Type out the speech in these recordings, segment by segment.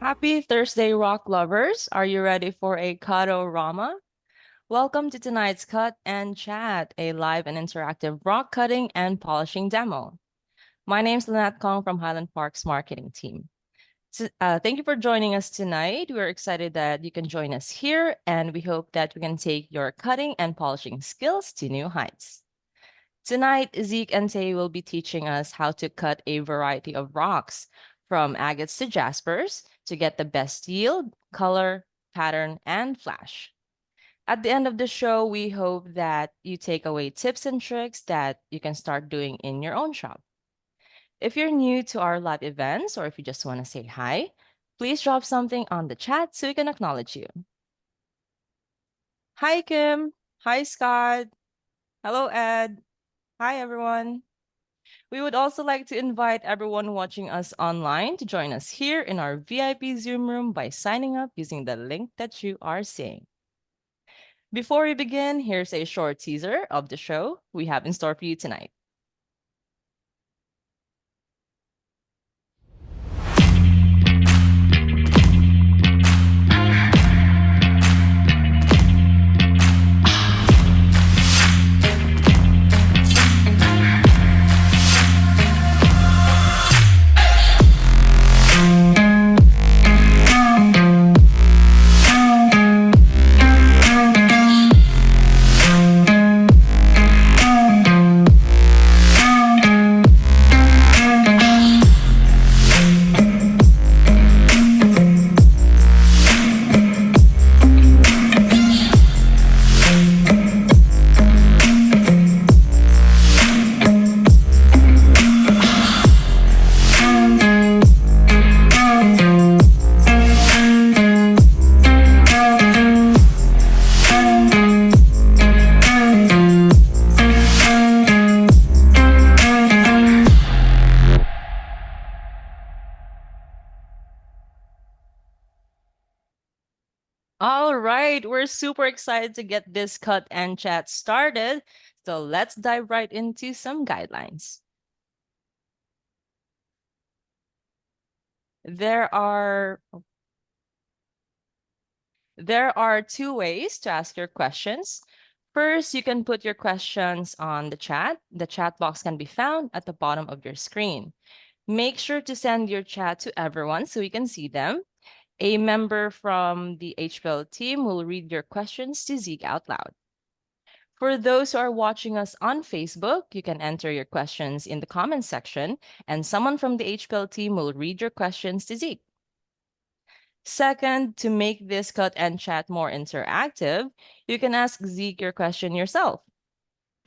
Happy Thursday, rock lovers. Are you ready for a cuto-rama? Welcome to tonight's Cut and Chat, a live and interactive rock cutting and polishing demo. My name's Lynette Kong from Highland Park's marketing team. Thank you for joining us tonight. We're excited that you can join us here, and we hope that we can take your cutting and polishing skills to new heights. Tonight, Zeke and Tay will be teaching us how to cut a variety of rocks, from agates to jaspers, to get the best yield, color, pattern, and flash. At the end of the show, we hope that you take away tips and tricks that you can start doing in your own shop. If you're new to our live events, or if you just want to say hi, please drop something on the chat so we can acknowledge you. Hi, Kim. Hi, Scott. Hello, Ed. Hi, everyone. We would also like to invite everyone watching us online to join us here in our VIP Zoom room by signing up using the link that you are seeing. Before we begin, here's a short teaser of the show we have in store for you tonight. All right, we're super excited to get this cut and chat started. So let's dive right into some guidelines. There are There are two ways to ask your questions. First, you can put your questions on the chat. The chat box can be found at the bottom of your screen. Make sure to send your chat to everyone so we can see them. A member from the HPL team will read your questions to Zeke out loud. For those who are watching us on Facebook, you can enter your questions in the comments section, and someone from the HPL team will read your questions to Zeke. Second, to make this cut and chat more interactive, you can ask Zeke your question yourself.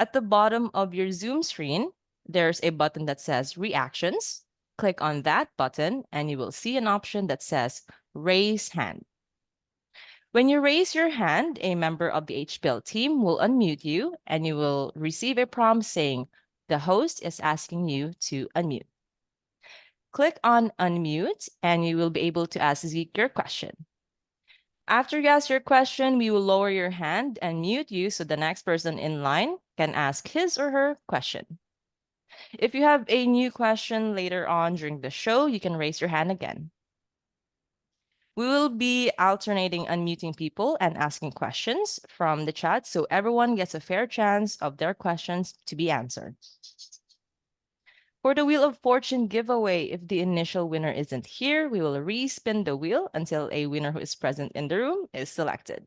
At the bottom of your Zoom screen, there's a button that says Reactions. Click on that button, and you will see an option that says Raise Hand. When you raise your hand, a member of the HPL team will unmute you, and you will receive a prompt saying, The host is asking you to unmute. Click on Unmute, and you will be able to ask Zeke your question. After you ask your question, we will lower your hand and mute you so the next person in line can ask his or her question. If you have a new question later on during the show, you can raise your hand again. We will be alternating unmuting people and asking questions from the chat so everyone gets a fair chance of their questions to be answered. For the Wheel of Fortune giveaway, if the initial winner isn't here, we will re-spin the wheel until a winner who is present in the room is selected.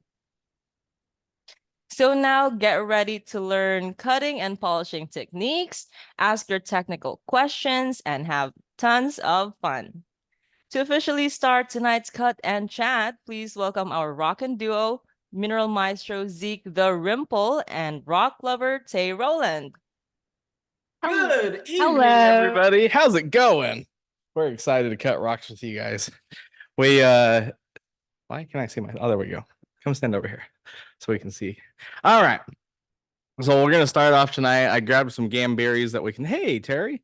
So now get ready to learn cutting and polishing techniques, ask your technical questions, and have tons of fun. To officially start tonight's cut and chat, please welcome our rockin' duo, Mineral Maestro Zeke the Rimple and rock lover Tay Roland. Good evening, Hello. everybody. How's it going? We're excited to cut rocks with you guys. Why can I see my, there we go. Come stand over here so we can see. All right. So we're gonna start off tonight. I grabbed some gamberries that we can. Hey, Terry.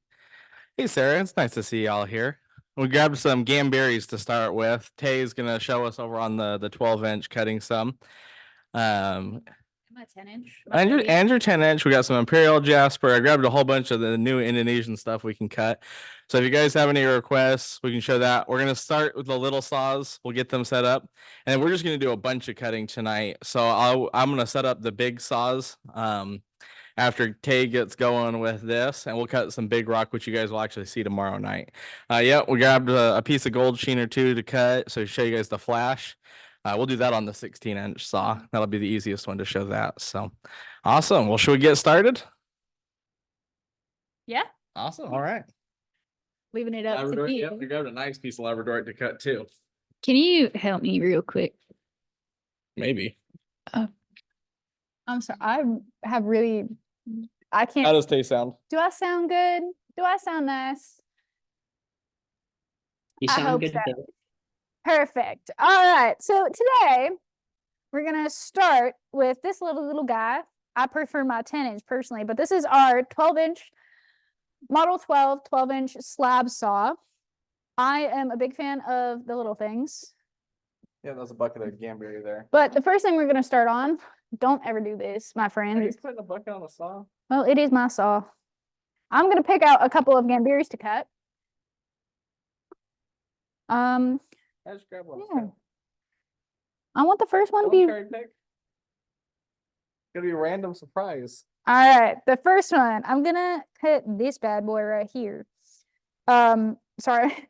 Hey, Sarah. It's nice to see y'all here. We grabbed some gamberries to start with. Tay's gonna show us over on the 12-inch cutting some. My 10-inch. And your 10-inch. We got some Imperial Jasper. I grabbed a whole bunch of the new Indonesian stuff we can cut. So if you guys have any requests, we can show that. We're gonna start with the little saws. We'll get them set up, and we're just gonna do a bunch of cutting tonight. So I'm gonna set up the big saws. After Tay gets going with this, and we'll cut some big rock, which you guys will actually see tomorrow night. Yeah, we grabbed a piece of gold sheen or two to cut, so to show you guys the flash. We'll do that on the 16-inch saw. That'll be the easiest one to show that. So awesome. Well, should we get started? Yeah. Awesome. All right. Leaving it up to Labrador, you. yep, we grabbed a nice piece of Labradorite to cut too. Can you help me real quick? Maybe. I'm sorry. I How can't. does Tay sound? Do I sound good? Do I sound nice? You I sound hope good. so. Bill. Perfect. All right. So today we're gonna start with this little guy. I prefer my 10-inch personally, but this is our 12-inch Model 12-inch slab saw. I am a big fan of the little things. Yeah, that's a bucket of Gamberry there. But the first thing we're gonna start on, don't ever do this, my Are you friends. putting a bucket on the saw? Well, it is my saw. I'm gonna pick out a couple of Gamberries to cut. I just grab one. Yeah. I want the first one to be. Cherry pick. Gonna be a random surprise. All right, the first one, I'm gonna cut this bad boy right here. Sorry.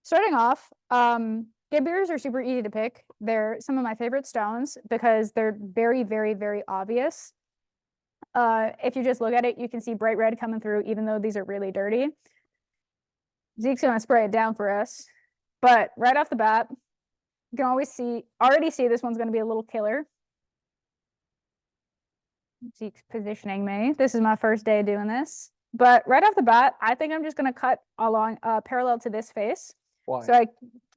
Starting off, Gamberries are super easy to pick. They're some of my favorite stones because they're very, very, very obvious. If you just look at it, you can see bright red coming through, even though these are really dirty. Zeke's gonna spray it down for us. But right off the bat, you can already see this one's gonna be a little killer. Zeke's positioning me. This is my first day doing this. But right off the bat, I think I'm just gonna cut along parallel to this face. Why? So I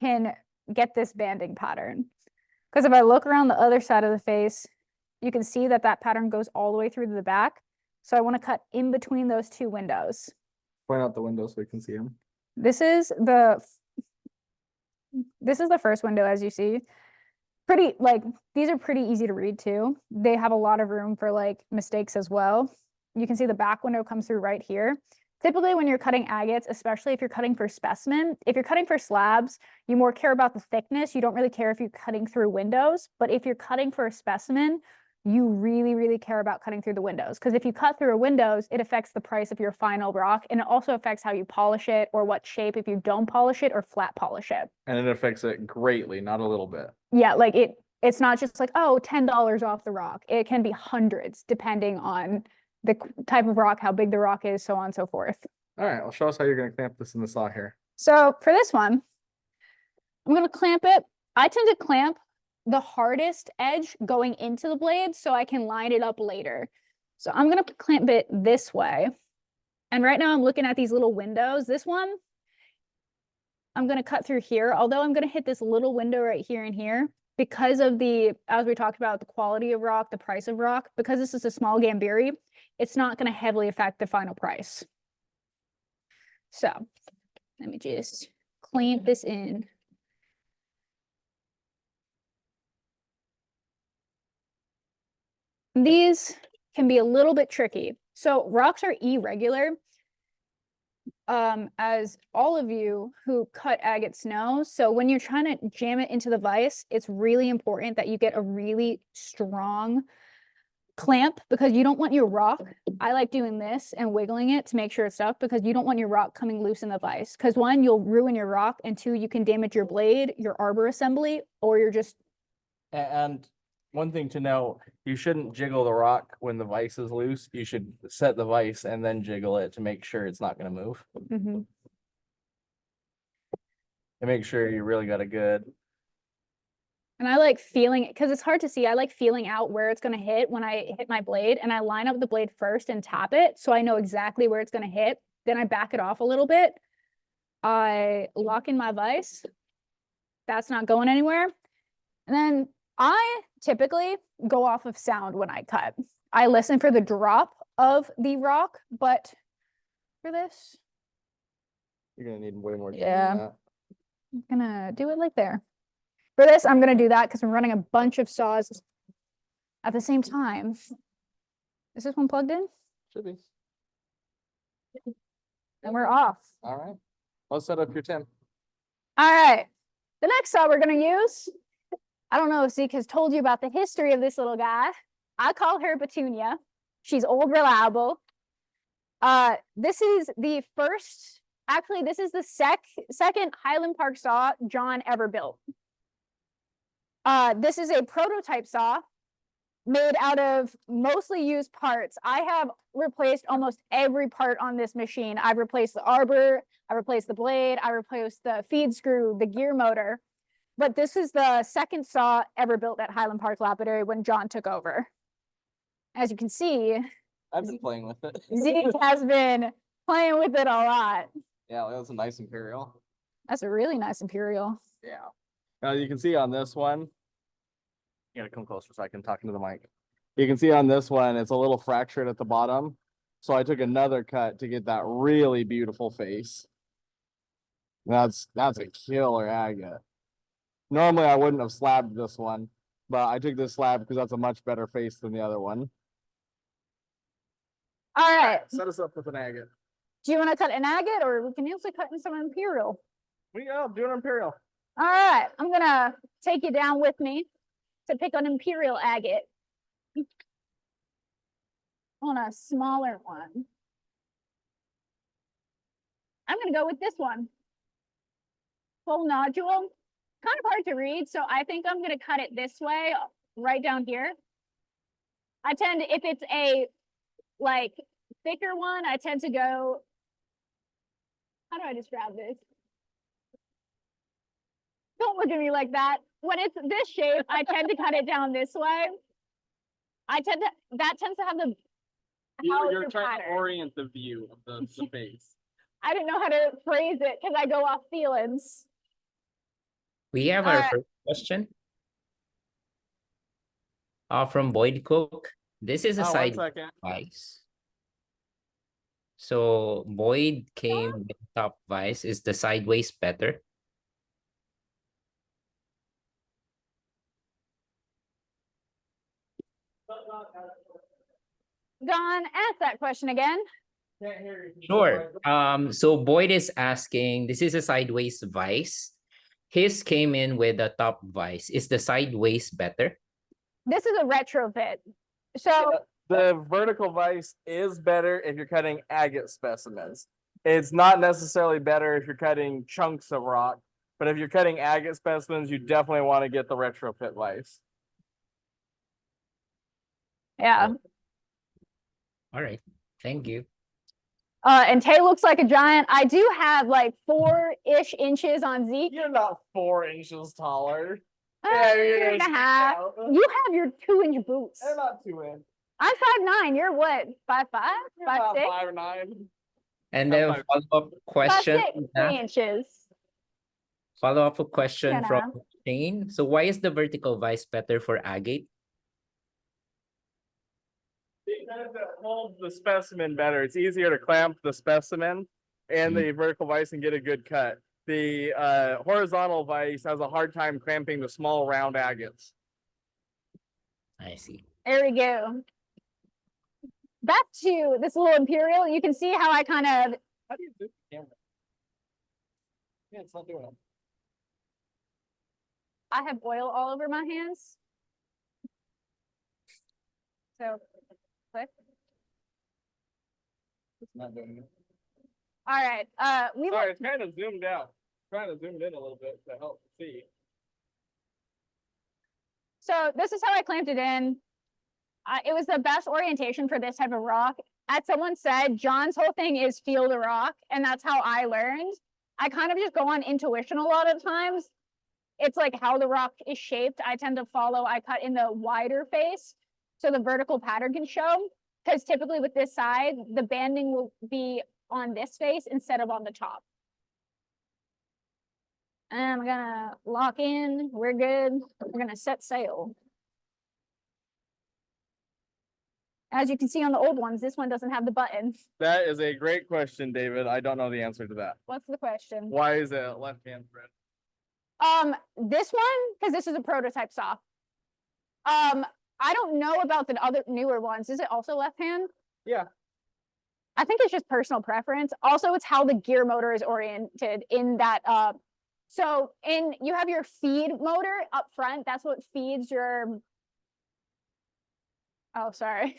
can get this banding pattern. Because if I look around the other side of the face, you can see that that pattern goes all the way through to the back. So I want to cut in between those two windows. Point out the window so we can see them. This is the first window, as you see. These are pretty easy to read too. They have a lot of room for mistakes as well. You can see the back window comes through right here. Typically when you're cutting agates, especially if you're cutting for specimen, if you're cutting for slabs, you more care about the thickness. You don't really care if you're cutting through windows, but if you're cutting for a specimen, you really, really care about cutting through the windows. Because if you cut through windows, it affects the price of your final rock, and it also affects how you polish it or what shape if you don't polish it or flat polish it. And it affects it greatly, not a little bit. Yeah, it's not just like, oh, $10 off the rock. It can be hundreds depending on the type of rock, how big the rock is, so on and so forth. All right, well, show us how you're going to clamp this in the saw here. So for this one, I'm going to clamp it. I tend to clamp the hardest edge going into the blade so I can line it up later. So I'm going to clamp it this way. And right now I'm looking at these little windows. This one, I'm going to cut through here, although I'm going to hit this little window right here and here. Because of as we talked about, the quality of rock, the price of rock, because this is a small Gamberry, it's not going to heavily affect the final price. So let me just clamp this in. These can be a little bit tricky. So rocks are irregular. As all of you who cut agates know, so when you're trying to jam it into the vise, it's really important that you get a really strong clamp because you don't want your rock. I like doing this and wiggling it to make sure it's stuck because you don't want your rock coming loose in the vise. Because one, you'll ruin your rock, and two, you can damage your blade, your arbor assembly, or you're just. And one thing to know, you shouldn't jiggle the rock when the vise is loose. You should set the vise and then jiggle it to make sure it's not going to move. Mm-hmm. And make sure you really got a good. And I like feeling it because it's hard to see. I like feeling out where it's going to hit when I hit my blade, and I line up the blade first and tap it so I know exactly where it's going to hit. Then I back it off a little bit. I lock in my vise. That's not going anywhere. And then I typically go off of sound when I cut. I listen for the drop of the rock, but for this, You're going to need way more. Yeah. Than that. I'm gonna do it like there. For this, I'm gonna do that because I'm running a bunch of saws at the same time. Is this one plugged in? Should be. And we're off. All right. Let's set up your Tim. All right. The next saw we're going to use, I don't know if Zeke has told you about the history of this little guy. I call her Petunia. She's old reliable. This is the first, actually, this is the second Highland Park saw John ever built. This is a prototype saw made out of mostly used parts. I have replaced almost every part on this machine. I've replaced the arbor, I replaced the blade, I replaced the feed screw, the gear motor. But this is the second saw ever built at Highland Park Lapidary when John took over. As you can see, I've been playing with it. Zeke has been playing with it a lot. Yeah, that's a nice Imperial. That's a really nice Imperial. Yeah. Now you can see on this one, you gotta come closer so I can talk into the mic. You can see on this one, it's a little fractured at the bottom. So I took another cut to get that really beautiful face. That's a killer agate. Normally I wouldn't have slabbed this one, but I took this slab because that's a much better face than the other one. All right. Set us up with an agate. Do you want to cut an agate or we can also cut in some Imperial? We go, do an Imperial. All right. I'm going to take you down with me to pick an Imperial agate on a smaller one. I'm going to go with this one. Full nodule. Kind of hard to read, so I think I'm going to cut it this way, right down here. I tend to, if it's a like thicker one, I tend to go, how do I describe this? Don't look at me like that. When it's this shape, I tend to cut it down this way. That tends to have the You're trying to orient the view of the face. I didn't know how to phrase it because I go off feelings. We have our first question. From Boyd Cook. This is a side vice. So Boyd came with top vice. Is the sideways better? Don, ask that question again. Sure. So Boyd is asking, this is a sideways vice. His came in with a top vice. Is the sideways better? This is a retrofit. So the vertical vice is better if you're cutting agate specimens. It's not necessarily better if you're cutting chunks of rock, but if you're cutting agate specimens, you definitely want to get the retrofit vice. yeah. All right. Thank you. And Tay looks like a giant. I do have like 4-ish inches on Zeke. You're not 4 inches taller. You're and a half. You have your 2-inch boots. They're not 2 inch. I'm 5'9". You're what? 5'5"? 5'6"? 5'9". And then follow-up question. 3 inches. Follow-up question Yeah. from Shane. So why is the vertical vice better for agate? Because it holds the specimen better. It's easier to clamp the specimen and the vertical vice and get a good cut. The horizontal vice has a hard time clamping the small round agates. I see. There we go. Back to this little Imperial. You can see how I kind of, How do you do the camera? Yeah, it's not doing it. I have oil all over my hands. So, click. It's not doing it. All right. Sorry, it's kind of zoomed out. Trying to zoom in a little bit to help see. So this is how I clamped it in. It was the best orientation for this type of rock. As someone said, John's whole thing is feel the rock, and that's how I learned. I kind of just go on intuition a lot of times. It's like how the rock is shaped. I tend to follow, I cut in the wider face so the vertical pattern can show. Because typically with this side, the banding will be on this face instead of on the top. And I'm gonna lock in, we're good. We're gonna set sail. As you can see on the old ones, this one doesn't have the button. That is a great question, David. I don't know the answer to that. What's the question? Why is it left-hand thread? This one, because this is a prototype saw. I don't know about the other newer ones. Is it also left hand? Yeah. I think it's just personal preference. Also, it's how the gear motor is oriented in that. So you have your feed motor up front. That's what feeds your. Oh, sorry.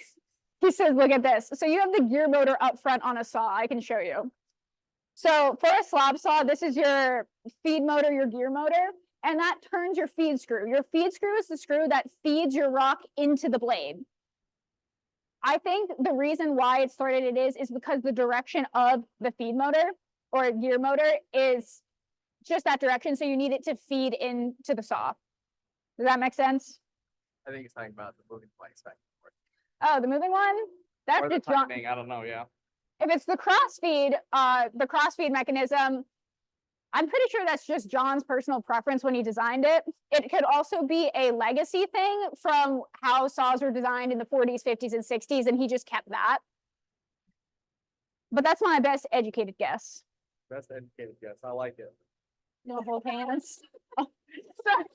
He says, look at this. So you have the gear motor up front on a saw. I can show you. So for a slab saw, this is your feed motor, your gear motor, and that turns your feed screw. Your feed screw is the screw that feeds your rock into the blade. I think the reason why it's sorted it is because the direction of the feed motor or gear motor is just that direction. So you need it to feed into the saw. Does that make sense? I think it's talking about the moving place back and forth. Oh, the moving one? That's Or the just John. tightening, I don't know, yeah. If it's the crossfeed mechanism, I'm pretty sure that's just John's personal preference when he designed it. It could also be a legacy thing from how saws were designed in the 40s, 50s, and 60s, and he just kept that. But that's my best educated guess. Best educated guess. I like it. No hold hands. Oh, sorry.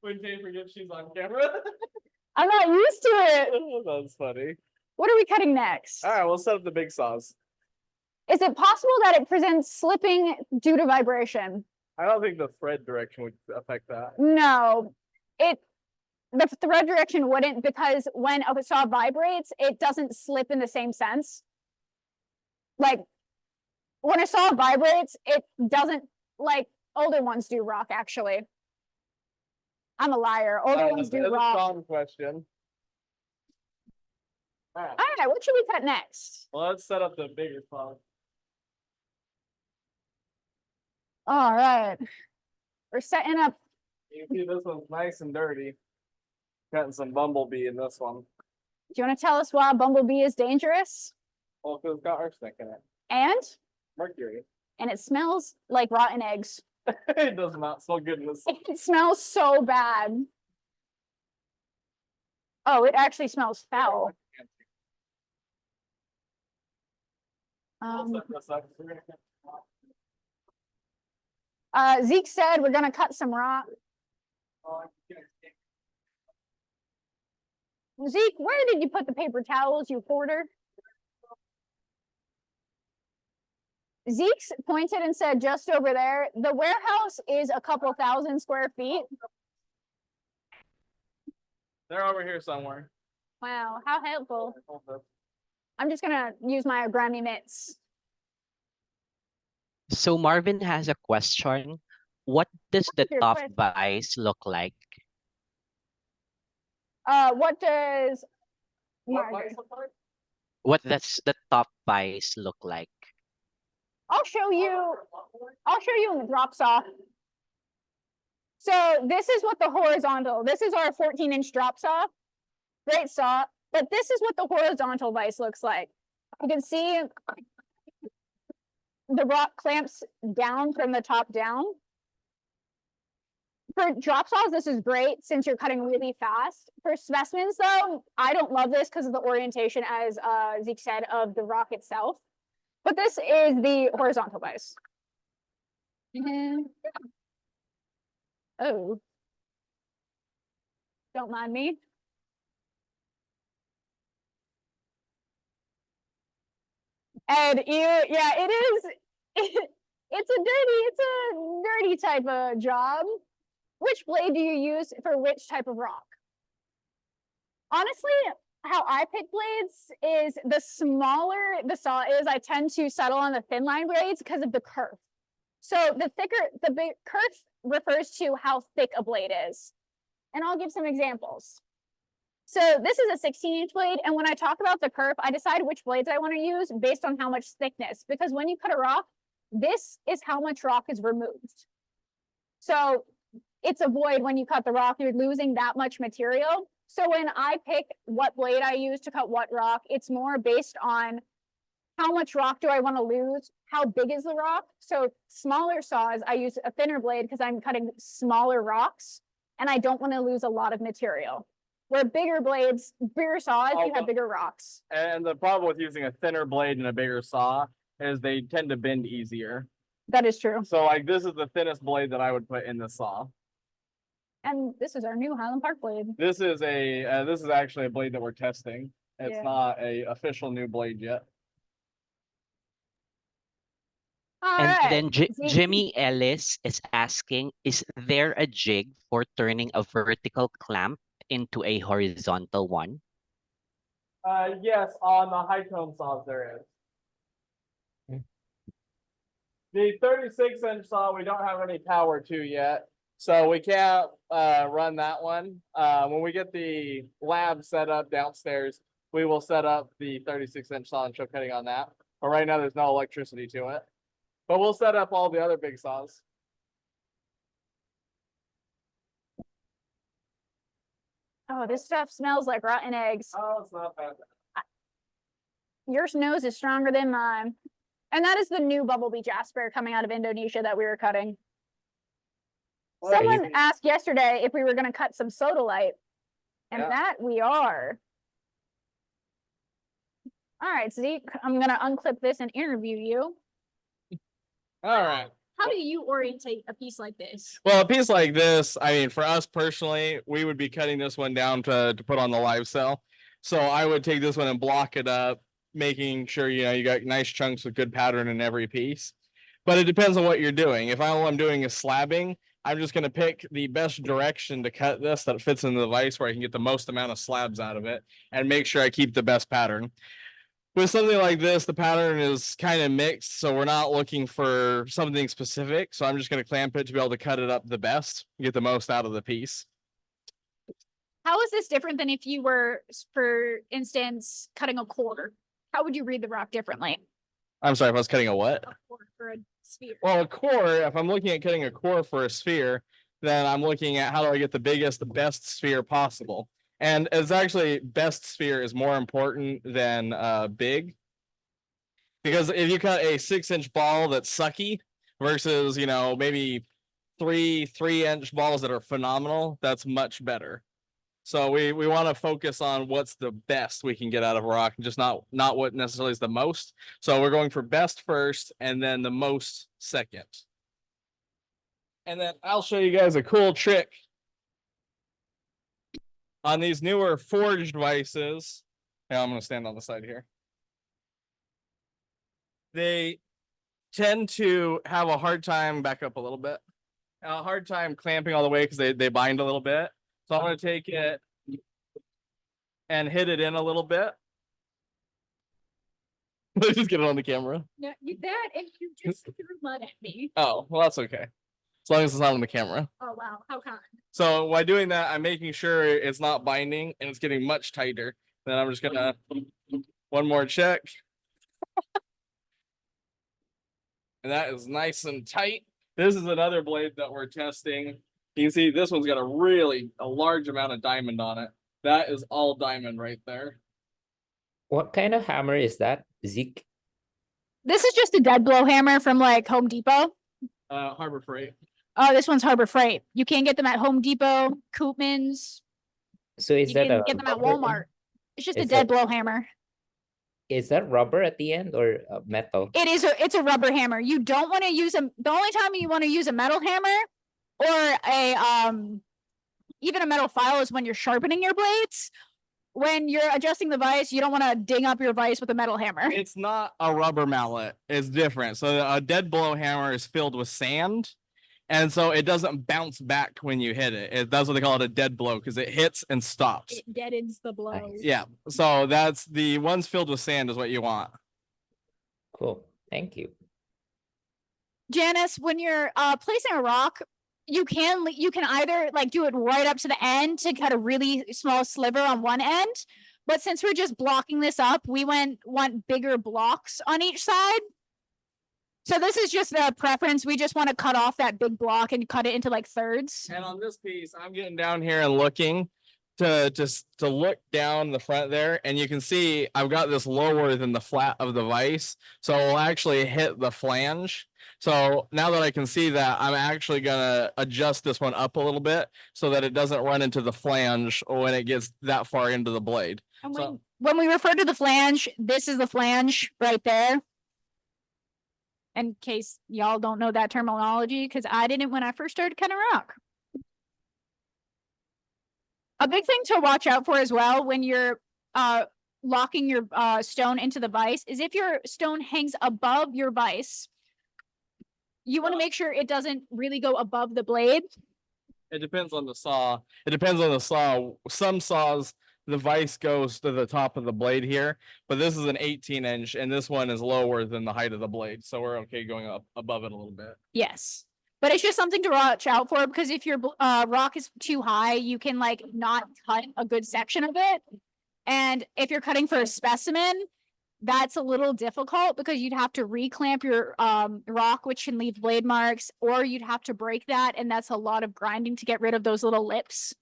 When Jennifer gets she's on camera. I'm not used to it. That's funny. What are we cutting next? All right, we'll set up the big saws. Is it possible that it presents slipping due to vibration? I don't think the thread direction would affect that. No, the thread direction wouldn't, because when a saw vibrates, it doesn't slip in the same sense. Like when a saw vibrates, it doesn't, like older ones do rock, actually. I'm a liar. Older ones do That's a rock. strong question. All right, All right, what should we cut next? well, let's set up the bigger saw. All right, we're setting up. You can see this one's nice and dirty. Cutting some bumblebee in this one. Do you want to tell us why bumblebee is dangerous? Well, because it's got arsenic in it. And Mercury. it smells like rotten eggs. It does not smell good in this. It smells so bad. Oh, it actually smells foul. Zeke said we're gonna cut some rock. Zeke, where did you put the paper towels, you hoarder? Zeke's pointed and said just over there. The warehouse is a couple thousand square feet. They're over here somewhere. Wow, how helpful. I'm just gonna use my grimy mitts. So Marvin has a question. What does the your top question? vise look like? What does Marvin? What does the top vise look like? I'll show you in the drop saw. So this is what the horizontal, this is our 14-inch drop saw. Great saw, but this is what the horizontal vise looks like. You can see the rock clamps down from the top down. For drop saws, this is great since you're cutting really fast. For specimens though, I don't love this because of the orientation, as Zeke said, of the rock itself. But this is the horizontal vise. Oh. Don't mind me. And yeah, it is. It's a dirty type of job. Which blade do you use for which type of rock? Honestly, how I pick blades is the smaller the saw is, I tend to settle on the thin line blades because of the kerf. So the big kerf refers to how thick a blade is. And I'll give some examples. So this is a 16-inch blade, and when I talk about the kerf, I decide which blades I want to use based on how much thickness, because when you cut a rock, this is how much rock is removed. So it's a void when you cut the rock, you're losing that much material. So when I pick what blade I use to cut what rock, it's more based on how much rock do I want to lose, how big is the rock. So smaller saws, I use a thinner blade because I'm cutting smaller rocks and I don't want to lose a lot of material. Where bigger blades, bigger saws, you have bigger rocks. And the problem with using a thinner blade and a bigger saw is they tend to bend easier. That is true. So like this is the thinnest blade that I would put in the saw. And this is our new Highland Park blade. This is actually a blade that we're testing. It's Yeah. not a official new blade yet. All And right. then Zeke. Jimmy Ellis is asking, is there a jig for turning a vertical clamp into a horizontal one? Yes, on the high tone saws there is. The 36-inch saw we don't have any power to yet, so we can't run that one. When we get the lab set up downstairs, we will set up the 36-inch saw and show cutting on that. But right now there's no electricity to it. But we'll set up all the other big saws. Oh, this stuff smells like rotten eggs. Oh, it's not bad. Your nose is stronger than mine. And that is the new Bumblebee Jasper coming out of Indonesia that we were cutting. Someone asked yesterday if we were going to cut some sodalite. And Yeah. that we are. All right, Zeke, I'm going to unclip this and interview you. All right. How do you orientate a piece like this? Well, a piece like this, I mean, for us personally, we would be cutting this one down to put on the live cell. So I would take this one and block it up, making sure, you got nice chunks with good pattern in every piece. But it depends on what you're doing. If all I'm doing is slabbing, I'm just going to pick the best direction to cut this that fits into the vise where I can get the most amount of slabs out of it and make sure I keep the best pattern. With something like this, the pattern is kind of mixed, so we're not looking for something specific. So I'm just going to clamp it to be able to cut it up the best, get the most out of the piece. How is this different than if you were, for instance, cutting a core? How would you read the rock differently? I'm sorry, if I was cutting a what? A core for a sphere. Well, a core, if I'm looking at cutting a core for a sphere, then I'm looking at how do I get the biggest, the best sphere possible. And it's actually best sphere is more important than big. Because if you cut a 6-inch ball that's sucky versus, maybe 3-inch balls that are phenomenal, that's much better. So we want to focus on what's the best we can get out of a rock, just not what necessarily is the most. So we're going for best first and then the most second. And then I'll show you guys a cool trick on these newer forged vices. Now I'm going to stand on the side here. They tend to have a hard time, back up a little bit, a hard time clamping all the way because they bind a little bit. So I'm going to take it and hit it in a little bit. Let's just get it on the camera. No, that and you just threw mud at me. Oh, well, that's okay. As long as it's not on the camera. Oh, wow. How kind. So by doing that, I'm making sure it's not binding and it's getting much tighter. Then I'm just going to one more check. And that is nice and tight. This is another blade that we're testing. You can see this one's got a large amount of diamond on it. That is all diamond right there. What kind of hammer is that, Zeke? This is just a dead blow hammer from like Home Depot. Harbor Freight. Oh, this one's Harbor Freight. You can get them at Home Depot, Koopmans. So is You that can a get them at rubber Walmart. It's just a Is dead that- blow hammer. Is that rubber at the end or metal? It's a rubber hammer. You don't want to use the only time you want to use a metal hammer or even a metal file is when you're sharpening your blades. When you're adjusting the vise, you don't want to ding up your vise with a metal hammer. It's not a rubber mallet. It's different. So a dead blow hammer is filled with sand. And so it doesn't bounce back when you hit it. That's what they call it, a dead blow, because it hits and stops. It deadens the blow. Nice. Yeah. So that's the ones filled with sand is what you want. Cool. Thank you. Janice, when you're placing a rock, you can either like do it right up to the end to cut a really small sliver on one end. But since we're just blocking this up, we want bigger blocks on each side. So this is just a preference. We just want to cut off that big block and cut it into like thirds. And on this piece, I'm getting down here and looking to look down the front there. And you can see I've got this lower than the flat of the vise. So it'll actually hit the flange. So now that I can see that, I'm actually going to adjust this one up a little bit so that it doesn't run into the flange when it gets that far into the blade. And So- when we refer to the flange, this is the flange right there. In case y'all don't know that terminology, because I didn't when I first started cutting rock. A big thing to watch out for as well when you're locking your stone into the vise is if your stone hangs above your vise, you want to make sure it doesn't really go above the blade. It depends on the saw. It depends on the saw. Some saws, the vise goes to the top of the blade here, but this is an 18-inch, and this one is lower than the height of the blade, so we're okay going up above it a little bit. Yes. But it's just something to watch out for because if your rock is too high, you can like not cut a good section of it. And if you're cutting for a specimen, that's a little difficult because you'd have to reclamp your rock, which can leave blade marks, or you'd have to break that, and that's a lot of grinding to get rid of those little lips.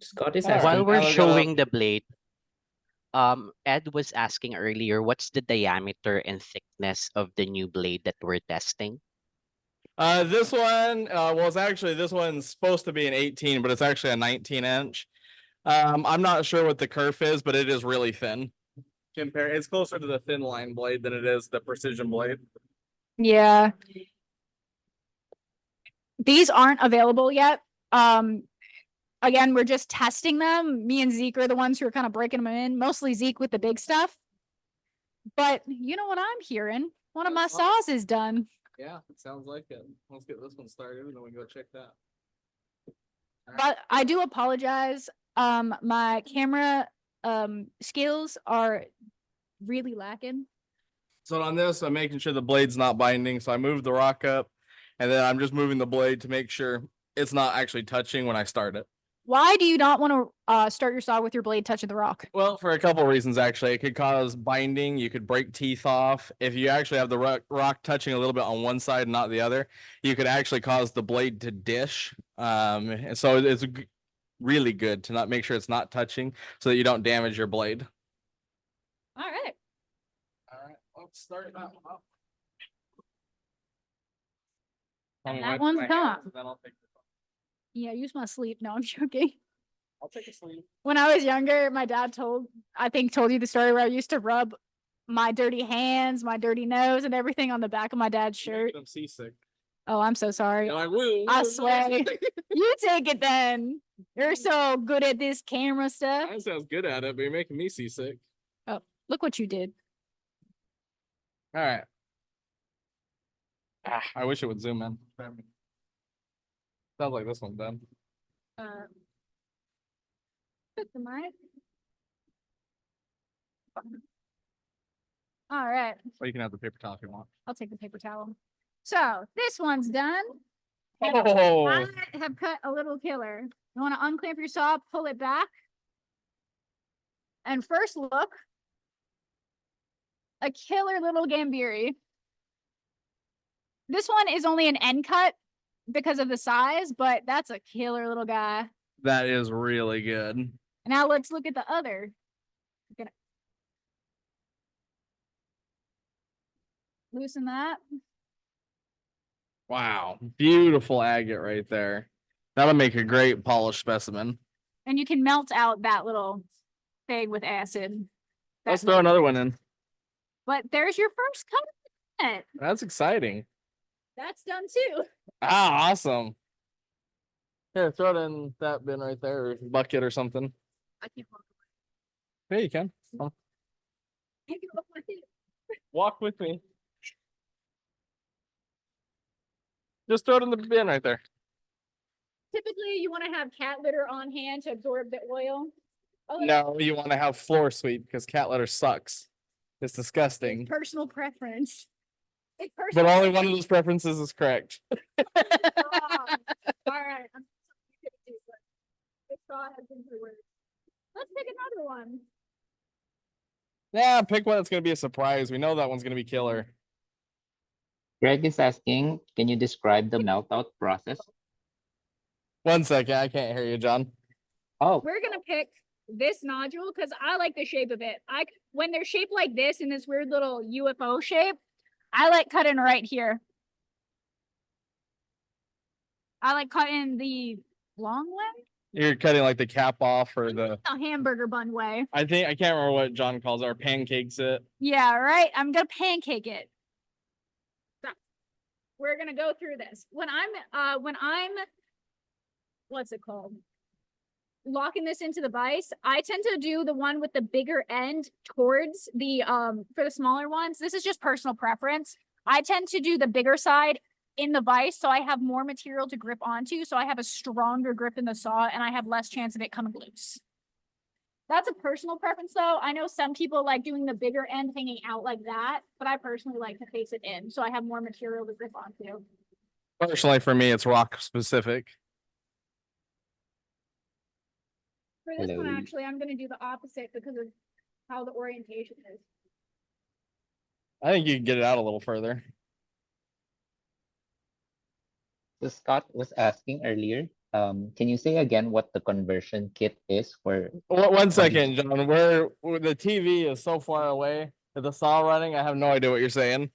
Scott is All right. asking. While we're I'll go showing up. the blade, Ed was asking earlier, what's the diameter and thickness of the new blade that we're testing? This one, well, it's actually, this one's supposed to be an 18, but it's actually a 19-inch. I'm not sure what the kerf is, but it is really thin. It's closer to the thin line blade than it is the precision blade. Yeah. These aren't available yet. Again, we're just testing them. Me and Zeke are the ones who are kind of breaking them in, mostly Zeke with the big stuff. But you know what I'm hearing? One of my saws is done. Yeah, it sounds like it. Let's get this one started and then we can go check that. But I do apologize. My camera skills are really lacking. So on this, I'm making sure the blade's not binding. So I moved the rock up and then I'm just moving the blade to make sure it's not actually touching when I start it. Why do you not want to start your saw with your blade touching the rock? Well, for a couple reasons, actually. It could cause binding. You could break teeth off. If you actually have the rock touching a little bit on one side, not the other, you could actually cause the blade to dish. And so it's really good to not make sure it's not touching so that you don't damage your blade. All right. All right, let's start that one up. And that one's done. Then I'll take this one. Yeah, use my sleeve. No, I'm joking. I'll take a sleeve. When I was younger, my dad told you the story where I used to rub my dirty hands, my dirty nose, and everything on the back of my dad's shirt. I'm seasick. Oh, I'm so sorry. You're like, woo, I woo, swear. woo. You take it then. You're so good at this camera stuff. That sounds good at it, but you're making me seasick. Look what you did. All right. I wish it would zoom in. Sounds like this one's done. Put the mic. All right, Or you can have the paper towel if you want. I'll take the paper towel. So this one's done. Oh, I have cut a little killer. You want to unclamp your saw, pull it back. And first look, a killer little Gambiri. This one is only an end cut because of the size, but that's a killer little guy. that is really good. Now let's look at the other. Gonna loosen that. Wow, beautiful agate right there. That'll make a great polished specimen. And you can melt out that little thing with acid. Let's throw another one in. But there's your first cut. That's exciting. That's done too. Ah, awesome. Here, throw it in that bin right there, or bucket or something. I can't walk Yeah, you can. Come on. away. Walk with me. Just throw it in the bin right there. Typically, you want to have cat litter on hand to absorb the oil. Oh, No, you want to have floor sweep because cat litter sucks. It's disgusting. personal preference. It's But personal. only one of those preferences is correct. All right. Let's pick another one. Yeah, pick one that's gonna be a surprise. We know that one's gonna be killer. Greg is asking, can you describe the melt out process? 1 second, I can't hear you, John. Oh, We're gonna pick this nodule because I like the shape of it. When they're shaped like this in this weird little UFO shape, I like cutting right here. I like cutting the long way, You're cutting like the cap off or the the hamburger bun way. I can't remember what John calls our pancakes it. Yeah, right. I'm gonna pancake it. So, we're gonna go through this. When I'm what's it called? Locking this into the vise, I tend to do the one with the bigger end towards the for the smaller ones. This is just personal preference. I tend to do the bigger side in the vise so I have more material to grip onto, so I have a stronger grip in the saw and I have less chance of it coming loose. That's a personal preference though. I know some people like doing the bigger end hanging out like that, but I personally like to face it in so I have more material to grip onto. Personally, for me, it's rock specific. For this one, Hello. actually, I'm going to do the opposite because of how the orientation is. I think you can get it out a little further. So Scott was asking earlier, can you say again what the conversion kit is for? One second, John. Where the TV is so far away that the saw running, I have no idea what you're saying.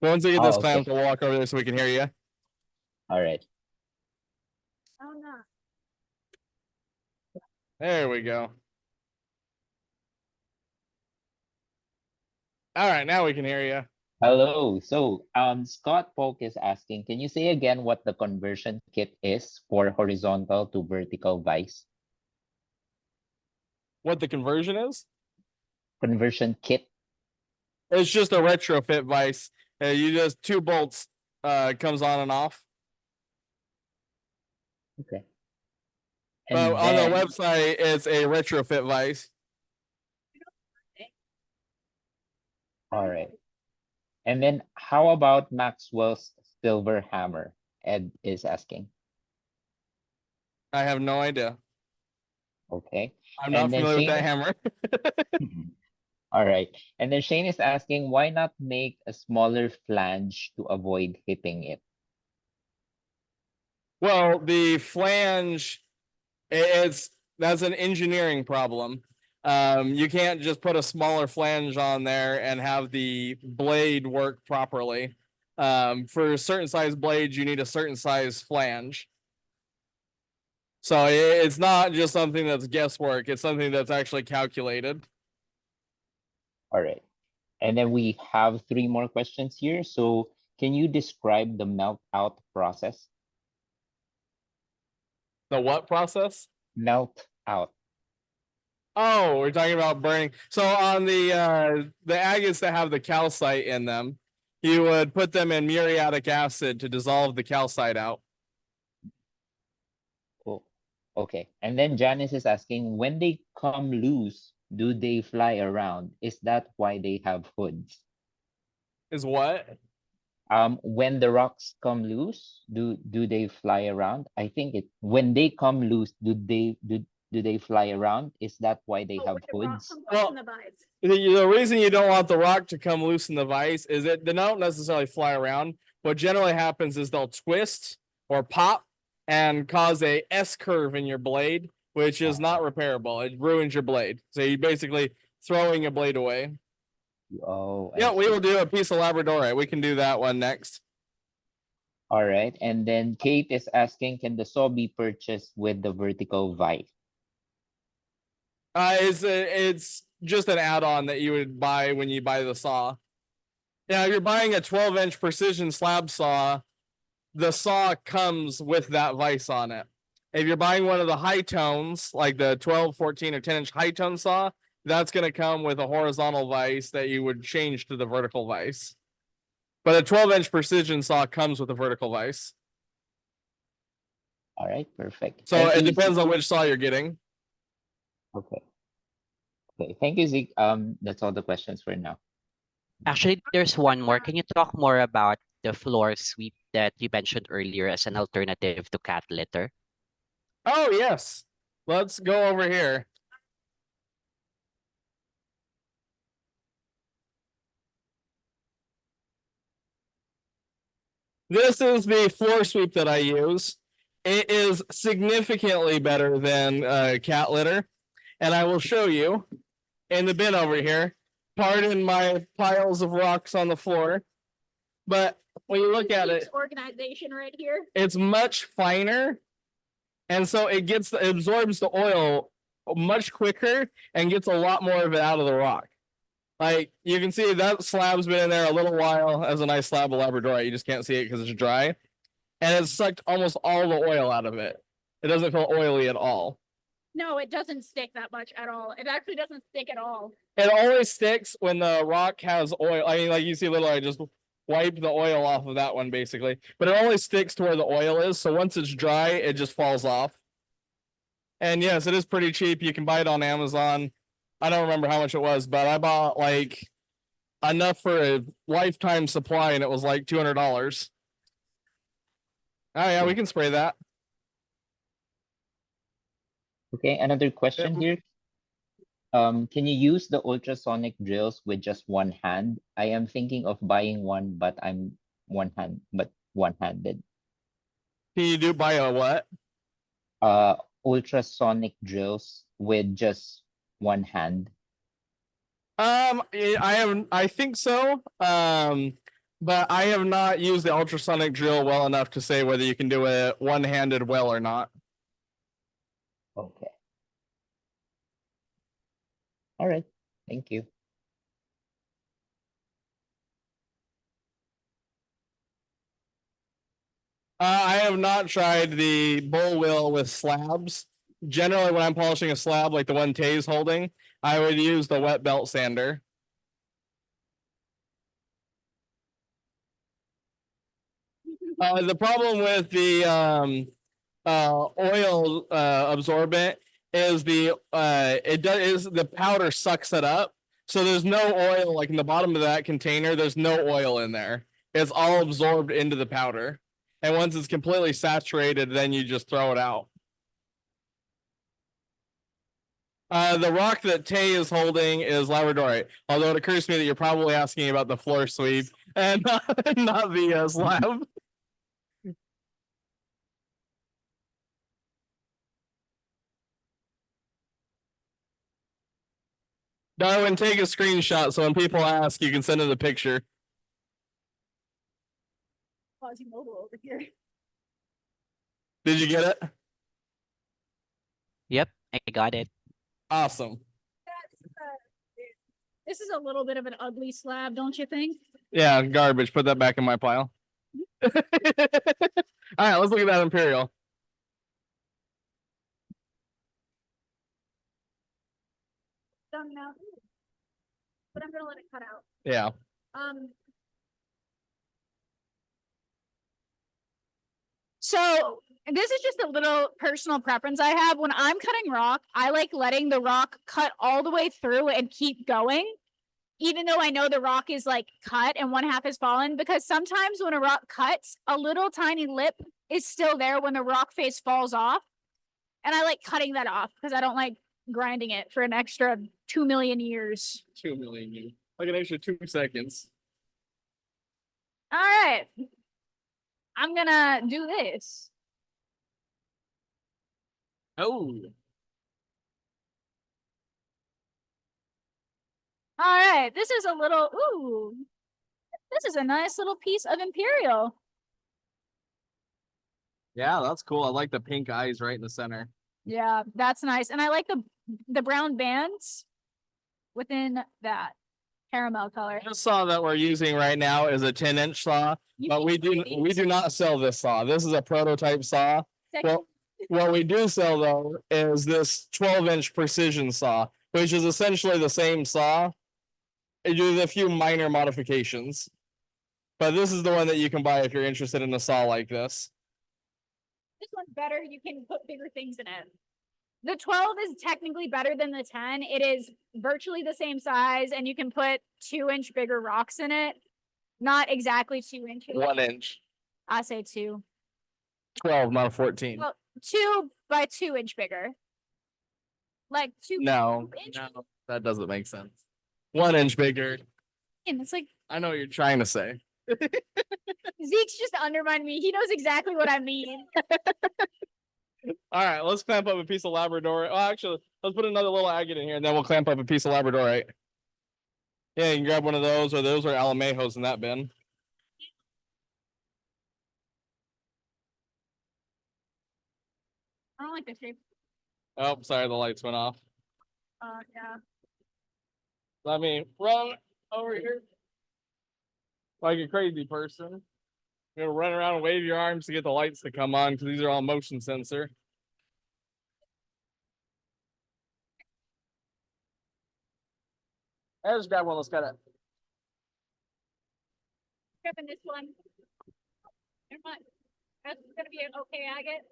Once we get this Oh, clamp, okay. we'll walk over there so we can hear you. All right. Oh, no. There we go. All right, now we can hear you. Hello. So Scott Polk is asking, can you say again what the conversion kit is for horizontal to vertical vise? What the conversion is? Conversion kit. It's just a retrofit vise. You just 2 bolts comes on and off. Okay. But on the website, it's a retrofit vise. All right. And then how about Maxwell's silver hammer? Ed is asking. I have no idea. Okay. I'm not And then familiar with that Shane- hammer. All right. And then Shane is asking, why not make a smaller flange to avoid hitting it? Well, the flange, that's an engineering problem. You can't just put a smaller flange on there and have the blade work properly. For certain size blades, you need a certain size flange. So it's not just something that's guesswork. It's something that's actually calculated. All right. And then we have 3 more questions here. So can you describe the melt out process? The what process? Melt out. Oh, we're talking about burning. So on the agates that have the calcite in them, you would put them in muriatic acid to dissolve the calcite out. Cool. Okay. And then Janice is asking, when they come loose, do they fly around? Is that why they have hoods? Is what? When the rocks come loose, do they fly around? I think when they come loose, do they fly around? Is that why they have hoods? The reason you don't want the rock to come loose in the vise is that they don't necessarily fly around. What generally happens is they'll twist or pop and cause a S curve in your blade, which is not repairable. It ruins your blade. So you're basically throwing a blade away. Oh, I Yeah, we see. will do a piece of Labradorite. We can do that one next. All right. And then Kate is asking, can the saw be purchased with the vertical vise? It's just an add-on that you would buy when you buy the saw. Yeah, if you're buying a 12-inch precision slab saw, the saw comes with that vise on it. If you're buying one of the high tones, like the 12, 14, or 10-inch high tone saw, that's going to come with a horizontal vise that you would change to the vertical vise. But a 12-inch precision saw comes with a vertical vise. All right, perfect. So Thank it you, depends on which saw you're getting. Okay. Okay, thank you, Zeke. That's all the questions for now. Actually, there's one more. Can you talk more about the floor sweep that you mentioned earlier as an alternative to cat litter? Oh, yes. Let's go over here. This is the floor sweep that I use. It is significantly better than cat litter. And I will show you in the bin over here. Pardon my piles of rocks on the floor. But when you look at it, Organization right here. it's much finer. And so it absorbs the oil much quicker and gets a lot more of it out of the rock. Like you can see that slab's been in there a little while as a nice slab of Labradorite. You just can't see it because it's dry. And it's sucked almost all the oil out of it. It doesn't feel oily at all. No, it doesn't stick that much at all. It actually doesn't stick at all. It always sticks when the rock has oil. I mean, like you see little, I just wipe the oil off of that one basically. But it only sticks to where the oil is. So once it's dry, it just falls off. And yes, it is pretty cheap. You can buy it on Amazon. I don't remember how much it was, but I bought like enough for a lifetime supply and it was like $200. Oh yeah, we can spray that. Okay, another question here. Can you use the ultrasonic drills with just one hand? I am thinking of buying one, but I'm one-handed. Can you do buy a what? Ultrasonic drills with just one hand. I think so. But I have not used the ultrasonic drill well enough to say whether you can do it one-handed well or not. Okay. All right. Thank you. I have not tried the bull wheel with slabs. Generally, when I'm polishing a slab like the one Tay's holding, I would use the wet belt sander. The problem with the oil absorbent is the powder sucks it up. So there's no oil like in the bottom of that container. There's no oil in there. It's all absorbed into the powder. And once it's completely saturated, then you just throw it out. The rock that Tay is holding is Labradorite. Although it occurs to me that you're probably asking about the floor sweep and not the slab. Darwin, take a screenshot so when people ask, you can send it a picture. Quasimodo over here. Did you get it? Yep, I got it. Awesome. This is a little bit of an ugly slab, don't you think? Yeah, garbage. Put that back in my pile. All right, let's look at that Imperial. Done now. But I'm gonna let it cut out. Yeah. So this is just a little personal preference I have. When I'm cutting rock, I like letting the rock cut all the way through and keep going, even though I know the rock is like cut and one half is fallen, because sometimes when a rock cuts, a little tiny lip is still there when the rock face falls off. And I like cutting that off because I don't like grinding it for an extra 2 million years. 2 million years. Like an extra 2 seconds. All right. I'm gonna do this. Oh. All right. This is a little, ooh. This is a nice little piece of Imperial. Yeah, that's cool. I like the pink eyes right in the center. Yeah, that's nice. And I like the brown bands within that caramel color. This saw that we're using right now is a 10-inch saw, but we do not sell this saw. This is a prototype saw. Well, what we do sell though is this 12-inch precision saw, which is essentially the same saw. It uses a few minor modifications. But this is the one that you can buy if you're interested in a saw like this. This one's better. You can put bigger things in it. The 12 is technically better than the 10. It is virtually the same size, and you can put 2-inch bigger rocks in it. Not exactly 2 inches. 1 inch. I say 2. 12, not 14. Well, 2 by 2-inch bigger. Like 2 No, inch. no, that doesn't make sense. 1 inch bigger. And it's like I know what you're trying to say. Zeke's just undermined me. He knows exactly what I mean. All right, let's clamp up a piece of Labradorite. Oh, actually, let's put another little agate in here, and then we'll clamp up a piece of Labradorite. Yeah, you can grab one of those, or those are Alamejos in that bin. I don't like the shape. Oh, sorry, the lights went off. Yeah. Let me run over here like a crazy person. You're gonna run around and wave your arms to get the lights to come on because these are all motion sensor. I just grab one. Let's cut it. Grabbing this one. Never mind. That's gonna be an okay agate.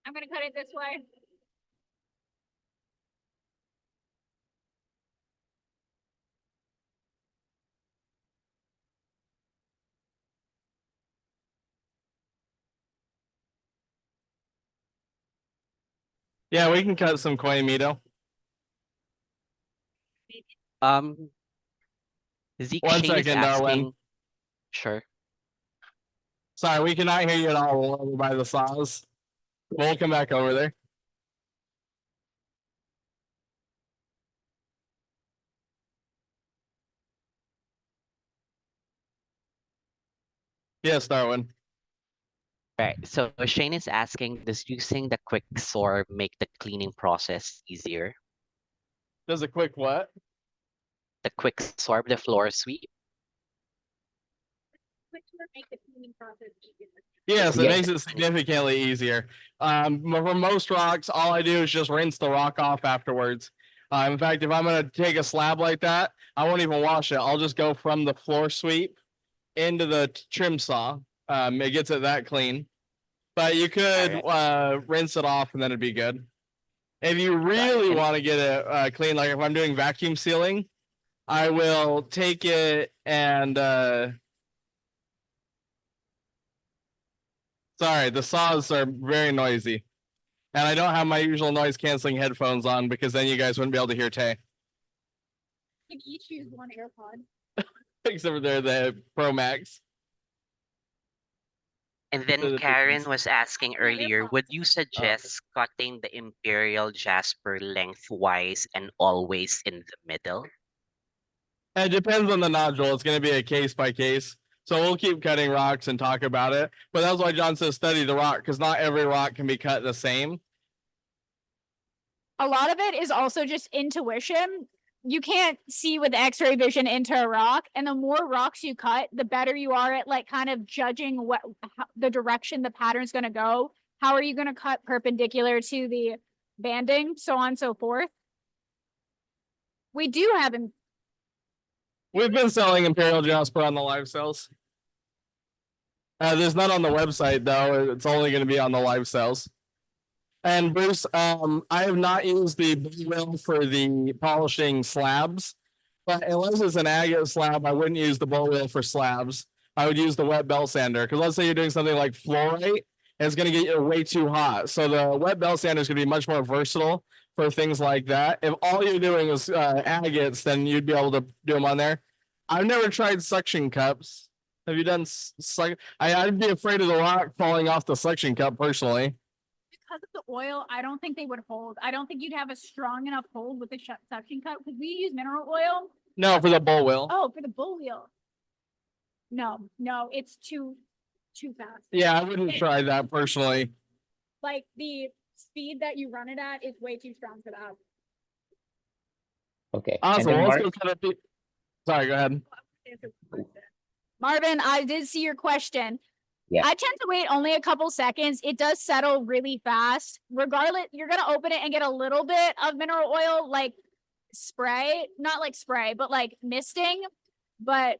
I'm gonna cut it this way. Yeah, we can cut some Quaimito. Zeke, One Shane is second, Darwin. asking. Sure. Sorry, we cannot hear you at all. We're over by the saws. We'll come back over there. Yes, Darwin. Right. So Shane is asking, does using the quick sort make the cleaning process easier? Does a quick what? The quick sort, the floor sweep. Which will make the cleaning process easier. Yes, it Yeah. makes it significantly easier. For most rocks, all I do is just rinse the rock off afterwards. In fact, if I'm gonna take a slab like that, I won't even wash it. I'll just go from the floor sweep into the trim saw. It gets it that clean. But you could rinse it off and then it'd be good. If you really And- want to get it clean, like if I'm doing vacuum sealing, I will take it and sorry, the saws are very noisy. And I don't have my usual noise canceling headphones on because then you guys wouldn't be able to hear Tay. You can each use one AirPod. Except for they're the Pro Max. And They're then the Karen big ones. was asking earlier, would you suggest cutting the Imperial Jasper lengthwise and always in the middle? It depends on the nodule. It's going to be a case by case. So we'll keep cutting rocks and talk about it. But that's why John says study the rock, because not every rock can be cut the same. A lot of it is also just intuition. You can't see with X-ray vision into a rock, and the more rocks you cut, the better you are at like kind of judging the direction the pattern's going to go. How are you going to cut perpendicular to the banding, so on and so forth. We do have We've been selling Imperial Jasper on the live sales. There's none on the website though. It's only going to be on the live sales. And Bruce, I have not used the wheel for the polishing slabs, but unless it's an agate slab, I wouldn't use the bowl wheel for slabs. I would use the wet belt sander because let's say you're doing something like fluorite, and it's going to get you way too hot. So the wet belt sander is going to be much more versatile for things like that. If all you're doing is agates, then you'd be able to do them on there. I've never tried suction cups. Have you done suction? I'd be afraid of the rock falling off the suction cup personally. because of the oil, I don't think they would hold. I don't think you'd have a strong enough hold with the suction cup because we use mineral oil. No, for the bull wheel. Oh, for the bull wheel. No, it's too fast. Yeah, I wouldn't try that personally. Like the speed that you run it at is way too strong for that. Okay. Awesome. And then Well, let's Mark, go cut it. Sorry, go ahead. Marvin, I did see your question. Yeah. I tend to wait only a couple seconds. It does settle really fast. Regardless, you're going to open it and get a little bit of mineral oil, like spray, not like spray, but like misting. But,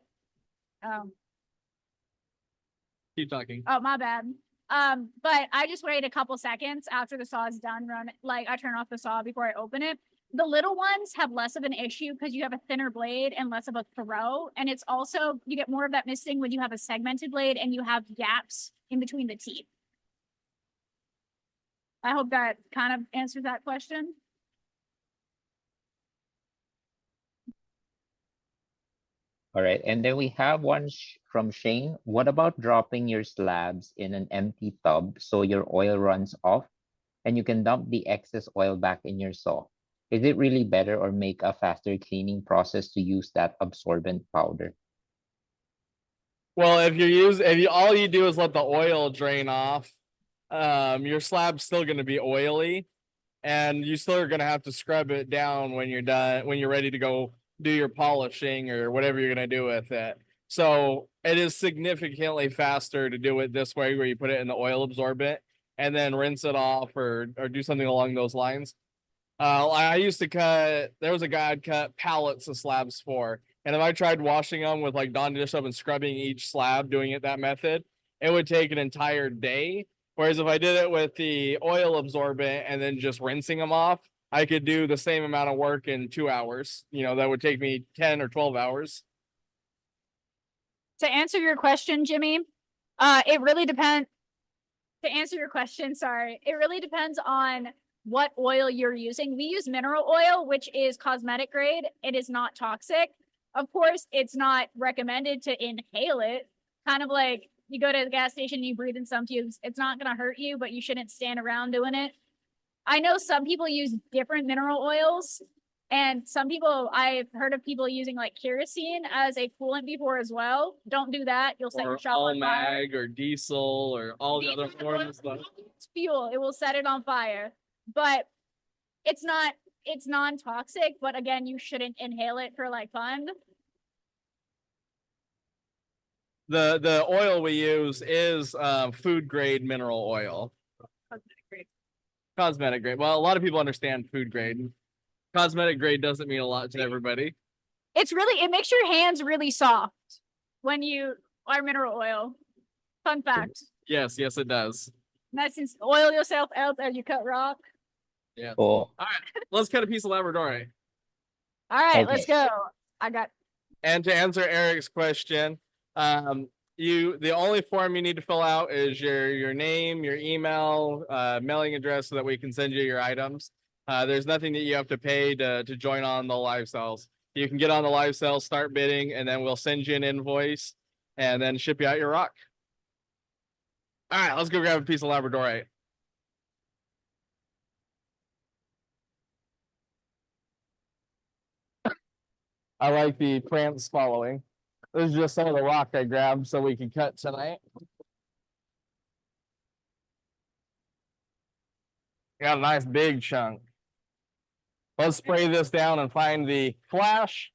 Keep talking. oh, my bad. But I just wait a couple seconds after the saw is done. I turn off the saw before I open it. The little ones have less of an issue because you have a thinner blade and less of a throw. And it's also, you get more of that misting when you have a segmented blade and you have gaps in between the teeth. I hope that kind of answers that question. all right. And then we have one from Shane. What about dropping your slabs in an empty tub so your oil runs off and you can dump the excess oil back in your saw? Is it really better or make a faster cleaning process to use that absorbent powder? Well, if all you do is let the oil drain off, your slab's still going to be oily. and you still are gonna have to scrub it down when you're done, when you're ready to go do your polishing or whatever you're gonna do with it. So it is significantly faster to do it this way, where you put it in the oil absorbent and then rinse it off or do something along those lines. I used to cut. There was a guy I'd cut pallets of slabs for, and if I tried washing them with like Dawn dish soap and scrubbing each slab, doing it that method, it would take an entire day. Whereas if I did it with the oil absorbent and then just rinsing them off, I could do the same amount of work in 2 hours. You know, that would take me 10 or 12 hours. To answer your question, Jimmy, it really depends. To answer your question, sorry, it really depends on what oil you're using. We use mineral oil, which is cosmetic grade. It is not toxic. Of course, it's not recommended to inhale it. Kind of like you go to the gas station, you breathe in some tubes. It's not going to hurt you, but you shouldn't stand around doing it. I know some people use different mineral oils, and some people, I've heard of people using like kerosene as a coolant before as well. Don't do that. You'll set Or your shop on fire. mag or diesel or all the other forms of stuff. It's fuel. It will set it on fire. But it's non-toxic, but again, you shouldn't inhale it for like fun. The oil we use is food grade mineral oil. Cosmetic grade. Well, a lot of people understand food grade. Cosmetic grade doesn't mean a lot to everybody. It makes your hands really soft when you are mineral oil. Fun fact. Yes, it does. And that's since oil yourself out as you cut rock. Yeah. Cool. All right, let's cut a piece of Labradorite. All right, Okay. let's go. And to answer Eric's question, the only form you need to fill out is your name, your email, mailing address, so that we can send you your items. There's nothing that you have to pay to join on the live sales. You can get on the live sales, start bidding, and then we'll send you an invoice and then ship you out your rock. All right, let's go grab a piece of Labradorite. I like the plants following. This is just some of the rock I grabbed so we can cut tonight. Got a nice big chunk. Let's spray this down and find the flash.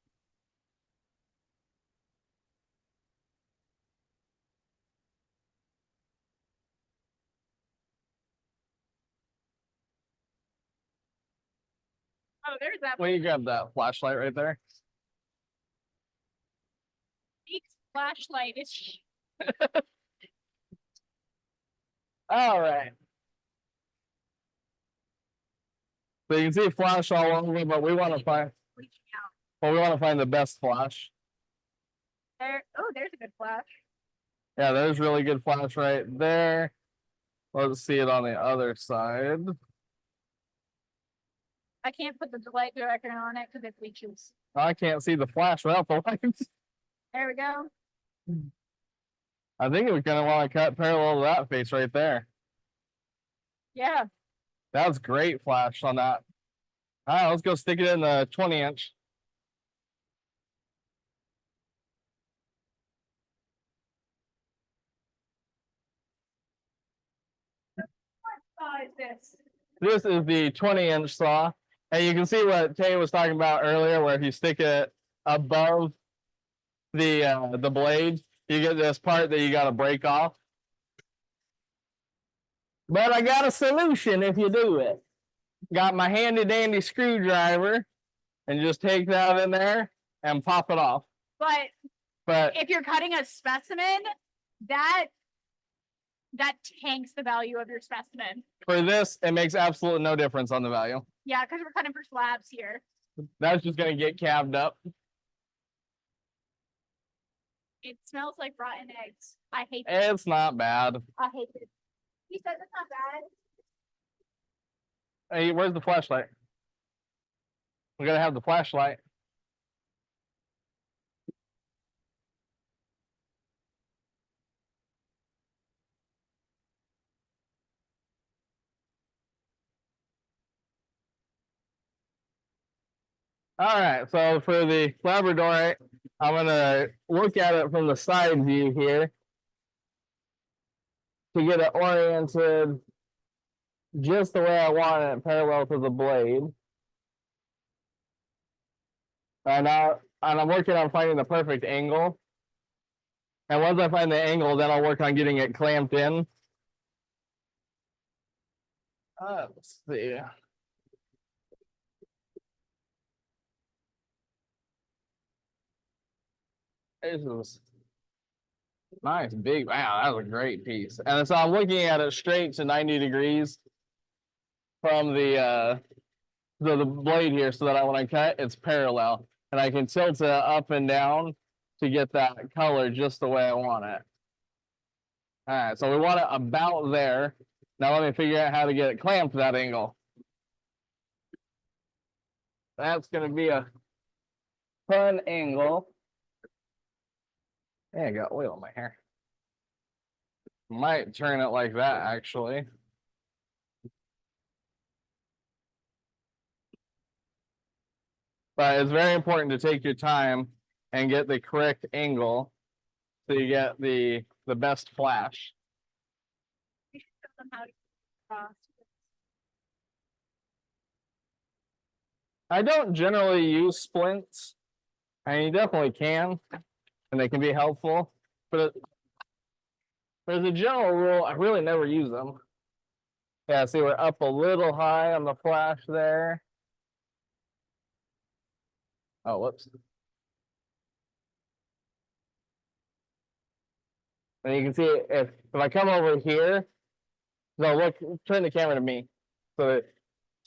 Oh, there's that Will you grab that flashlight right there? big flashlight. It's All right. So you can see flash all over, but we want to find, reaching out well, we want to find the best flash. there. Oh, there's a good flash. Yeah, there's really good flash right there. Let's see it on the other side. I can't put the light director on it because it leaches. I can't see the flash without the lights. There we go. I think we kind of want to cut parallel to that face right there. Yeah. That's great flash on that. All right, let's go stick it in the 20-inch. What is this? This is the 20-inch saw. And you can see what Tay was talking about earlier, where if you stick it above the blade, you get this part that you got to break off. But I got a solution if you do it. Got my handy dandy screwdriver, and just take that in there and pop it off. But But if you're cutting a specimen, that tanks the value of your specimen. for this, it makes absolutely no difference on the value. Yeah, because we're cutting for slabs here. That's just gonna get calved up. It smells like rotten eggs. I hate it. It's not bad. I hate it. He says it's not bad. Hey, where's the flashlight? We gotta have the flashlight. All right, so for the Labradorite, I'm gonna look at it from the side view here to get it oriented just the way I want it, parallel to the blade. And I'm working on finding the perfect angle. And once I find the angle, then I'll work on getting it clamped in. Let's see. This is nice, big. Wow, that was a great piece. And so I'm looking at it straight to 90 degrees from the blade here, so that when I cut, it's parallel, and I can tilt it up and down to get that color just the way I want it. All right, so we want it about there. Now let me figure out how to get it clamped to that angle. That's going to be a fun angle. Yeah, I got oil in my hair. Might turn it like that, actually. But it's very important to take your time and get the correct angle so you get the best flash. We should show them how to cross. I don't generally use splints. I mean, you definitely can, and they can be helpful. But as a general rule, I really never use them. Yeah, see, we're up a little high on the flash there. Oh, whoops. And you can see if I come over here, no, look, turn the camera to me. So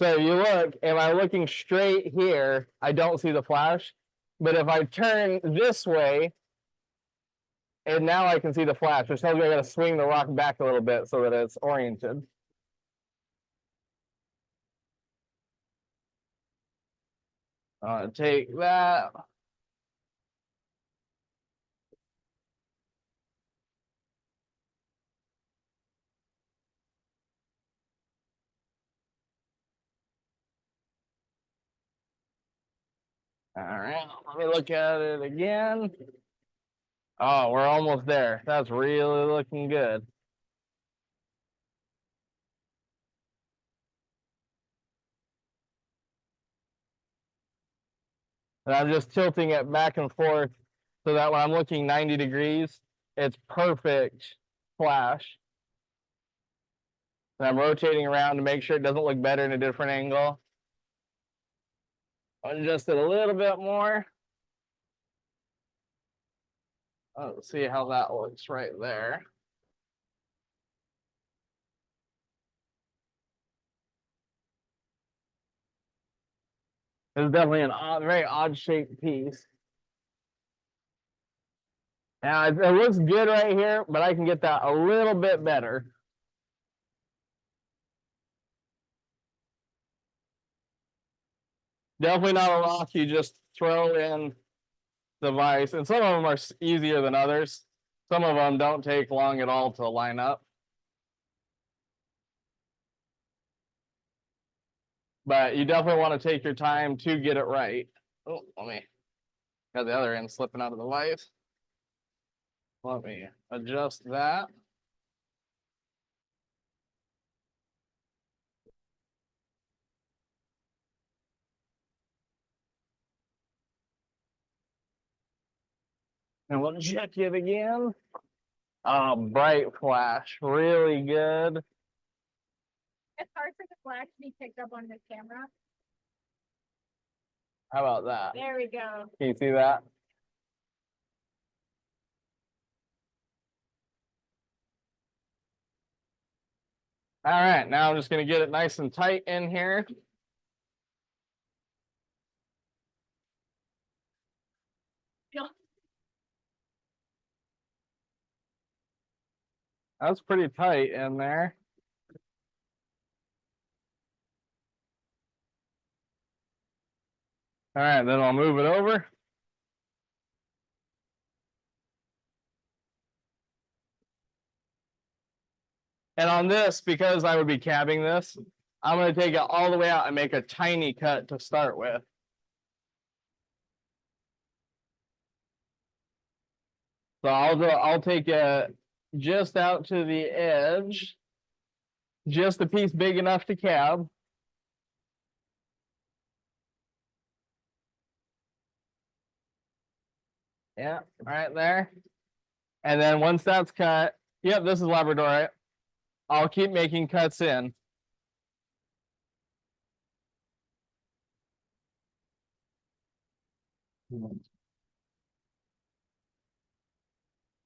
you look, am I looking straight here? I don't see the flash. But if I turn this way, and now I can see the flash, which tells me I gotta swing the rock back a little bit so that it's oriented. Take that. All right, let me look at it again. Oh, we're almost there. That's really looking good. And I'm just tilting it back and forth so that when I'm looking 90 degrees, it's perfect flash. And I'm rotating around to make sure it doesn't look better in a different angle. Adjust it a little bit more. Oh, see how that looks right there. It's definitely an odd, very odd shaped piece. Now it looks good right here, but I can get that a little bit better. Definitely not a rock you just throw in the vise, and some of them are easier than others. Some of them don't take long at all to line up. But you definitely want to take your time to get it right. Oh, let me got the other end slipping out of the vise. Let me adjust that. And we'll check it again. Oh, bright flash, really good. It's hard for the flash to be picked up on the camera. How about that? There we go. Can you see that? All right, now I'm just gonna get it nice and tight in here. That's pretty tight in there. All right, then I'll move it over. And on this, because I would be cabbing this, I'm going to take it all the way out and make a tiny cut to start with. So I'll take it just out to the edge. just a piece big enough to cab. Yeah, right there. And then once that's cut, yep, this is Labradorite. I'll keep making cuts in.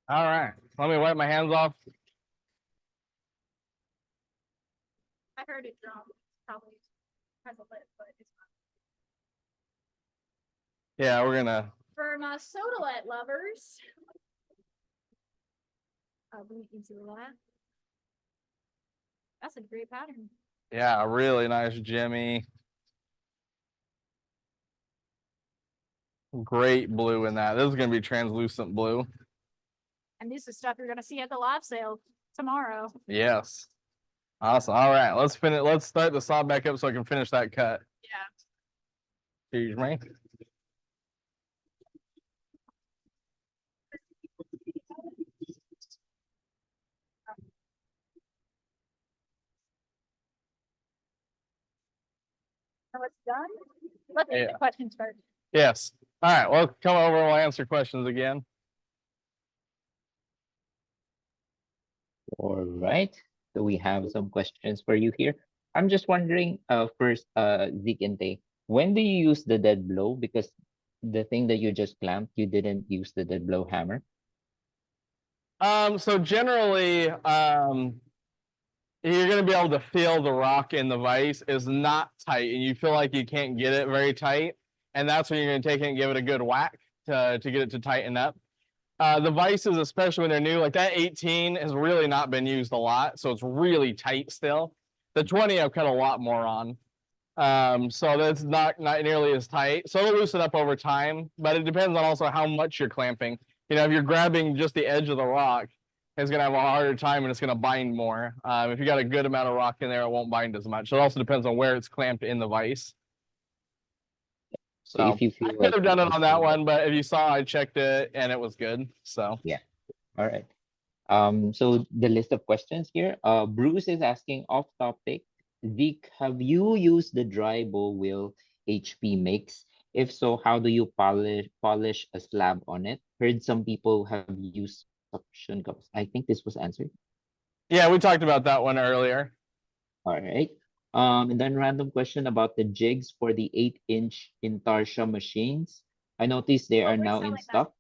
All right, let me wipe my hands off. I heard it drop. Probably has a lid, but it's not. Yeah, we're gonna. For my sodalet lovers. We can see that. That's a great pattern. Yeah, really nice Jimmy. Great blue in that. This is gonna be translucent blue. And this is stuff you're gonna see at the live sale tomorrow. Yes. Awesome. All right, let's finish. Let's start the saw back up so I can finish that cut. Yeah. Excuse me. So it's done. Let's do Yeah. the questions first. Yes. All right. Well, come over and we'll answer questions again. All right. So we have some questions for you here. I'm just wondering, first, Zeke and Tay, when do you use the dead blow? Because the thing that you just clamped, you didn't use the dead blow hammer. So generally, you're gonna be able to feel the rock in the vise is not tight, and you feel like you can't get it very tight, and that's when you're gonna take it and give it a good whack to get it to tighten up. The vices, especially when they're new, like that 18 has really not been used a lot, so it's really tight still. The 20 I've cut a lot more on. So that's not nearly as tight. So it'll loosen up over time, but it depends on also how much you're clamping. You know, if you're grabbing just the edge of the rock, it's gonna have a harder time and it's gonna bind more. If you got a good amount of rock in there, it won't bind as much. So it also depends on where it's clamped in the vise. So if you I feel could like have done it on that loosening one, but if you saw, I checked it and it was good. So all right. So the list of questions here. Bruce is asking off topic. Zeke, have you used the dry bow wheel HP mix? If so, how do you polish a slab on it? Heard some people have used suction cups. I think this was answered. yeah, we talked about that one earlier. All right. And then random question about the jigs for the 8-inch Intarsha machines. I noticed they are we're now selling in that. stock.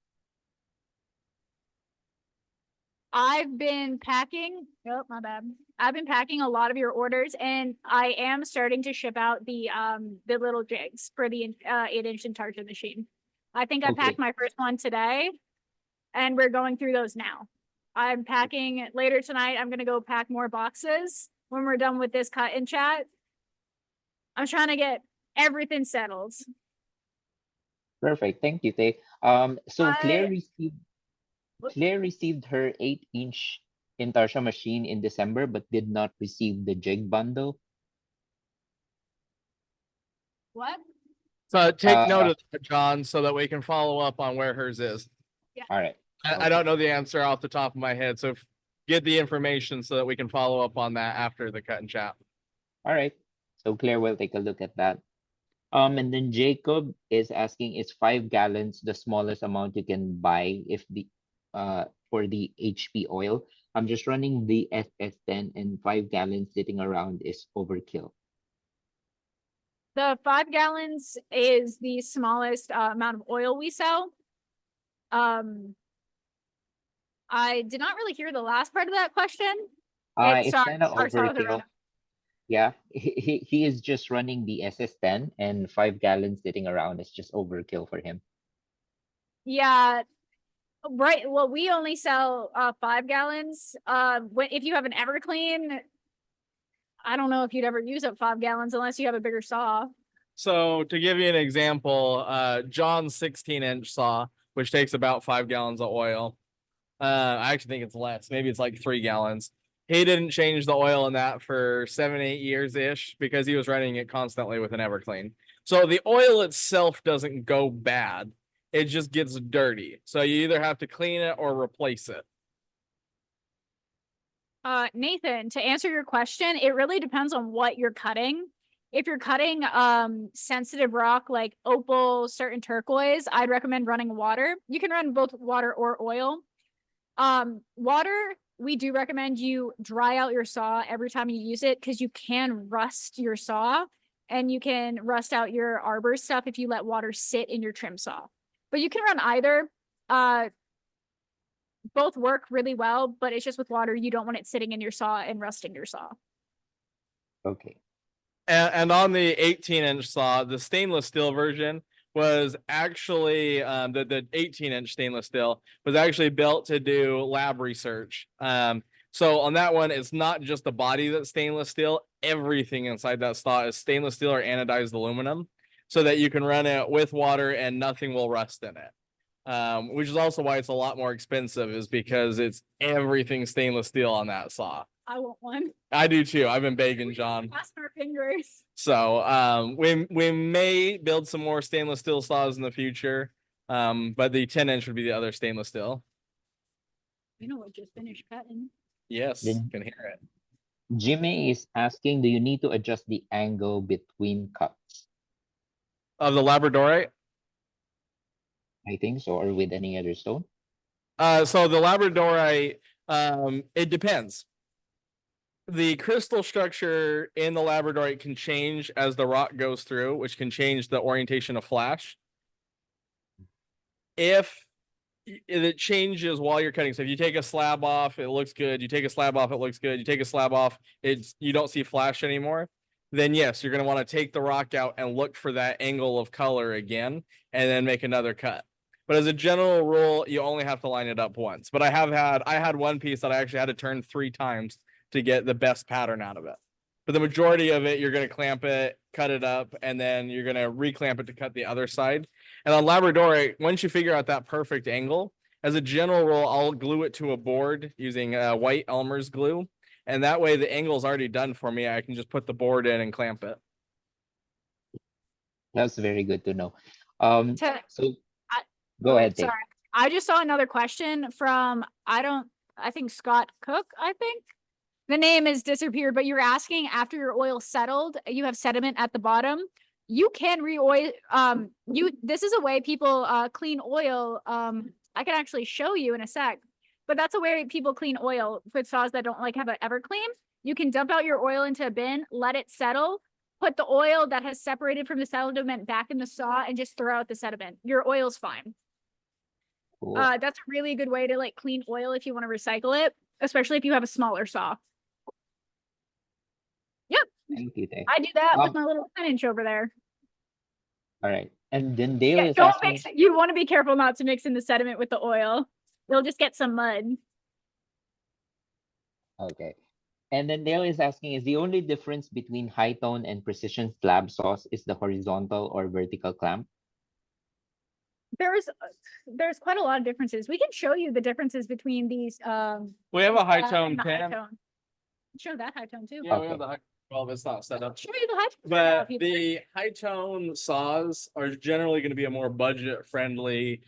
I've been packing. Oh, my bad. I've been packing a lot of your orders, and I am starting to ship out the little jigs for the 8-inch Intarsia machine. I think I Okay. packed my first one today, and we're going through those now. I'm packing later tonight. I'm gonna go pack more boxes when we're done with this cut and chat. I'm trying to get everything settled. Perfect. Thank you, Tay. So Claire received her 8-inch Intarsha machine in December, but did not receive the jig bundle. What? So take Uh, note of that, John, so that we can follow up on where hers is. All right. I don't know the answer off the top of my head, so get the information so that we can follow up on that after the cut and chat. All right. So Claire will take a look at that. And then Jacob is asking, is 5 gallons the smallest amount you can buy if the for the HP oil? I'm just running the SS10 and 5 gallons sitting around is overkill. The 5 gallons is the smallest amount of oil we sell. I did not really hear the last part of that question. It's sorry, kind of sorry, sorry, overkill. Yeah, he is just running the SS10 and 5 gallons sitting around is just overkill for him. Yeah, right. Well, we only sell 5 gallons. If you have an Everclean, I don't know if you'd ever use up 5 gallons unless you have a bigger saw. So to give you an example, John's 16-inch saw, which takes about 5 gallons of oil. I actually think it's less. Maybe it's like 3 gallons. He didn't change the oil in that for 7-8 years ish because he was running it constantly with an Everclean. So the oil itself doesn't go bad. It just gets dirty. So you either have to clean it or replace it. Nathan, to answer your question, it really depends on what you're cutting. If you're cutting sensitive rock like opal, certain turquoise, I'd recommend running water. You can run both water or oil. Water, we do recommend you dry out your saw every time you use it because you can rust your saw and you can rust out your arbor stuff if you let water sit in your trim saw. But you can run either. Both work really well, but it's just with water, you don't want it sitting in your saw and rusting your saw. Okay. And on the 18-inch saw, the stainless steel version was actually the 18-inch stainless steel was actually built to do lab research. So on that one, it's not just the body that's stainless steel. Everything inside that saw is stainless steel or anodized aluminum, so that you can run it with water and nothing will rust in it. Which is also why it's a lot more expensive, is because it's everything stainless steel on that saw. I want one. I do too. I've been begging John. Cross our fingers. So we may build some more stainless steel saws in the future. But the 10-inch would be the other stainless steel. You know what? Just finished cutting. Yes, Then- can hear it. Jimmy is asking, do you need to adjust the angle between cuts? Of the Labradorite. I think so, or with any other stone. So the Labradorite, it depends. The crystal structure in the Labradorite can change as the rock goes through, which can change the orientation of flash. If it changes while you're cutting, so if you take a slab off, it looks good. You take a slab off, it looks good. You take a slab off, you don't see flash anymore. Then yes, you're going to want to take the rock out and look for that angle of color again, and then make another cut. But as a general rule, you only have to line it up once. But I had one piece that I actually had to turn 3 times to get the best pattern out of it. But the majority of it, you're going to clamp it, cut it up, and then you're going to reclamp it to cut the other side. And on Labradorite, once you figure out that perfect angle, as a general rule, I'll glue it to a board using white Elmer's glue. And that way the angle is already done for me. I can just put the board in and clamp it. That's very good to know. To- So I- go ahead, Tate. Sorry. I just saw another question from, I think Scott Cook, I think. The name has disappeared, but you're asking after your oil settled, you have sediment at the bottom. You can re-oil, this is a way people clean oil. I can actually show you in a sec, but that's a way people clean oil with saws that don't like have an everclean. You can dump out your oil into a bin, let it settle, put the oil that has separated from the sediment back in the saw and just throw out the sediment. Your oil's fine. Cool. That's a really good way to like clean oil if you want to recycle it, especially if you have a smaller saw. Thank you, Tate. I do that with Um, my little 10-inch over there. All right. And then Dale Yeah, is don't asking, mix it. You want to be careful not to mix in the sediment with the oil. You'll just get some mud. okay. And then Dale is asking, is the only difference between high tone and precision slab saws is the horizontal or vertical clamp? There's quite a lot of differences. We can show you the differences between these. We have a high slab tone and the high pan. tone. Show that high tone too. Yeah, we Okay. have the high. Well, it's not set up. Show you the high tone. now But if you'd like. the high tone saws are generally going to be a more budget friendly.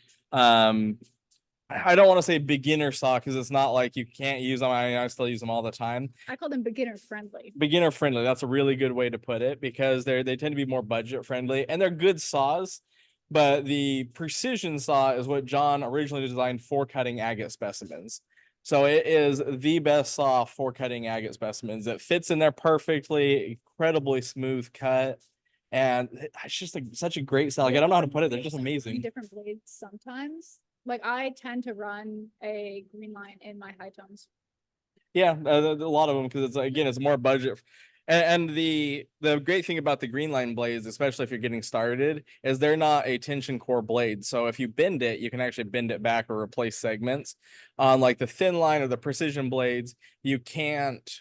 I don't want to say beginner saw because it's not like you can't use them. I still use them all the time. I call them beginner friendly. Beginner friendly. That's a really good way to put it because they tend to be more budget friendly and they're good saws. But the precision saw is what John originally designed for cutting agate specimens. So it is the best saw for cutting agate specimens. It fits in there perfectly, incredibly smooth cut. And it's just like such a great saw. Like, I don't know how to put it. They're just amazing. Different blades sometimes. Like I tend to run a green line in my high tones. Yeah, a lot of them because it's again it's more budget. And the great thing about the green line blades, especially if you're getting started, is they're not a tension core blade. So if you bend it, you can actually bend it back or replace segments. On like the thin line or the precision blades, you can't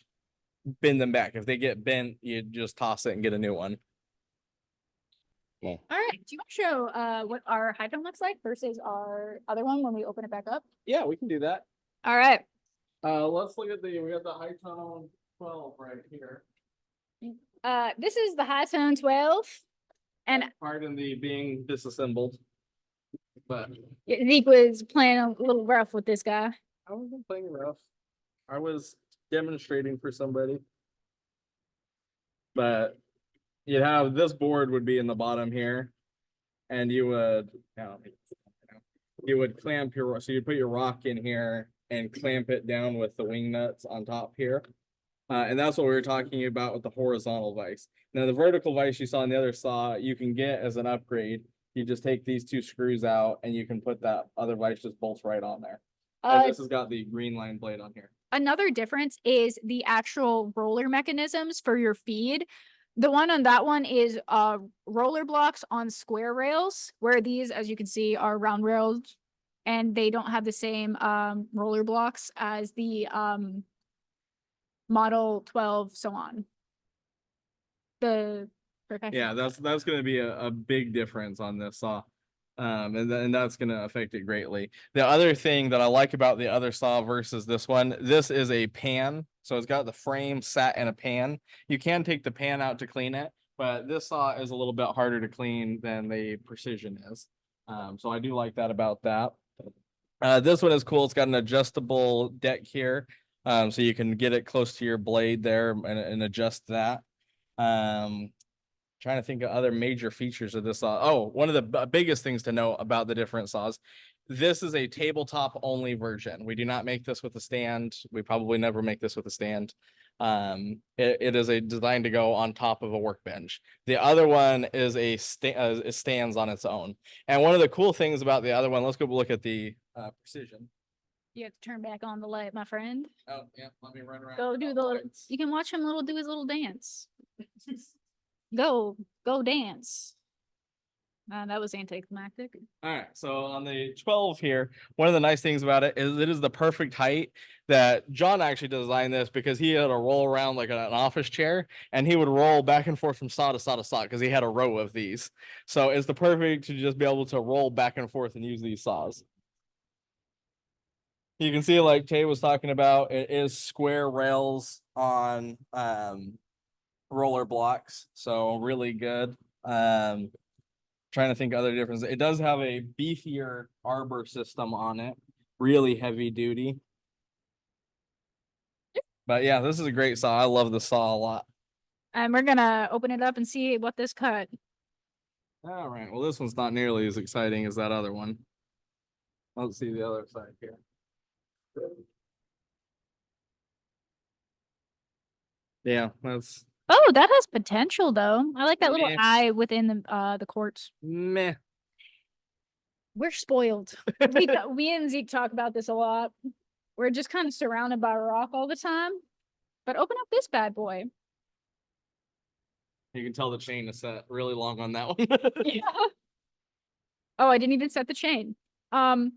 bend them back. If they get bent, you just toss it and get a new one. Okay. All right. Do you want to show what our high tone looks like versus our other one when we open it back up? Yeah, we can do that. All right. Let's look at we got the high tone 12 right here. This is the high tone 12. And Pardon the being disassembled. But Zeke was playing a little rough with this guy. I wasn't playing rough. I was demonstrating for somebody. But you'd have this board would be in the bottom here, and you would clamp your, so you put your rock in here and clamp it down with the wing nuts on top here. And that's what we were talking about with the horizontal vise. Now the vertical vise you saw on the other saw, you can get as an upgrade. You just take these two screws out and you can put that other vise just bolts right on there. And this has got the green line blade on here. Another difference is the actual roller mechanisms for your feed. The one on that one is roller blocks on square rails, where these, as you can see, are round rails, and they don't have the same roller blocks as the Model 12, so on. The Yeah, that's going to be a big difference on this saw. And that's going to affect it greatly. The other thing that I like about the other saw versus this one, this is a pan. So it's got the frame sat in a pan. You can take the pan out to clean it, but this saw is a little bit harder to clean than the Precision is. So I do like that about that. This one is cool. It's got an adjustable deck here. So you can get it close to your blade there and adjust that. Trying to think of other major features of this saw. Oh, one of the biggest things to know about the different saws. This is a tabletop only version. We do not make this with a stand. We probably never make this with a stand. It is a designed to go on top of a workbench. The other one is it stands on its own. And one of the cool things about the other one, let's go look at the Precision. You have to turn back on the light, my friend. Oh yeah, let me run around. Go do the. You can watch him do his little dance. Go dance. That was anticlimactic. All right, so on the 12 here, one of the nice things about it is the perfect height. That John actually designed this because he had to roll around like an office chair, and he would roll back and forth from saw to saw to saw because he had a row of these. So it's the perfect to just be able to roll back and forth and use these saws. You can see, like Tay was talking about, it is square rails on roller blocks, so really good. Trying to think other differences. It does have a beefier arbor system on it, really heavy duty. But yeah, this is a great saw. I love the saw a lot. And we're gonna open it up and see what this cut. All right, well, this one's not nearly as exciting as that other one. Let's see the other side here. Yeah, that's Oh, that has potential though. I like that little Meh. eye within the quartz. meh. We're spoiled. We and Zeke talk about this a lot. We're just kind of surrounded by rock all the time. But open up this bad boy. You can tell the chain is set really long on that one. Yeah. Oh, I didn't even set the chain. There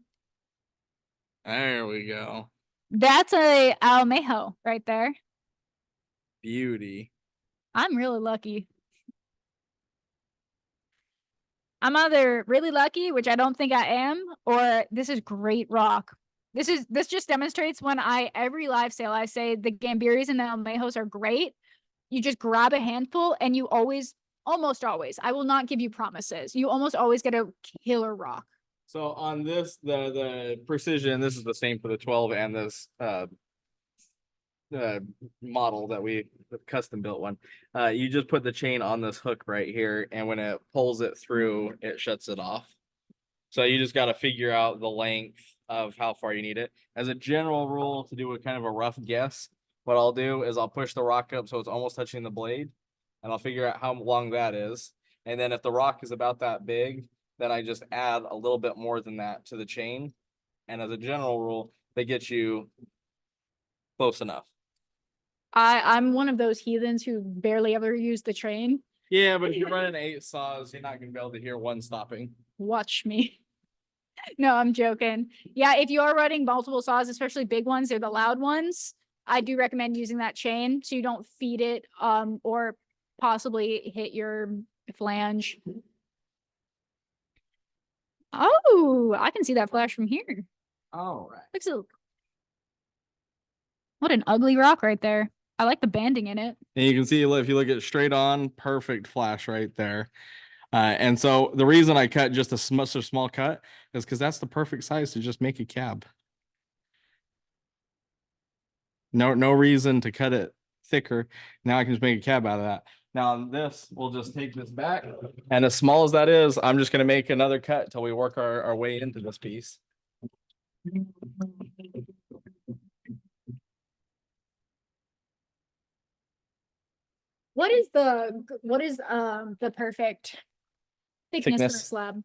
we go. That's a Almejo right there. Beauty. I'm really lucky. I'm either really lucky, which I don't think I am, or this is great rock. This just demonstrates when every live sale I say the Gambiris and the Almejos are great. You just grab a handful and you almost always, I will not give you promises. You almost always get a killer rock. So on this, the Precision, this is the same for the 12 and this model that we custom built one. You just put the chain on this hook right here, and when it pulls it through, it shuts it off. So you just got to figure out the length of how far you need it. As a general rule, to do a kind of a rough guess, what I'll do is I'll push the rock up so it's almost touching the blade, and I'll figure out how long that is. And then if the rock is about that big, then I just add a little bit more than that to the chain. And as a general rule, they get you close enough. I'm one of those heathens who barely ever use the chain. Yeah, but if you're running 8 saws, you're not going to be able to hear one stopping. Watch me. No, I'm joking. Yeah, if you are running multiple saws, especially big ones, they're the loud ones, I do recommend using that chain so you don't feed it or possibly hit your flange. Oh, I can see that flash from here. All right. Looks a... What an ugly rock right there. I like the banding in it. And you can see if you look at straight on, perfect flash right there. And so the reason I cut just such a small cut is because that's the perfect size to just make a cab. No reason to cut it thicker. Now I can just make a cab out of that. Now on this, we'll just take this back. And as small as that is, I'm just gonna make another cut until we work our way into this piece. What is the perfect thickness for a Thickness. slab?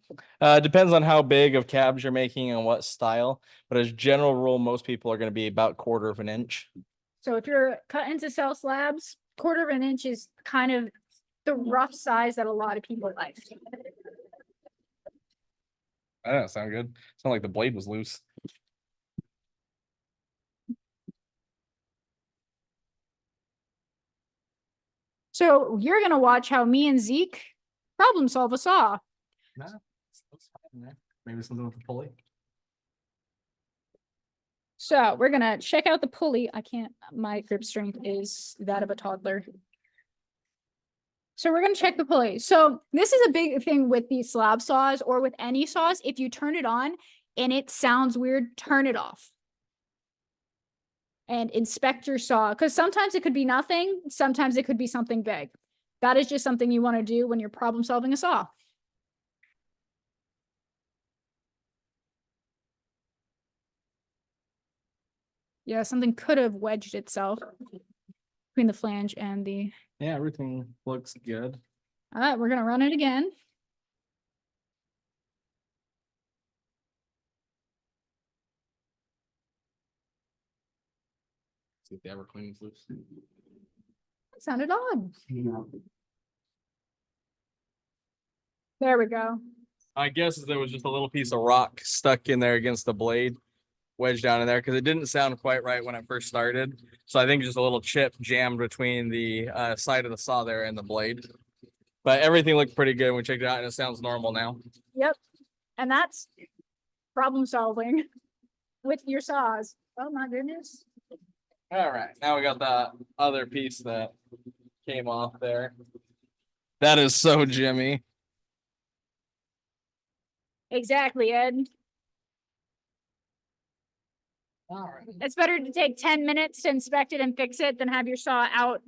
Depends on how big of cabs you're making and what style. But as general rule, most people are gonna be about 1/4 of an inch. So if you're cutting to sell slabs, 1/4 of an inch is kind of the rough size that a lot of people like. That doesn't sound good. Sound like the blade was loose. So you're gonna watch how me and Zeke problem solve a saw. Nah, that's fine there. Maybe something with the pulley. So we're gonna check out the pulley. I can't, my grip strength is that of a toddler. So we're gonna check the pulley. So this is a big thing with these slab saws or with any saws. If you turn it on and it sounds weird, turn it off. And inspect your saw, because sometimes it could be nothing, sometimes it could be something big. That is just something you want to do when you're problem solving a saw. Yeah, something could have wedged itself between the flange and the. Yeah, everything looks good. All right, we're gonna run it again. See if the ever cleans loose. That sounded odd. There we go. I guess there was just a little piece of rock stuck in there against the blade, wedged down in there, because it didn't sound quite right when I first started. So I think just a little chip jammed between the side of the saw there and the blade. But everything looked pretty good when we checked it out, and it sounds normal now. Yep. And that's problem solving with your saws. Oh my goodness. All right, now we got the other piece that came off there. That is so Jimmy. Exactly, Ed. All right. It's better to take 10 minutes to inspect it and fix it than have your saw out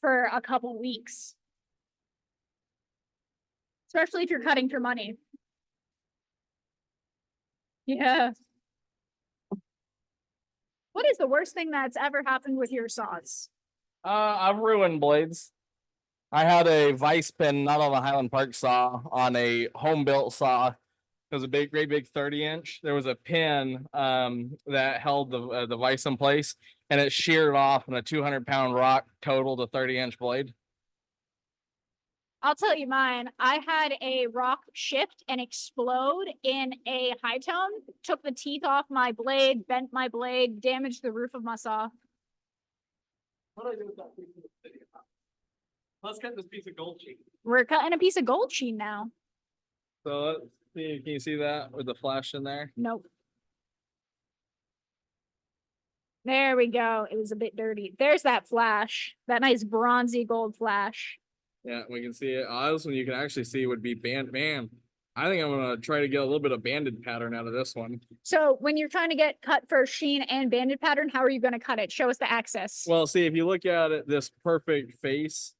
for a couple weeks. Especially if you're cutting for money. Yeah. What is the worst thing that's ever happened with your saws? I've ruined blades. I had a vice pin, not on a Highland Park saw, on a home built saw. It was a great big 30-inch. There was a pin that held the vise in place, and it sheared off, and a 200-pound rock totaled a 30-inch blade. I'll tell you mine. I had a rock shift and explode in a high tone, took the teeth off my blade, bent my blade, damaged the roof of my saw. What do I do with that piece of obsidian? Let's cut this piece of gold sheet. We're cutting a piece of gold sheen now. So let's see, can you see that with the flash in there? Nope. There we go. It was a bit dirty. There's that flash, that nice bronzy gold flash. Yeah, we can see it. This one you can actually see would be band. Man, I think I'm gonna try to get a little bit of banded pattern out of this one. So when you're trying to get cut for sheen and banded pattern, how are you going to cut it? Show us the axis. Well, see, if you look at it, this perfect face.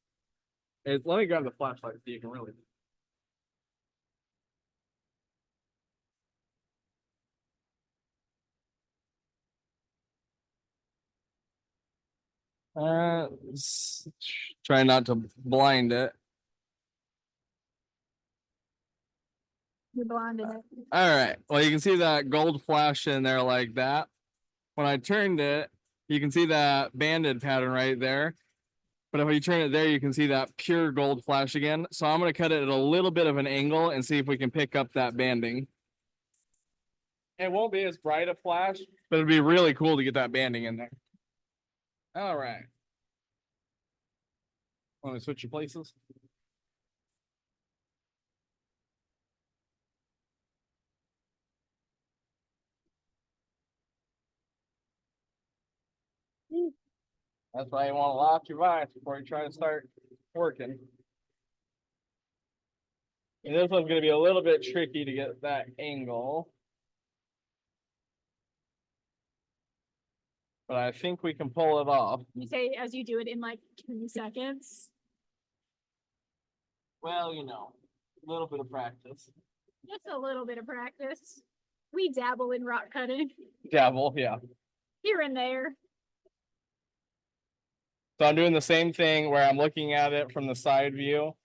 Let me grab the flashlight so you can really. Try not to blind it. You're blinding it. All right. Well, you can see that gold flash in there like that. When I turned it, you can see that banded pattern right there. But if you turn it there, you can see that pure gold flash again. So I'm going to cut it at a little bit of an angle and see if we can pick up that banding. It won't be as bright a flash, but it'd be really cool to get that banding in there. All right. Want to switch your places? That's why you want to lock your vise before you try to start working. And this one's going to be a little bit tricky to get that angle. but I think we can pull it off. You say as you do it in like 2 seconds. Well, you know, a little bit of practice. Just a little bit of practice. We dabble in rock cutting Dabble, yeah. here and there. So I'm doing the same thing where I'm looking at it from the side view.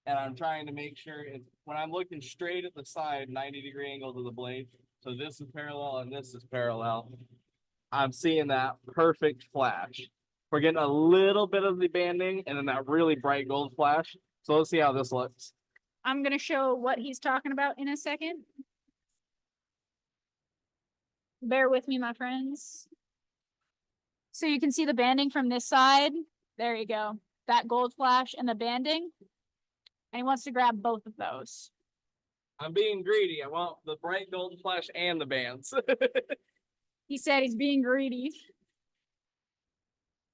And I'm trying to make sure it's when I'm looking straight at the side, 90-degree angle to the blade. So this is parallel and this is parallel. I'm seeing that perfect flash. We're getting a little bit of the banding and then that really bright gold flash. So let's see how this looks. I'm going to show what he's talking about in a second. Bear with me, my friends. So you can see the banding from this side. There you go. That gold flash and the banding. And he wants to grab both of those. I'm being greedy. I want the bright gold flash and the bands. He said he's being greedy.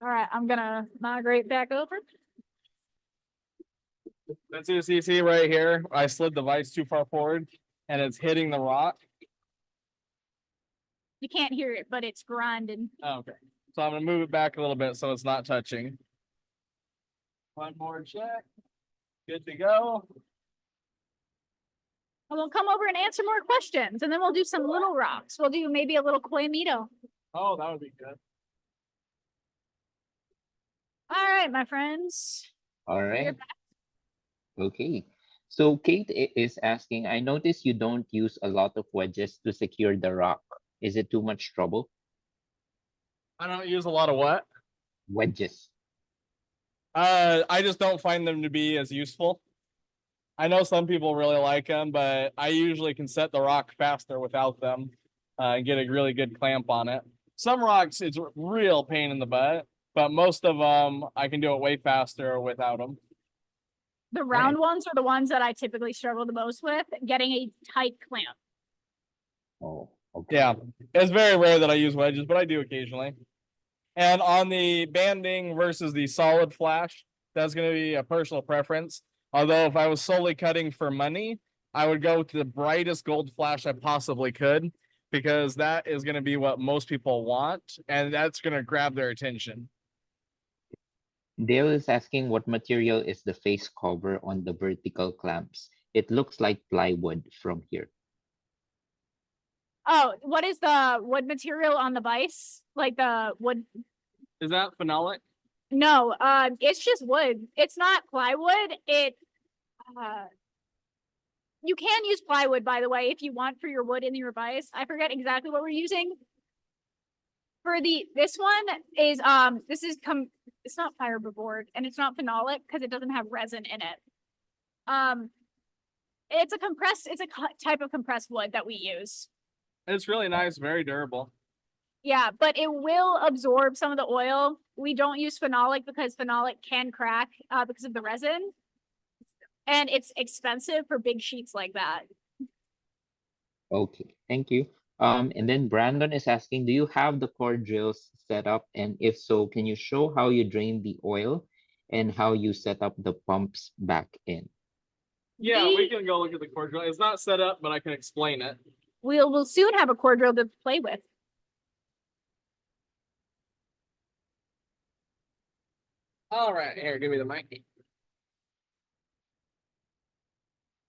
All right, I'm going to migrate back over. That's what you see right here. I slid the vise too far forward and it's hitting the rock. You can't hear it, but it's grinding. Okay. So I'm going to move it back a little bit so it's not touching. One more check. Good to go. And we'll come over and answer more questions, and then we'll do some little rocks. We'll do maybe a little Quamito. Oh, that would be good. All right, my friends. All You're right. back. Okay. So Kate is asking, I notice you don't use a lot of wedges to secure the rock. Is it too much trouble? I don't use a lot of what? Wedges. I just don't find them to be as useful. I know some people really like them, but I usually can set the rock faster without them and get a really good clamp on it. Some rocks, it's a real pain in the butt, but most of them, I can do it way faster without them. The round ones are the ones that I typically struggle the most with, getting a tight clamp. Oh, okay. Yeah, it's very rare that I use wedges, but I do occasionally. And on the banding versus the solid flash, that's going to be a personal preference. Although if I was solely cutting for money, I would go with the brightest gold flash I possibly could, because that is going to be what most people want, and that's going to grab their attention. Dale is asking what material is the face cover on the vertical clamps. It looks like plywood from here. Oh, what is the wood material on the vise? Like the wood? Is that phenolic? No, it's just wood. It's not plywood. You can use plywood, by the way, if you want for your wood in your vise. I forget exactly what we're using. For this one is it's not fiberboard and it's not phenolic because it doesn't have resin in it. It's a type of compressed wood that we use. It's really nice, very durable. Yeah, but it will absorb some of the oil. We don't use phenolic because phenolic can crack because of the resin. And it's expensive for big sheets like that. Okay, thank you. And then Brandon is asking, do you have the core drills set up? And if so, can you show how you drain the oil and how you set up the pumps back in? Yeah, we can go look at the core drill. It's not set up, but I can explain it. We'll soon have a core drill to play with. All right, here, give me the mic.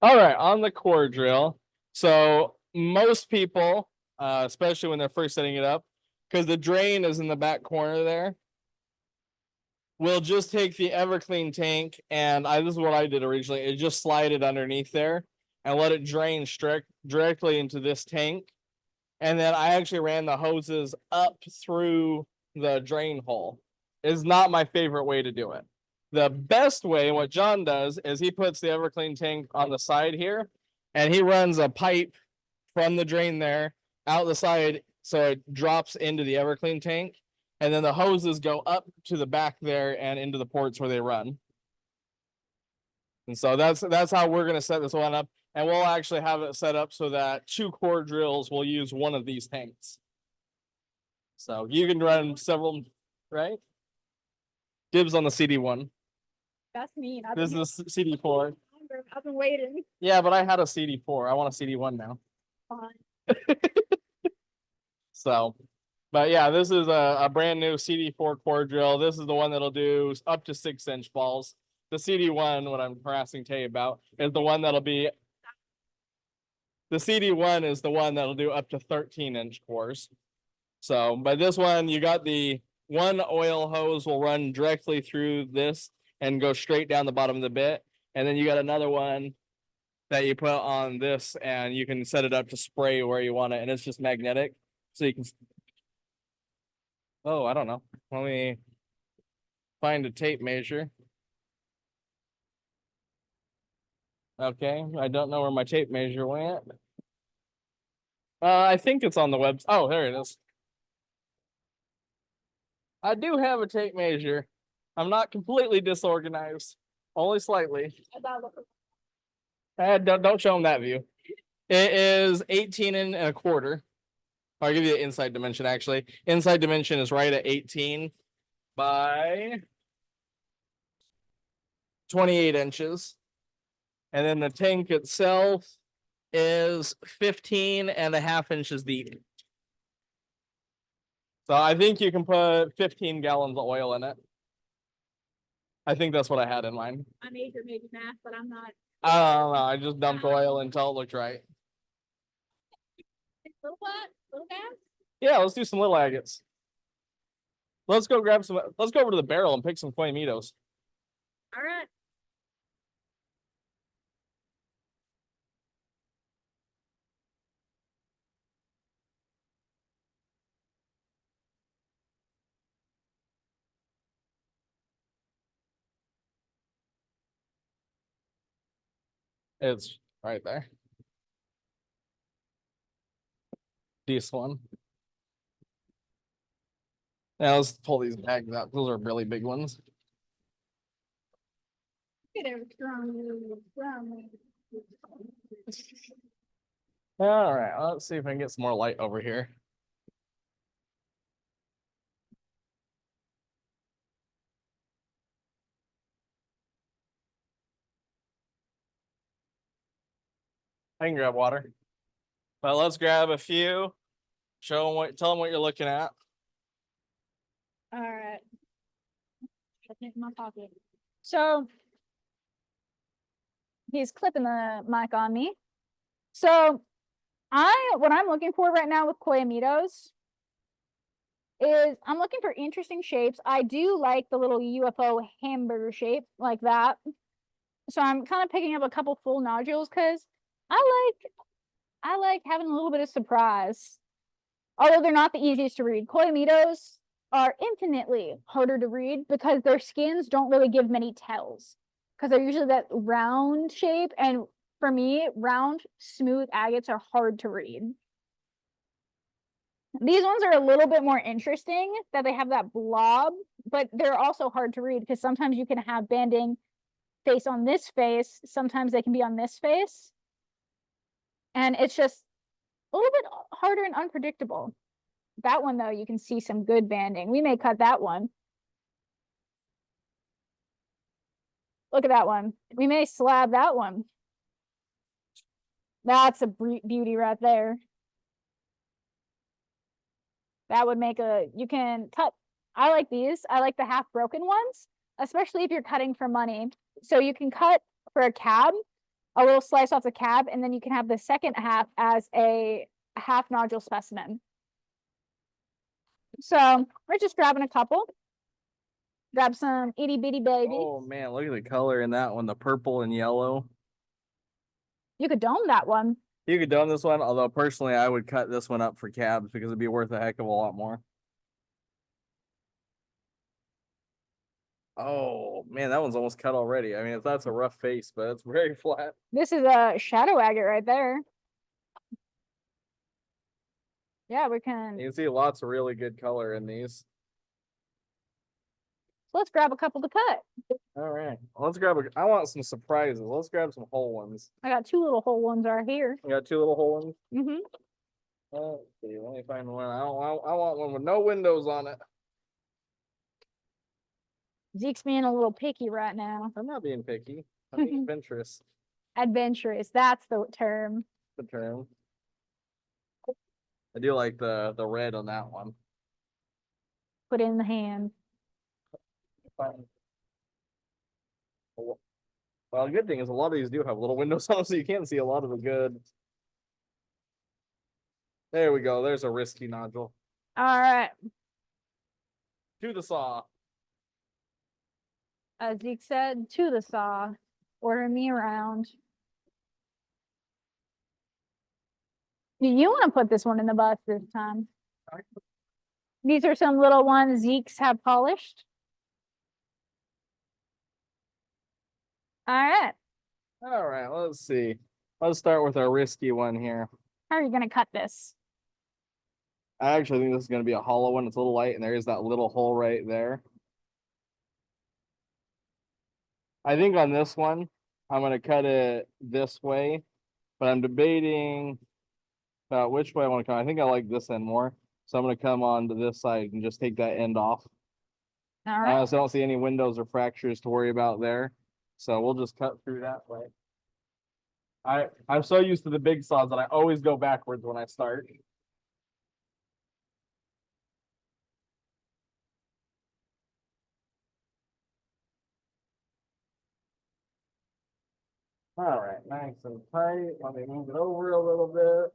All right, on the core drill. So most people, especially when they're first setting it up, because the drain is in the back corner there, will just take the Everclean tank, and this is what I did originally. It just slide it underneath there and let it drain directly into this tank. And then I actually ran the hoses up through the drain hole. Is not my favorite way to do it. The best way, what John does, is he puts the Everclean tank on the side here, and he runs a pipe from the drain there out the side, so it drops into the Everclean tank, and then the hoses go up to the back there and into the ports where they run. And so that's how we're gonna set this one up, and we'll actually have it set up so that 2 core drills will use one of these tanks. So you can run several, right? Dibs on the CD1. That's mean. This is CD4. I've been waiting. Yeah, but I had a CD4. I want a CD1 now. Fine. So, But yeah, this is a brand new CD4 core drill. This is the one that'll do up to 6-inch balls. The CD1, what I'm harassing Tay about, is the one that'll be. The CD1 is the one that'll do up to 13-inch cores. So, but this one, you got the one oil hose will run directly through this and go straight down the bottom of the bit. And then you got another one that you put on this and you can set it up to spray where you want it. And it's just magnetic. So you can. Oh, I don't know. Let me find a tape measure. Okay, I don't know where my tape measure went. I think it's on the web. Oh, there it is. I do have a tape measure. I'm not completely disorganized, only slightly. Don't show them that view. It is 18 and a quarter. I'll give you the inside dimension, actually. Inside dimension is right at 18 by 28 inches. And then the tank itself is 15.5 inches deep. So I think you can put 15 gallons of oil in it. I think that's what I had in mind. I major maybe math, but I'm not. I don't know. I just dumped oil until it looked right. Little what? Little gas? Yeah, let's do some little agates. Let's go grab some. Let's go over to the barrel and pick some Quaymitos. All right. It's right there. This one. Now let's pull these bags out. Those are really big ones. All right, let's see if I can get some more light over here. I can grab water. But let's grab a few. Show them what, tell them what you're looking at. All right. Put it in my pocket. So he's clipping the mic on me. So what I'm looking for right now with Quaymitos is I'm looking for interesting shapes. I do like the little UFO hamburger shape like that. So I'm kind of picking up a couple full nodules because I like having a little bit of surprise. Although they're not the easiest to read. Quaymitos are infinitely harder to read because their skins don't really give many tells. Because they're usually that round shape. And for me, round, smooth agates are hard to read. These ones are a little bit more interesting that they have that blob, but they're also hard to read because sometimes you can have banding face on this face. Sometimes they can be on this face. And it's just a little bit harder and unpredictable. That one, though, you can see some good banding. We may cut that one. Look at that one. We may slab that one. That's a beauty right there. That would make you can cut. I like these. I like the half broken ones, especially if you're cutting for money. So you can cut for a cab, a little slice off the cab, and then you can have the second half as a half nodule specimen. So we're just grabbing a couple. Grab some itty bitty babies. Oh man, look at the color in that one, the purple and yellow. You could dome that one. You could dome this one, although personally I would cut this one up for cabs because it'd be worth a heck of a lot more. Oh man, that one's almost cut already. I mean, that's a rough face, but it's very flat. This is a shadow agate right there. Yeah, we can. You can see lots of really good color in these. Let's grab a couple to cut. All right, let's grab I want some surprises. Let's grab some whole ones. I got two little whole ones right here. We got two little whole ones. Mm-hmm. Let's see, let me find one. I want one with no windows on it. Zeke's being a little picky right now. I'm not being picky. I'm being adventurous. Adventurous, that's the term. The term. I do like the red on that one. put in the hand. Well, the good thing is a lot of these do have little windows on them, so you can't see a lot of the good. There we go. There's a risky nodule. All right. To the saw. As Zeke said, to the saw. Order me around. Do you want to put this one in the bus this time? These are some little ones Zeke's have polished. All right. All right, let's see. Let's start with our risky one here. How are you going to cut this? I actually think this is going to be a hollow one. It's a little light, and there is that little hole right there. I think on this one, I'm going to cut it this way, but I'm debating about which way I want to come. I think I like this end more. So I'm going to come on to this side and just take that end off. All right. So I don't see any windows or fractures to worry about there. So we'll just cut through that way. I'm so used to the big saws that I always go backwards when I start. All right, nice and tight. Let me move it over a little bit.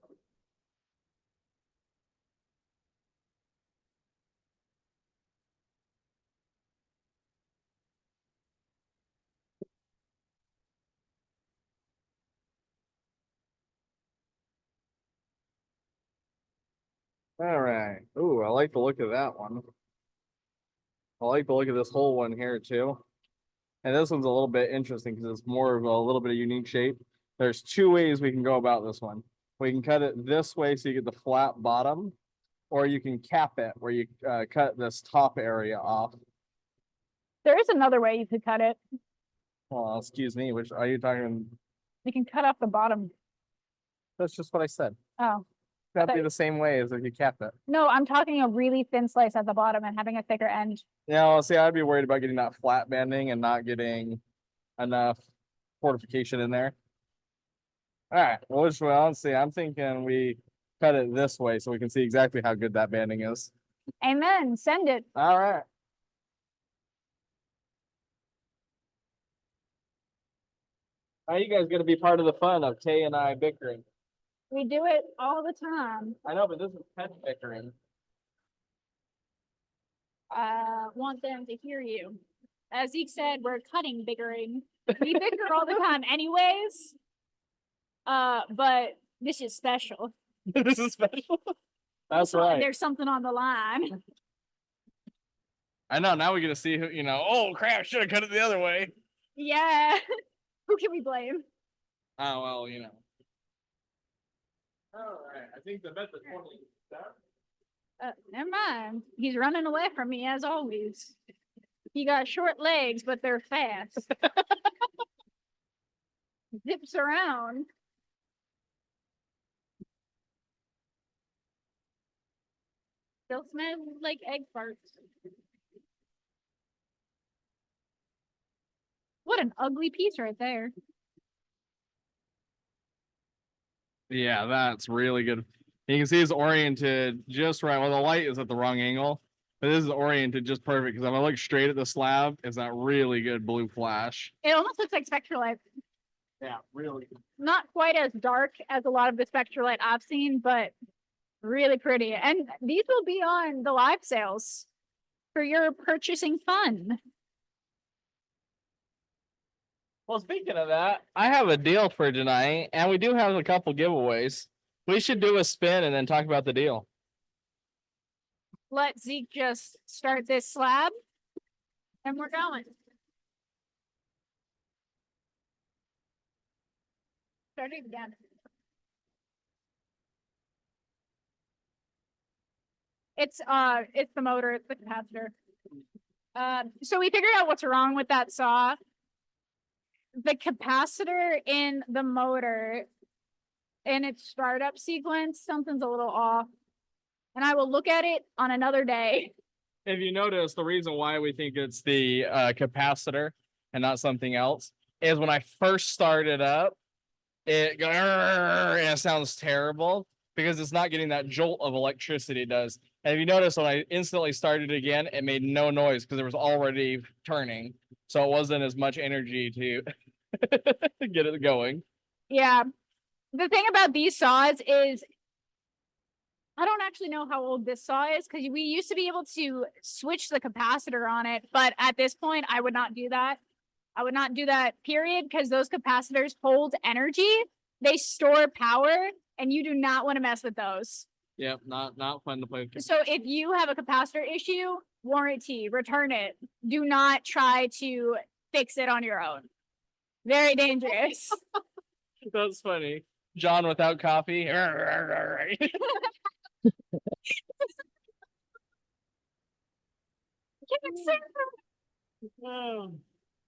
All right. Ooh, I like the look of that one. I like the look of this whole one here too. And this one's a little bit interesting because it's more of a little bit of unique shape. There's two ways we can go about this one. We can cut it this way so you get the flat bottom, or you can cap it where you cut this top area off. There is another way you could cut it. Well, excuse me, which are you talking? You can cut off the bottom. That's just what I said. Oh, That'd be the same way as if you cap it. no, I'm talking a really thin slice at the bottom and having a thicker end. Yeah, well, see, I'd be worried about getting that flat banding and not getting enough fortification in there. All right, well, which way? Let's see. I'm thinking we cut it this way so we can see exactly how good that banding is. Amen. Send it. All right. How you guys gonna be part of the fun of Kay and I bickering? We do it all the time. I know, but this is pet bickering. Want them to hear you. As Zeke said, we're cutting bickering. We bicker all the time anyways. But this is special. This is special. That's right. There's something on the line. I know. Now we get to see who. Oh crap! Should have cut it the other way. Yeah. Who can we blame? Oh well, All right. I think the bet the 20. Never mind. He's running away from me as always. He got short legs, but they're fast. Zips around. Still smells like egg farts. What an ugly piece right there. Yeah, that's really good. You can see it's oriented just right. Well, the light is at the wrong angle, but this is oriented just perfect because if I look straight at the slab, it's that really good blue flash. It almost looks like spectralite. Yeah, really good. Not quite as dark as a lot of the spectralite I've seen, but really pretty. And these will be on the live sales for your purchasing fun. Well, speaking of that, I have a deal for tonight, and we do have a couple giveaways. We should do a spin and then talk about the deal. Let Zeke just start this slab and we're going. Start it again. It's the motor, it's the capacitor. So we figured out what's wrong with that saw. The capacitor in the motor in its startup sequence, something's a little off. And I will look at it on another day. If you notice, the reason why we think it's the capacitor and not something else is when I first started up, it goes and it sounds terrible because it's not getting that jolt of electricity it does. And if you notice, when I instantly started again, it made no noise because it was already turning. So it wasn't as much energy to get it going. Yeah. The thing about these saws is I don't actually know how old this saw is because we used to be able to switch the capacitor on it, but at this point, I would not do that. I would not do that, period, because those capacitors hold energy. They store power, and you do not want to mess with those. Yep, not fun to play with. So if you have a capacitor issue, warranty, return it. Do not try to fix it on your own. Very dangerous. That's funny. John without coffee.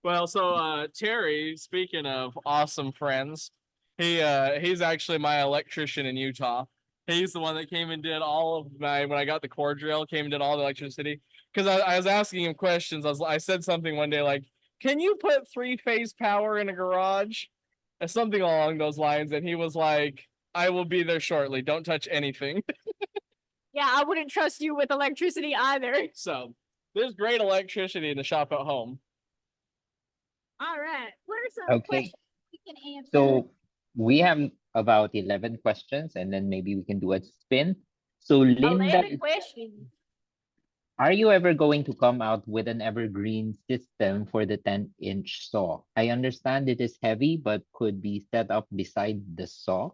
Well, so Terry, speaking of awesome friends, he's actually my electrician in Utah. He's the one that came and did all of my when I got the core drill, came and did all the electricity. Because I was asking him questions. I said something one day like, "Can you put 3-phase power in a garage?" Or something along those lines, and he was like, "I will be there shortly. Don't touch anything." Yeah, I wouldn't trust you with electricity either. So there's great electricity in the shop at home. All right. What are some Okay. questions we can answer? So we have about 11 questions, and then maybe we can do a spin. So Linda, 11 questions. are you ever going to come out with an evergreen system for the 10-inch saw? I understand it is heavy, but could be set up beside the saw.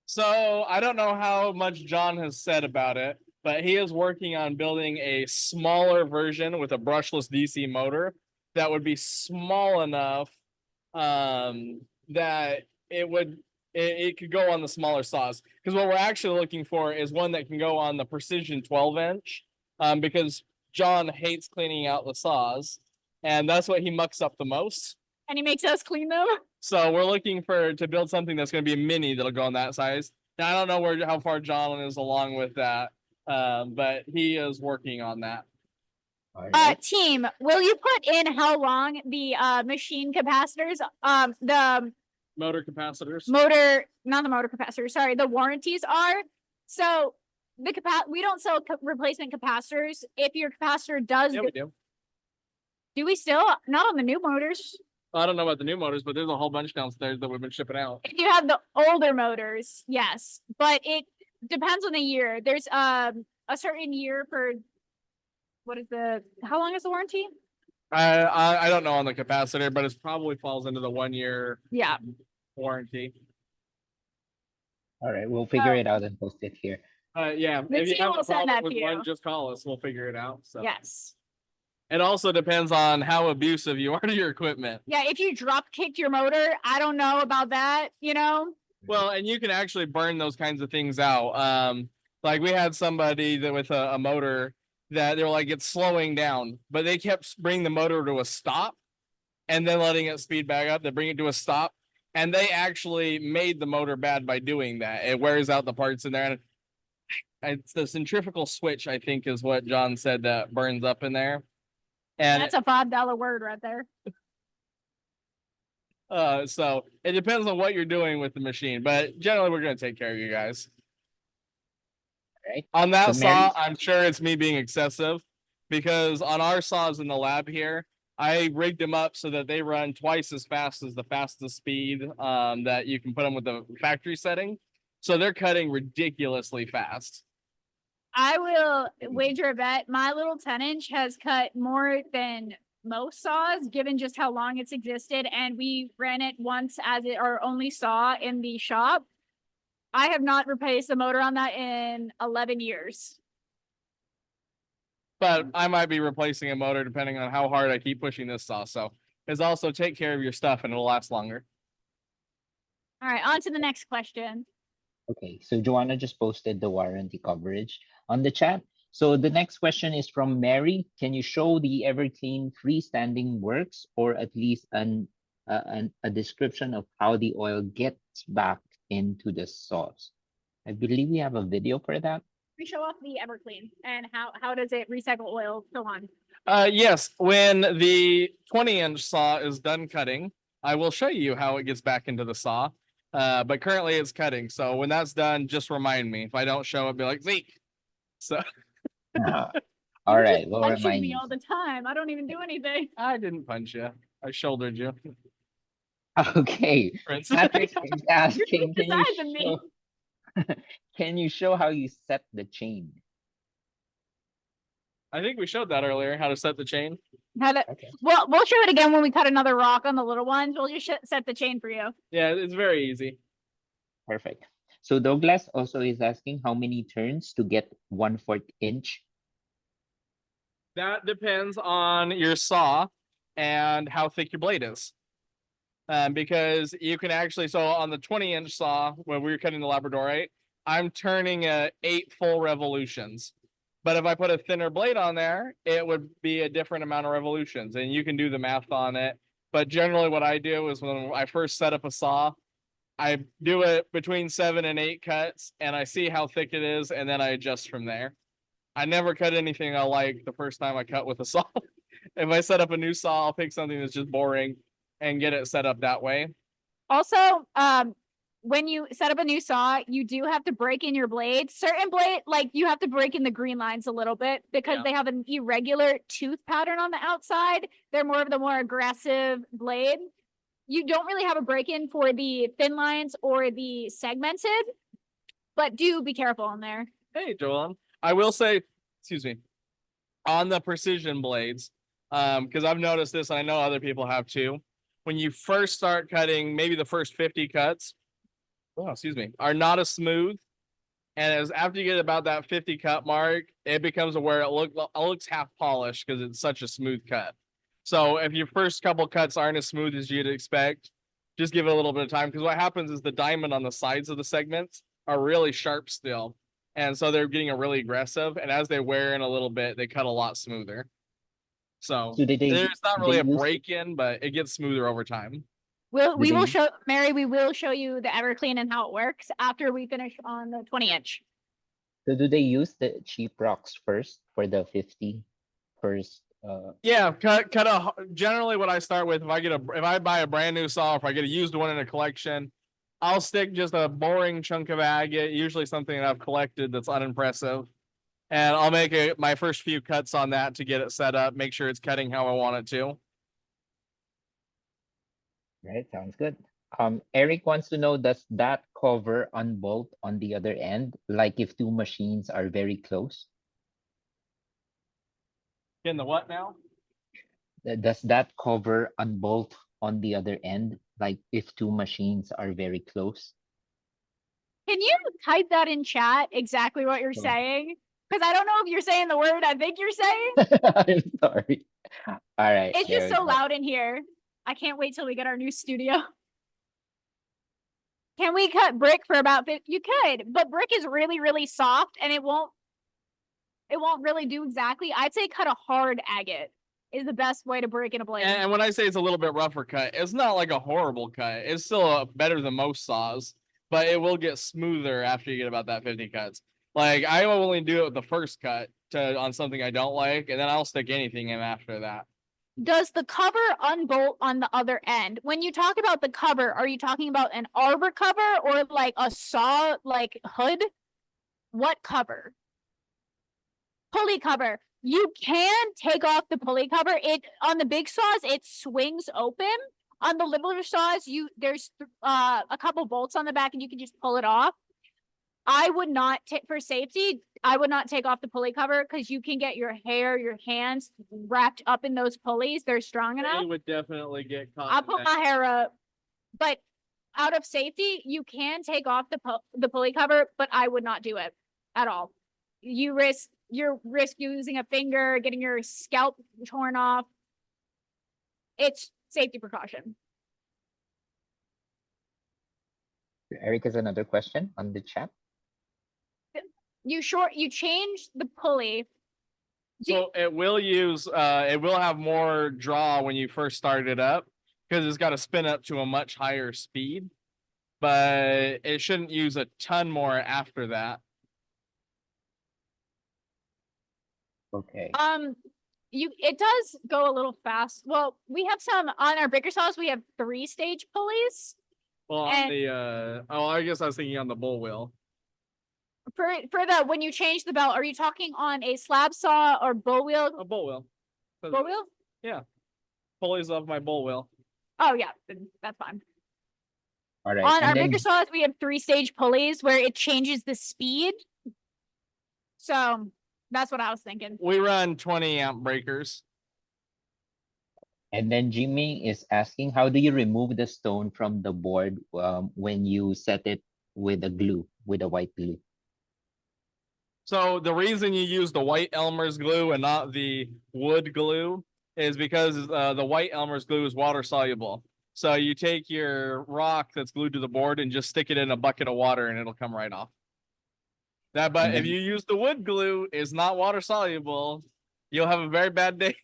So I don't know how much John has said about it, but he is working on building a smaller version with a brushless DC motor that would be small enough that it could go on the smaller saws. Because what we're actually looking for is one that can go on the precision 12-inch, because John hates cleaning out the saws, and that's what he mucks up the most. And he makes us clean them. So we're looking to build something that's going to be a mini that'll go on that size. Now I don't know how far John is along with that, but he is working on that. All right. Team, will you put in how long the machine capacitors, the Motor capacitors. not the motor capacitors, sorry, the warranties are? So the we don't sell replacement capacitors. If your capacitor does, Yeah, we do. do we still? Not on the new motors. I don't know about the new motors, but there's a whole bunch downstairs that we've been shipping out. If you have the older motors, yes, but it depends on the year. There's a certain year for how long is the warranty? I don't know on the capacitor, but it probably falls into the 1-year Yeah. warranty. All right, we'll figure it out and post it here. Yeah, The if you team have a will send problem that with to one, you. just call us. We'll figure it out. So Yes. it also depends on how abusive you are to your equipment. Yeah, if you drop kicked your motor, I don't know about that, you know? Well, and you can actually burn those kinds of things out. Like we had somebody that with a motor that they were like it's slowing down, but they kept bringing the motor to a stop and then letting it speed back up. They bring it to a stop, and they actually made the motor bad by doing that. It wears out the parts in there, and it's the centrifugal switch, I think, is what John said that burns up in there. And That's a $5 word right there. so it depends on what you're doing with the machine, but generally we're going to take care of you guys. Right. On that So Mary- saw, I'm sure it's me being excessive because on our saws in the lab here, I rigged them up so that they run twice as fast as the fastest speed that you can put them with the factory setting. So they're cutting ridiculously fast. I will wager a bet my little 10-inch has cut more than most saws, given just how long it's existed. And we ran it once as our only saw in the shop. I have not replaced the motor on that in 11 years. But I might be replacing a motor depending on how hard I keep pushing this saw. So it's also take care of your stuff and it'll last longer. All right, on to the next question. Okay, so Joanna just posted the warranty coverage on the chat. So the next question is from Mary. Can you show the Everclean freestanding works, or at least a description of how the oil gets back into the sauce? I believe we have a video for that. We show off the Everclean and how does it recycle oil? Go on. Yes, when the 20-inch saw is done cutting, I will show you how it gets back into the saw. But currently it's cutting. So when that's done, just remind me. If I don't show it, be like, Zeke, So All You're right, just lower punching my me all the time. I don't even do anything. I didn't punch you. I shouldered you. Okay, Prince. Patrick is You're asking, the size of me. can you show how you set the chain? I think we showed that earlier, how to set the chain. Okay. Well, we'll show it again when we cut another rock on the little ones. We'll just set the chain for you. Yeah, it's very easy. Perfect. So Douglas also is asking how many turns to get 1/4 inch. That depends on your saw and how thick your blade is. Because you can actually, so on the 20-inch saw, when we were cutting the Labradorite, I'm turning 8 full revolutions. But if I put a thinner blade on there, it would be a different amount of revolutions, and you can do the math on it. But generally what I do is when I first set up a saw, I do it between 7 and 8 cuts, and I see how thick it is, and then I adjust from there. I never cut anything I like the first time I cut with a saw. If I set up a new saw, I'll pick something that's just boring and get it set up that way. Also, when you set up a new saw, you do have to break in your blades. Certain blade, like you have to break in the green lines a little bit because Yeah. they have an irregular tooth pattern on the outside. They're more of the more aggressive blade. You don't really have a break in for the thin lines or the segmented, but do be careful on there. Hey, Joel. I will say, excuse me, on the precision blades, because I've noticed this, and I know other people have too. When you first start cutting, maybe the first 50 cuts, are not as smooth. And as after you get about that 50 cut mark, it becomes where it looks half polished because it's such a smooth cut. So if your first couple cuts aren't as smooth as you'd expect, just give it a little bit of time, because what happens is the diamond on the sides of the segments are really sharp still. And so they're getting really aggressive. And as they wear in a little bit, they cut a lot smoother. So So there's not really a use break in, but it gets smoother over time. We will they- show Mary, we will show you the Everclean and how it works after we finish on the 20-inch. So do they use the cheap rocks first for the 50 first? Yeah, generally what I start with, if I buy a brand new saw, if I get a used one in a collection, I'll stick just a boring chunk of agate, usually something that I've collected that's unimpressive. And I'll make my first few cuts on that to get it set up, make sure it's cutting how I want it to. Right, sounds good. Eric wants to know, does that cover unbolt on the other end, like if two machines are very close? In the what now? Does that cover unbolt on the other end, like if two machines are very close? Can you type that in chat exactly what you're Sure. saying? Because I don't know if you're saying the word I think you're saying. I'm sorry. All right. It's there just we so go. loud in here. I can't wait till we get our new studio. Can we cut brick for about 50? You could, but brick is really, really soft and it won't really do exactly. I'd say cut a hard agate is the best way to break in a blade. And when I say it's a little bit rougher cut, it's not like a horrible cut. It's still better than most saws, but it will get smoother after you get about that 50 cuts. Like I will only do it with the first cut on something I don't like, and then I'll stick anything in after that. Does the cover unbolt on the other end? When you talk about the cover, are you talking about an arbor cover or like a saw like hood? What cover? Pulley cover. You can take off the pulley cover. It on the big saws, it swings open. On the littler saws, there's a couple bolts on the back and you can just pull it off. I would not take for safety. I would not take off the pulley cover because you can get your hair, your hands wrapped up in those pulleys. They're strong enough. You would definitely get caught. I'll put my hair up, but out of safety, you can take off the pulley cover, but I would not do it at all. You risk using a finger, getting your scalp torn off. It's safety precaution. Eric has another question on the chat. You change the pulley. So it will have more draw when you first start it up because it's got to spin up to a much higher speed, but it shouldn't use a ton more after that. Okay. It does go a little fast. Well, we have some on our bigger saws. We have 3-stage pulleys. Well, on the I guess I was thinking on the bull wheel. For the when you change the belt, are you talking on a slab saw or bull wheel? A bull wheel. Bull wheel? Pulleys of my bull wheel. Oh yeah, then that's fine. All right. On And our then bigger saws, we have 3-stage pulleys where it changes the speed. So that's what I was thinking. We run 20 amp breakers. Jimmy is asking, how do you remove the stone from the board when you set it with a white glue? So the reason you use the white Elmer's glue and not the wood glue is because the white Elmer's glue is water soluble. So you take your rock that's glued to the board and just stick it in a bucket of water and it'll come right off. But And if then- you use the wood glue, it's not water soluble. You'll have a very bad day.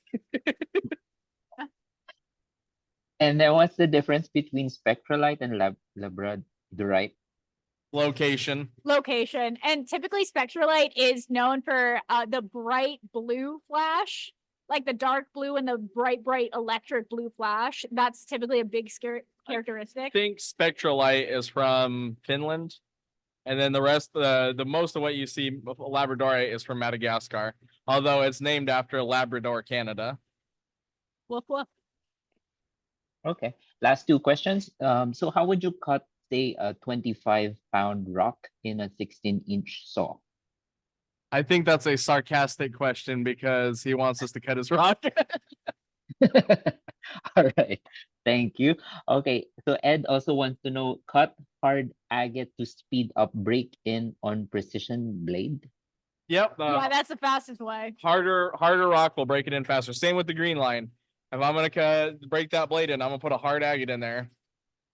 And then what's the difference between spectralite and labradorite? Location. Location. And typically spectralite is known for the bright blue flash, like the dark blue and the bright electric blue flash. That's typically a big characteristic. I think spectralite is from Finland. And then the rest, the most of what you see Labradorite is from Madagascar, although it's named after Labrador, Canada. Woof woof. Okay. Last two questions. So how would you cut, say, a 25-pound rock in a 16-inch saw? I think that's a sarcastic question because he wants us to cut his rock. All right. Thank you. Okay. So Ed also wants to know, cut hard agate to speed up break-in on precision blade. Yep. Yeah, that's the fastest way. Harder rock will break it in faster. Same with the green line. If I'm gonna break that blade in, I'm gonna put a hard agate in there.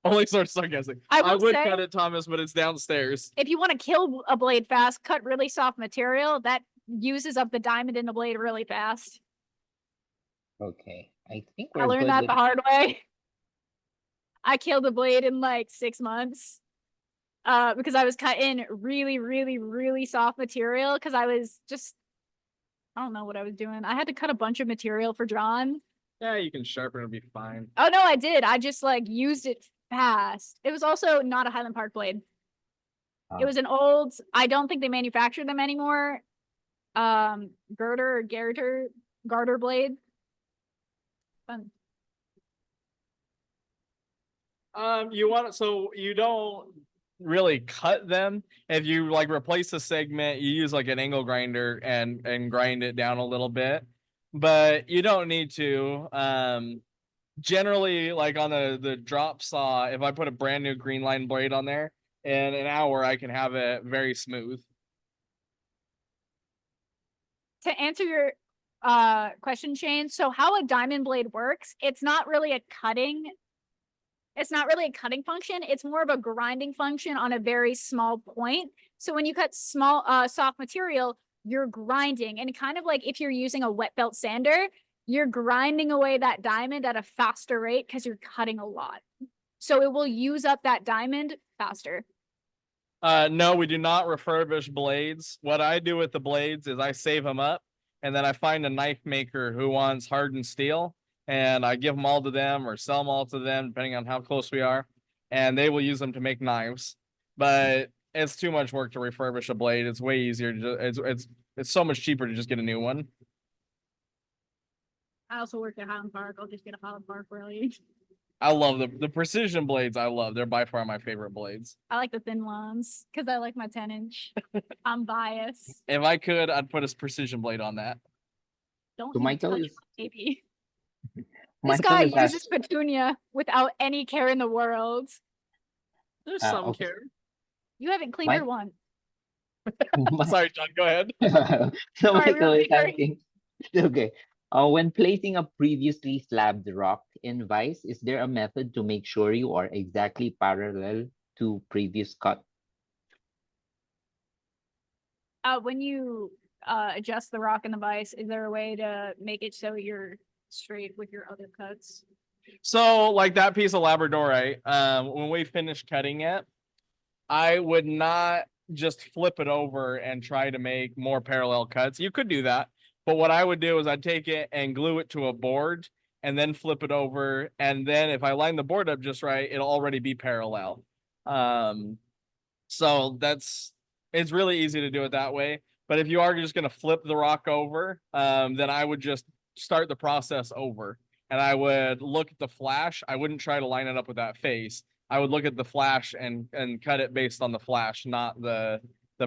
Only sort of sarcastic. I I will would say- cut it, Thomas, but it's downstairs. If you want to kill a blade fast, cut really soft material. That uses up the diamond in the blade really fast. Okay. I think I we're learned good that with- the hard way. I killed the blade in like 6 months. Because I was cutting really soft material because I was just, I don't know what I was doing. I had to cut a bunch of material for John. Yeah, you can sharpen it, it'll be fine. Oh no, I did. I just like used it fast. It was also not a Highland Park blade. It Ah. was an old, I don't think they manufacture them anymore. Garter blade. Fun. You want it so you don't really cut them. If you like replace a segment, you use like an angle grinder and grind it down a little bit, but you don't need to. Generally, like on the drop saw, if I put a brand new green line blade on there, in an hour I can have it very smooth. To answer your question, Shane, so how a diamond blade works, it's not really a cutting function. It's more of a grinding function on a very small point. So when you cut small soft material, you're grinding, and kind of like if you're using a wet belt sander, you're grinding away that diamond at a faster rate because you're cutting a lot. So it will use up that diamond faster. No, we do not refurbish blades. What I do with the blades is I save them up, and then I find a knife maker who wants hardened steel, and I give them all to them or sell them all to them, depending on how close we are, and they will use them to make knives. But it's too much work to refurbish a blade. It's way easier. It's so much cheaper to just get a new one. I also work at Highland Park. I'll just get a Highland Park really. I love the precision blades. I love. They're by far my favorite blades. I like the thin ones because I like my 10-inch. I'm biased. If I could, I'd put a precision blade on that. Don't So even Michael touch is- my baby. This Michael guy is uses petunia without any care in the world. There's Ah, some okay. care. You haven't cleaned her one. Sorry, John. Go ahead. So Sorry, Michael we're is bickering. asking, okay. When placing a previously slabbed rock in vise, is there a method to make sure you are exactly parallel to previous cut? When you adjust the rock in the vise, is there a way to make it so you're straight with your other cuts? So, like that piece of Labradorite, when we finish cutting it, I would not just flip it over and try to make more parallel cuts. You could do that, but what I would do is I'd take it and glue it to a board and then flip it over. And then if I line the board up just right, it'll already be parallel. So that's It's really easy to do it that way. But if you are just going to flip the rock over, then I would just start the process over. And I would look at the flash. I wouldn't try to line it up with that face. I would look at the flash and cut it based on the flash, not the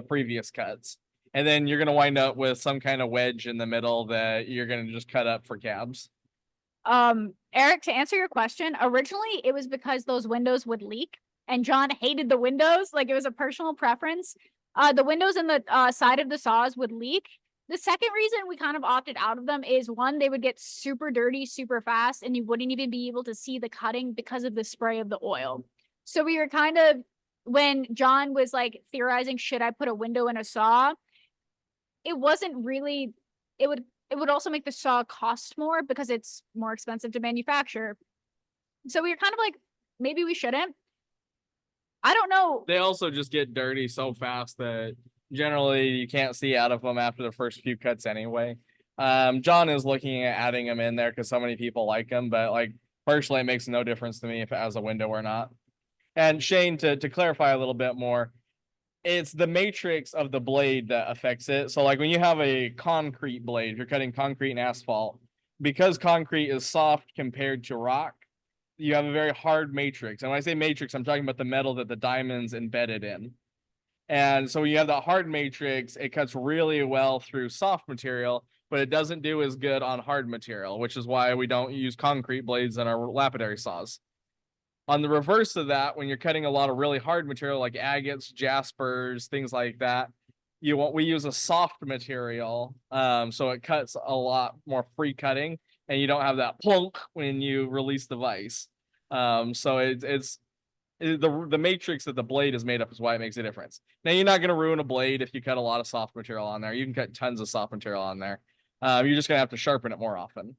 previous cuts. And then you're going to wind up with some kind of wedge in the middle that you're going to just cut up for cabs. Eric, to answer your question, originally it was because those windows would leak, and John hated the windows. Like, it was a personal preference. The windows in the side of the saws would leak. The second reason we kind of opted out of them is, one, they would get super dirty super fast, and you wouldn't even be able to see the cutting because of the spray of the oil. So we were kind of, when John was like theorizing, should I put a window in a saw? It wasn't really, it would also make the saw cost more because it's more expensive to manufacture. So we were kind of like, maybe we shouldn't. I don't know. They also just get dirty so fast that generally you can't see out of them after the first few cuts anyway. John is looking at adding them in there because so many people like them, but like personally, it makes no difference to me if it has a window or not. And Shane, to clarify a little bit more, it's the matrix of the blade that affects it. So like when you have a concrete blade, if you're cutting concrete and asphalt, because concrete is soft compared to rock, you have a very hard matrix. And when I say matrix, I'm talking about the metal that the diamond's embedded in. And so when you have that hard matrix, it cuts really well through soft material, but it doesn't do as good on hard material, which is why we don't use concrete blades in our lapidary saws. On the reverse of that, when you're cutting a lot of really hard material like agates, jaspers, things like that, we use a soft material, so it cuts a lot more free cutting, and you don't have that plunk when you release the vise. So it's the matrix that the blade is made up is why it makes a difference. Now you're not going to ruin a blade if you cut a lot of soft material on there. You can cut tons of soft material on there. You're just going to have to sharpen it more often.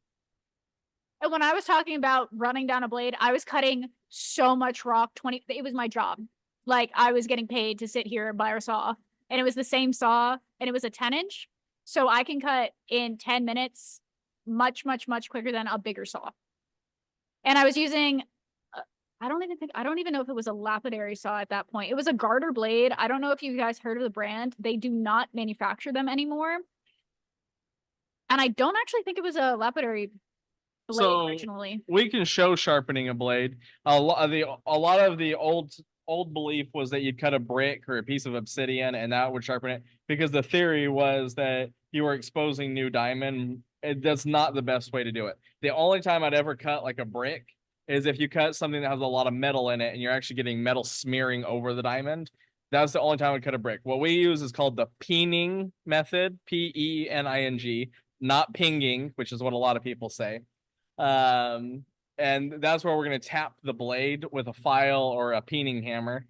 And when I was talking about running down a blade, I was cutting so much rock. It was my job. Like, I was getting paid to sit here by our saw, and it was the same saw, and it was a 10-inch. So I can cut in 10 minutes much, much, much quicker than a bigger saw. And I was using, I don't even know if it was a lapidary saw at that point. It was a garter blade. I don't know if you guys heard of the brand. They do not manufacture them anymore. And I don't actually think it was a lapidary blade originally. We can show sharpening a blade. A lot of the old belief was that you'd cut a brick or a piece of obsidian and that would sharpen it, because the theory was that you were exposing new diamond. That's not the best way to do it. The only time I'd ever cut like a brick is if you cut something that has a lot of metal in it and you're actually getting metal smearing over the diamond. That's the only time I'd cut a brick. What we use is called the peening method, P-E-N-I-N-G, not pinging, which is what a lot of people say. And that's where we're going to tap the blade with a file or a peening hammer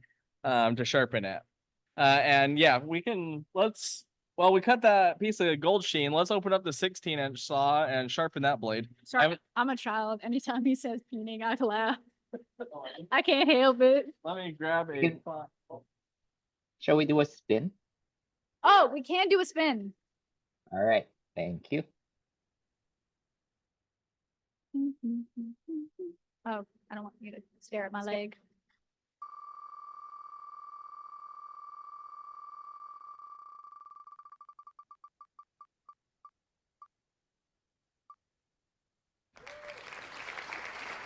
to sharpen it. And yeah, we cut that piece of gold sheen. Let's open up the 16-inch saw and sharpen that blade. Sorry, I'm a child. Anytime he says peening, I laugh. I can't help it. Let me grab a... Shall we do a spin? Oh, we can do a spin. All right, thank you. Oh, I don't want you to stare at my leg.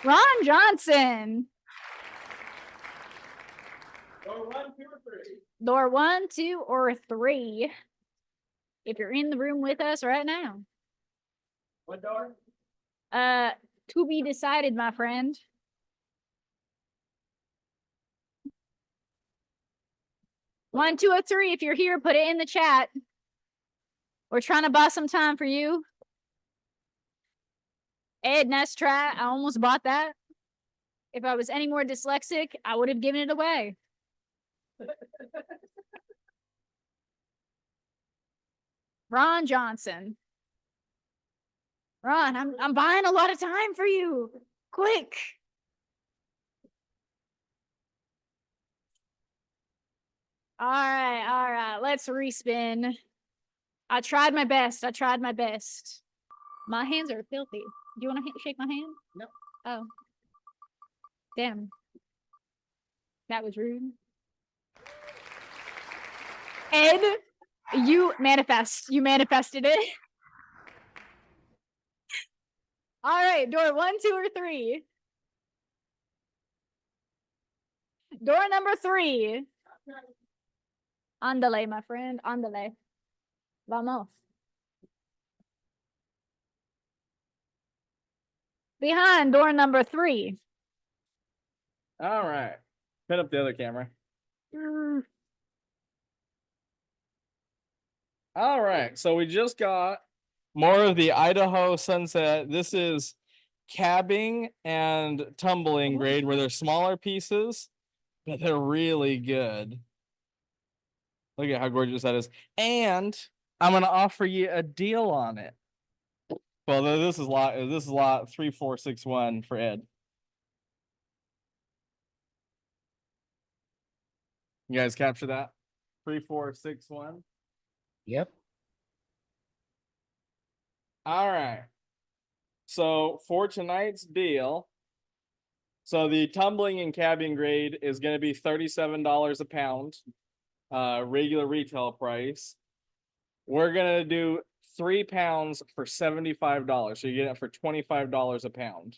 Ron Johnson. Door 1, 2, or 3. Door 1, 2, or 3. If you're in the room with us right now. What door? To be decided, my friend. One, 2, or 3. If you're here, put it in the chat. We're trying to buy some time for you. Ed, nice try. I almost bought that. If I was any more dyslexic, I would have given it away. Ron Johnson. Ron, I'm buying a lot of time for you. Quick. All right. Let's respin. I tried my best. My hands are filthy. Do you want to shake my hand? No. Oh. Damn. That was rude. Ed, you manifested it. All right, door 1, 2, or 3. Door number 3. Ándale, my friend. Ándale. Vamos. Behind door number 3. All right. Pin up the other camera. All right. So we just got more of the Idaho sunset. This is cabbing and tumbling grade where they're smaller pieces, but they're really good. Look at how gorgeous that is. And I'm gonna offer you a deal on it. Well, this is lot 3461 for Ed. You guys capture that? 3461. Yep. All right. So for tonight's deal, so the tumbling and cabbing grade is going to be $37 a pound, regular retail price. We're going to do 3 pounds for $75. So you get it for $25 a pound.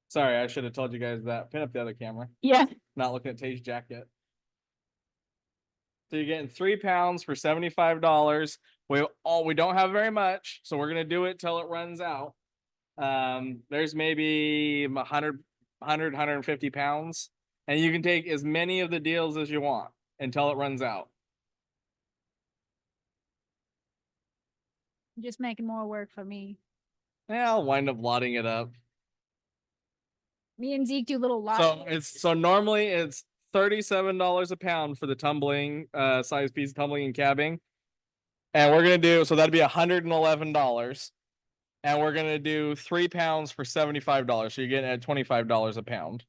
Sorry, I should have told you guys that. Pin up the other camera. Yeah. Not looking at Tay's jacket. So you're getting 3 pounds for $75. We don't have very much, so we're gonna do it till it runs out. There's maybe 150 pounds, and you can take as many of the deals as you want until it runs out. Just making more work for me. Yeah, I'll wind up lotting it up. Me and Zeke do little lot. So normally it's $37 a pound for the tumbling size piece tumbling and cabbing. And we're gonna do so that'd be $111. And we're gonna do 3 pounds for $75. So you're getting at $25 a pound.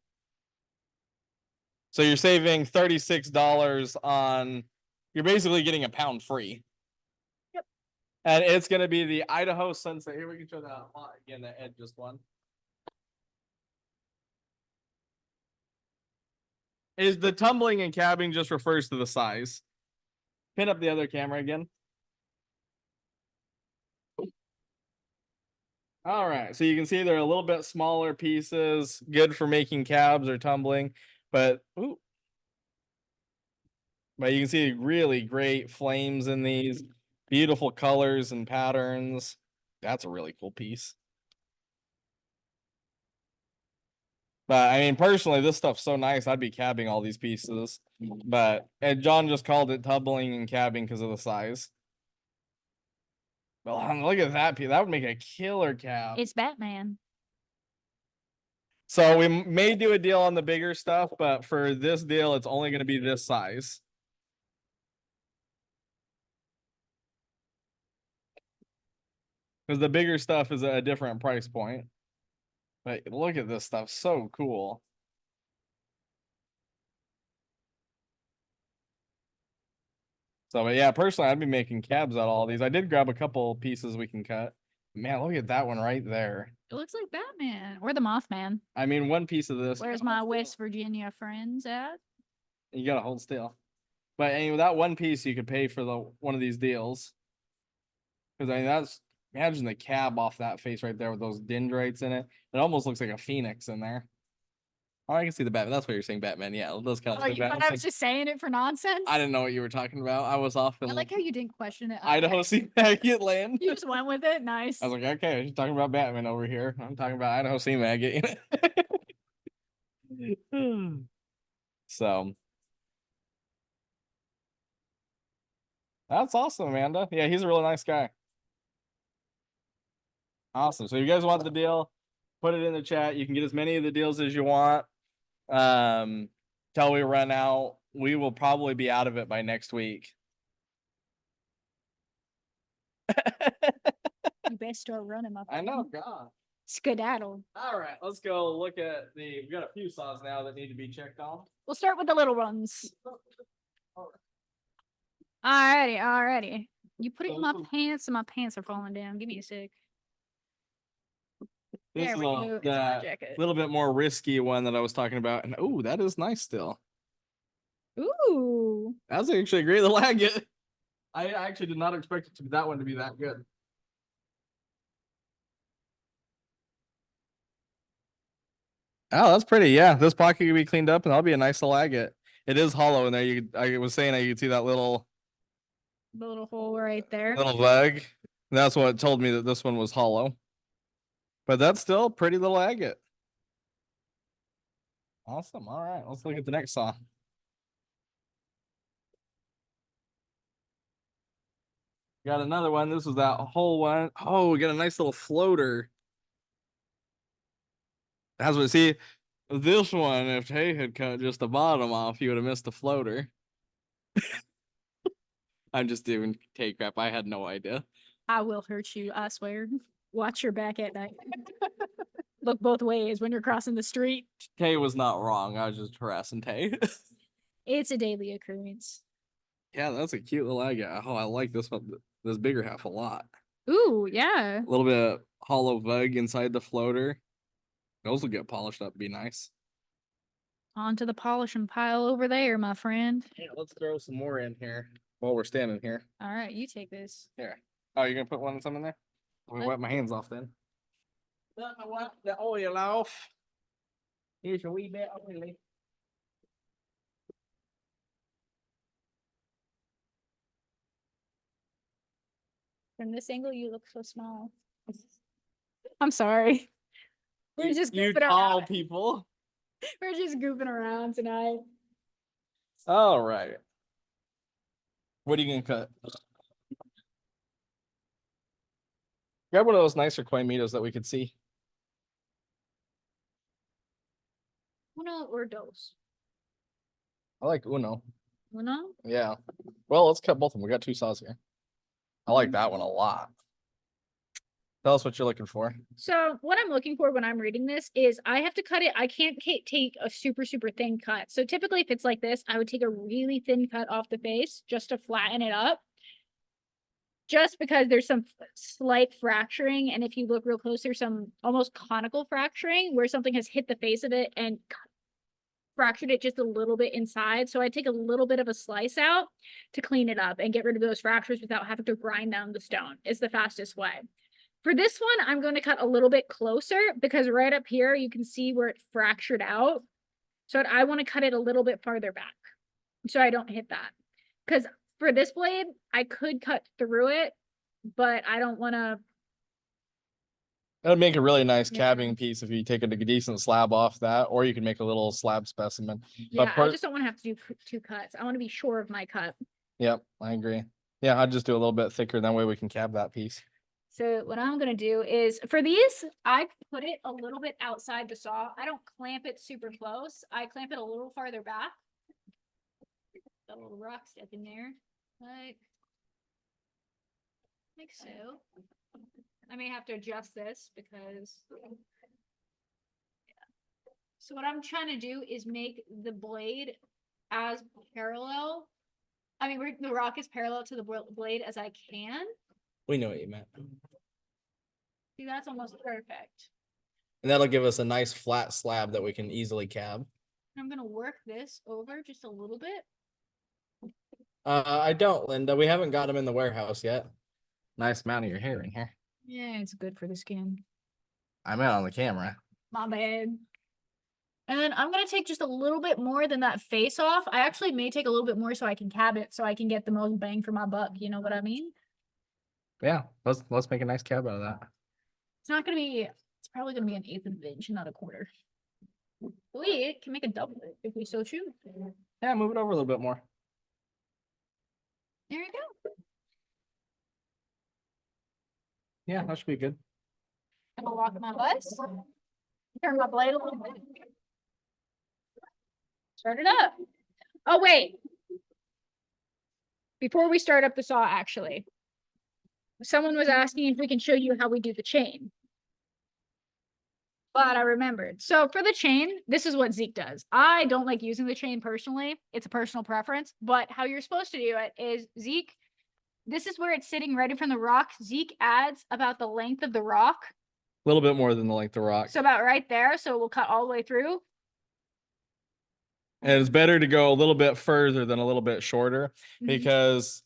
So you're saving $36 on you're basically getting a pound free. Yep. And it's gonna be the Idaho Sunset. Here we can show that lot again that Ed just won. Is the tumbling and cabbing just refers to the size. Pin up the other camera again. All right, so you can see they're a little bit smaller pieces, good for making cabs or tumbling, but you can see really great flames in these, beautiful colors and patterns. That's a really cool piece. But I mean, personally, this stuff's so nice. I'd be cabbing all these pieces. But and John just called it tumbling and cabbing because of the size. Well, look at that piece. That would make a killer cab. It's Batman. So we may do a deal on the bigger stuff, but for this deal, it's only going to be this size. Because the bigger stuff is a different price point. But look at this stuff. So cool. So, but yeah, personally, I'd be making cabs out of all these. I did grab a couple pieces we can cut. Man, look at that one right there. It looks like Batman or the Mothman. I mean, one piece of this. Where's my West Virginia friends at? You gotta hold still. But anyway, that one piece you could pay for one of these deals. Because I mean, imagine the cab off that face right there with those dendrites in it. It almost looks like a phoenix in there. Oh, I can see the Batman. That's what you're saying, Batman. Yeah, those kind of Oh, you thought I was just saying it for nonsense? I didn't know what you were talking about. I was off in I like how you didn't question it. Idaho Sea Maggot land. You just went with it. Nice. I was like, okay, you're talking about Batman over here. I'm talking about Idaho Sea Maggot. So that's awesome, Amanda. Yeah, he's a really nice guy. Awesome. So you guys want the deal? Put it in the chat. You can get as many of the deals as you want. Till we run out. We will probably be out of it by next week. You best start running, my friend. I know, God. Skedaddle. All right, let's go look at we've got a few saws now that need to be checked on. We'll start with the little ones. Alrighty. You put it in my pants and my pants are falling down. Give me a sec. This There is we go. It's my the jacket. little bit more risky one that I was talking about. And oh, that is nice still. Ooh. That's actually a great little agate. I actually did not expect it to be that one to be that good. Oh, that's pretty. Yeah, this pocket can be cleaned up, and that'll be a nice little agate. It is hollow in there. I was saying you could see that little The little hole right there. vug. That's what told me that this one was hollow. But that's still a pretty little agate. Awesome. All right, let's look at the next saw. Got another one. This was that whole one. Oh, we got a nice little floater. That's what, see, this one, if Tay had cut just the bottom off, you would have missed the floater. I'm just doing Tay crap. I had no idea. I will hurt you, I swear. Watch your back at night. Look both ways when you're crossing the street. Tay was not wrong. I was just harassing Tay. It's a daily occurrence. Yeah, that's a cute little agate. Oh, I like this one, this bigger half a lot. Ooh, yeah. A little bit of hollow vug inside the floater. Those will get polished up, be nice. Onto the polishing pile over there, my friend. Yeah, let's throw some more in here while we're standing here. All right, you take this. Here. Oh, you're gonna put some in there? Let me wipe my hands off then. Let me wipe the oil off. Here's a wee bit of oil. From this angle, you look so small. I'm sorry. We're just You goofing tall around. people. We're just goofing around tonight. All right. What are you gonna cut? Grab one of those nicer Quamitos that we could see. Uno or dos? I like Uno. Uno? Yeah. Well, let's cut both of them. We got two saws here. I like that one a lot. Tell us what you're looking for. So what I'm looking for when I'm reading this is I have to cut it. I can't take a super thin cut. So typically if it's like this, I would take a really thin cut off the face just to flatten it up. Just because there's some slight fracturing. And if you look real close, there's some almost conical fracturing where something has hit the face of it and fractured it just a little bit inside. So I take a little bit of a slice out to clean it up and get rid of those fractures without having to grind down the stone. Is the fastest way. For this one, I'm going to cut a little bit closer because right up here, you can see where it fractured out. So I want to cut it a little bit farther back so I don't hit that. Because for this blade, I could cut through it, but I don't want to. That'd make a really nice Yeah. cabbing piece if you take a decent slab off that, or you can make a little slab specimen. Yeah, But I just don't want to have to do two cuts. I want to be sure of my cut. Yep, I agree. Yeah, I'd just do a little bit thicker. That way we can cab that piece. So what I'm going to do is for these, I put it a little bit outside the saw. I don't clamp it super close. I clamp it a little farther back. Got a little rock step in there, like so. I may have to adjust this because, yeah. So what I'm trying to do is make the blade as parallel. I mean, the rock is parallel to the blade as I can. We know what you meant. See, that's almost perfect. And that'll give us a nice flat slab that we can easily cab. I'm gonna work this over just a little bit. I don't, Linda. We haven't got them in the warehouse yet. Nice amount of your hair in here. Yeah, it's good for the skin. I meant on the camera. My bad. And then I'm gonna take just a little bit more than that face off. I actually may take a little bit more so I can cab it, so I can get the most bang for my buck. You know what I mean? Yeah, let's make a nice cab out of that. It's not gonna be. It's probably gonna be an eighth of an inch, not a quarter. We can make a double it if we so choose. Yeah, move it over a little bit more. There you go. Yeah, that should be good. I'm gonna lock my bus. Turn my blade a little bit. Start it up. Oh wait. Before we start up the saw, actually, someone was asking if we can show you how we do the chain. But I remembered. So for the chain, this is what Zeke does. I don't like using the chain personally. It's a personal preference. But how you're supposed to do it is Zeke, this is where it's sitting right in front of the rock. Zeke adds about the length of the rock. A little bit more than the length of rock. So about right there. So we'll cut all the way through. And it's better to go a little bit further than a little bit shorter Mhm. because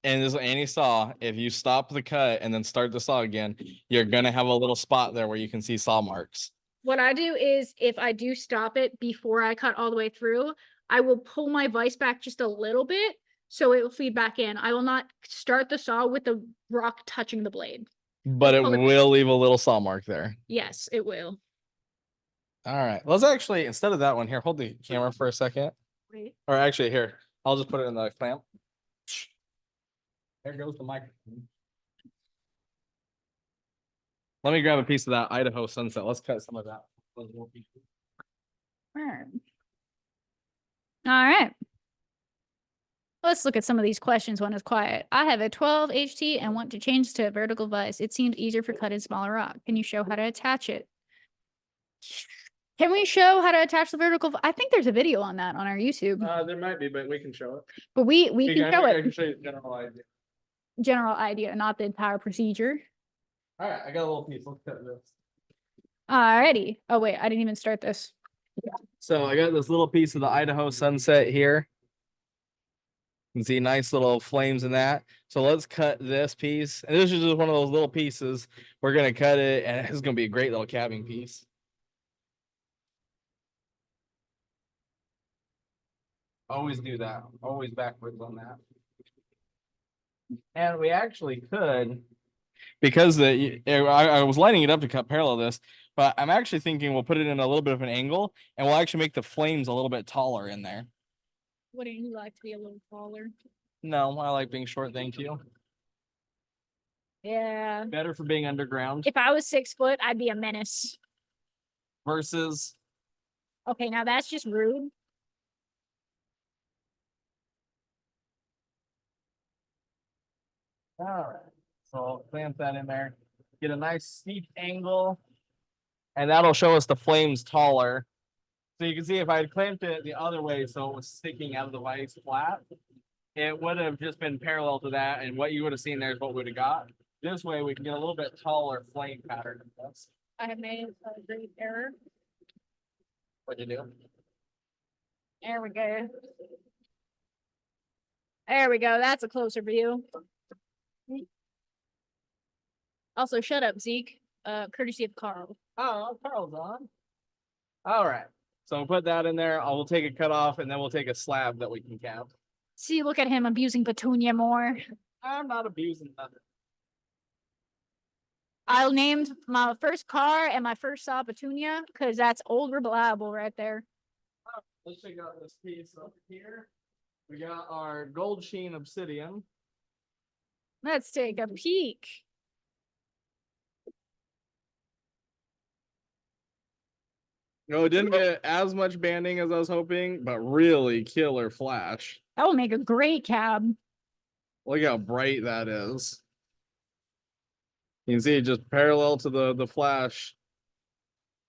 and as Annie saw, if you stop the cut and then start the saw again, you're gonna have a little spot there where you can see saw marks. What I do is if I do stop it before I cut all the way through, I will pull my vise back just a little bit so it will feed back in. I will not start the saw with the rock touching the blade. But it pull it- will leave a little saw mark there. Yes, it will. All right. Let's actually, instead of that one here, hold the camera for a second. Wait. Or actually, here, I'll just put it in the clamp. There goes the microphone. Let me grab a piece of that Idaho sunset. Let's cut some of that. All right. Let's look at some of these questions when it's quiet. I have a 12 HT and want to change to a vertical vise. It seems easier for cutting smaller rock. Can you show how to attach it? Can we show how to attach the vertical? I think there's a video on that on our YouTube, There might be, but we can show it. but we can show I it. can show you the general idea. General idea, not the entire procedure. All right, I got a little piece. Let's cut this. Alrighty. Oh wait, I didn't even start this. So I got this little piece of the Idaho sunset here. You can see nice little flames in that. So let's cut this piece. And this is just one of those little pieces. We're gonna cut it, and it's gonna be a great little cabbing piece. Always do that. Always backwards on that. And we actually could, because I was lining it up to cut parallel this, but I'm actually thinking we'll put it in a little bit of an angle, and we'll actually make the flames a little bit taller in there. Wouldn't you like to be a little taller? No, I like being short. Thank you. Yeah. Better for being underground If I was 6 foot, I'd be a menace. versus. Okay, now that's just rude. All right, so I'll clamp that in there, get a nice steep angle, and that'll show us the flames taller. So you can see if I had clamped it the other way, so it was sticking out of the vise flat, it would have just been parallel to that, and what you would have seen there is what we would have got. This way, we can get a little bit taller flame pattern of this. I have made a great error. What'd you do? There we go. There we go. That's a closer view. Also, shut up, Zeke. Courtesy of Carl. Oh, Carl's on. All right, so we'll put that in there. I will take a cut off, and then we'll take a slab that we can cap. See, look at him abusing Petunia more. I'm not abusing nothing. I named my first car and my first saw Petunia because that's old reliable right there. Let's check out this piece up here. We got our gold sheen obsidian. Let's take a peek. No, it didn't get as much banding as I was hoping, but really killer flash. That will make a great cab. Look how bright that is. You can see it just parallel to the flash.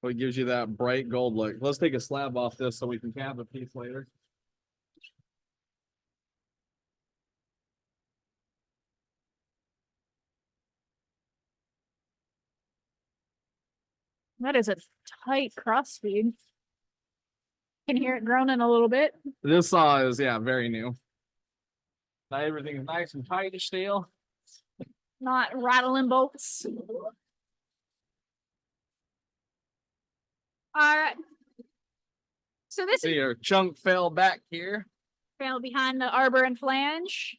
What gives you that bright gold look. Let's take a slab off this so we can cab a piece later. That is a tight cross speed. Can hear it groaning a little bit. This saw is, yeah, very new. Not everything is nice and tight still. Not rattling bolts. All right. So this See, our chunk fell back here. fell behind the arbor and flange.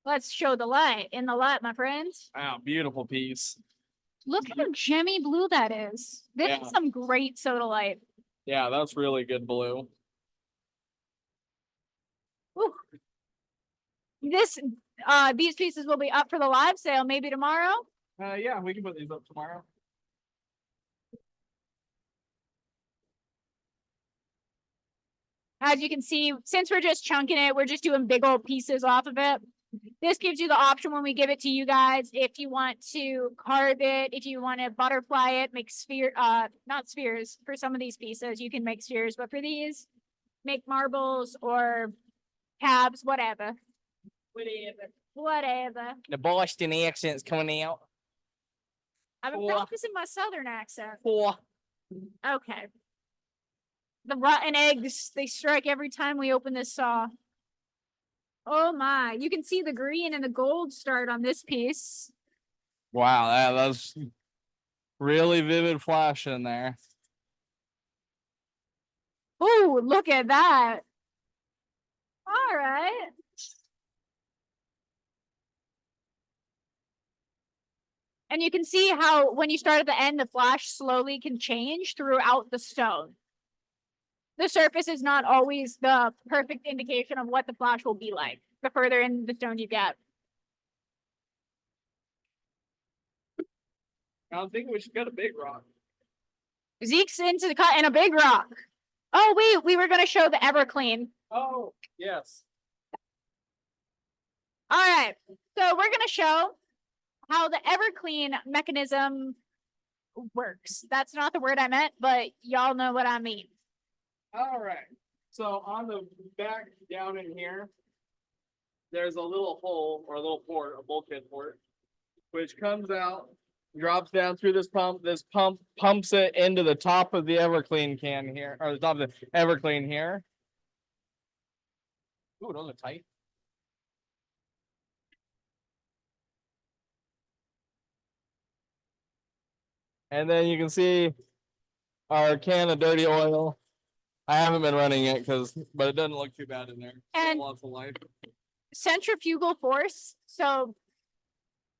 Let's show the light. In the light, my friends. Wow, beautiful piece. Look how gemmy blue that is. This Yeah. is some great sodalite. Yeah, that's really good blue. Woo. These pieces will be up for the live sale maybe tomorrow. Yeah, we can put these up tomorrow. As you can see, since we're just chunking it, we're just doing big old pieces off of it. This gives you the option when we give it to you guys, if you want to carve it, if you want to butterfly it, make not spheres. For some of these pieces, you can make spheres, but for these, make marbles or cabs, whatever. Whatever. The Boston accent's coming out. I've been Four. practicing my southern accent. Four. Okay. The rotten eggs, they strike every time we open this saw. Oh my, you can see the green and the gold start on this piece. Wow, that's really vivid flash in there. Oh, look at that. All right. And you can see how when you start at the end, the flash slowly can change throughout the stone. The surface is not always the perfect indication of what the flash will be like the further in the stone you get. I'm thinking we should get a big rock. Zeke's into the cut and a big rock. Oh, wait, we were going to show the Everclean. Oh, yes. All right, so we're going to show how the Everclean mechanism works. That's not the word I meant, but y'all know what I mean. All right. So on the back down in here, there's a little hole or a little port, a bulkhead port, which comes out, drops down through this pump. This pump pumps it into the top of the Everclean can here, or the top of the Everclean here. Ooh, those are tight. And then you can see our can of dirty oil. I haven't been running it but it doesn't look too bad in there. And lots of light. centrifugal force, so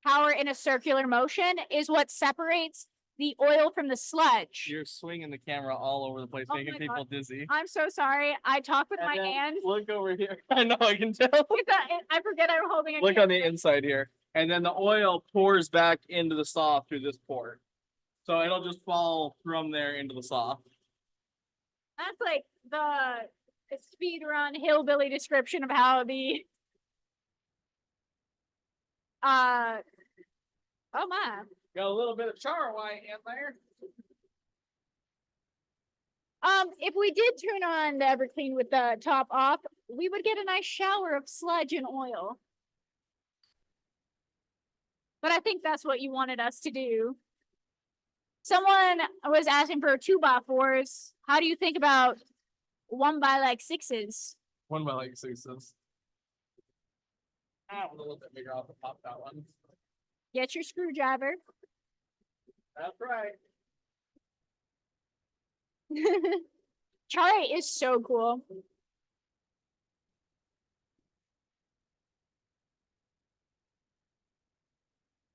power in a circular motion, is what separates the oil from the sludge. You're swinging the camera all over the place, Oh making my people God. dizzy. I'm so sorry. I talk with And my then hands. Look over here. I know, I can tell. I forget I'm holding a Look on the camera. inside here. And then the oil pours back into the saw through this port. So it'll just fall from there into the saw. That's like the speed run hillbilly description of how the oh my. Got a little bit of char white in there. If we did turn on the Everclean with the top off, we would get a nice shower of sludge and oil. But I think that's what you wanted us to do. Someone was asking for 2x4s. How do you think about 1x6s? 1 by like 6s. Ah, a little bit bigger off the pop that one. Get your screwdriver. That's right. Charlie is so cool.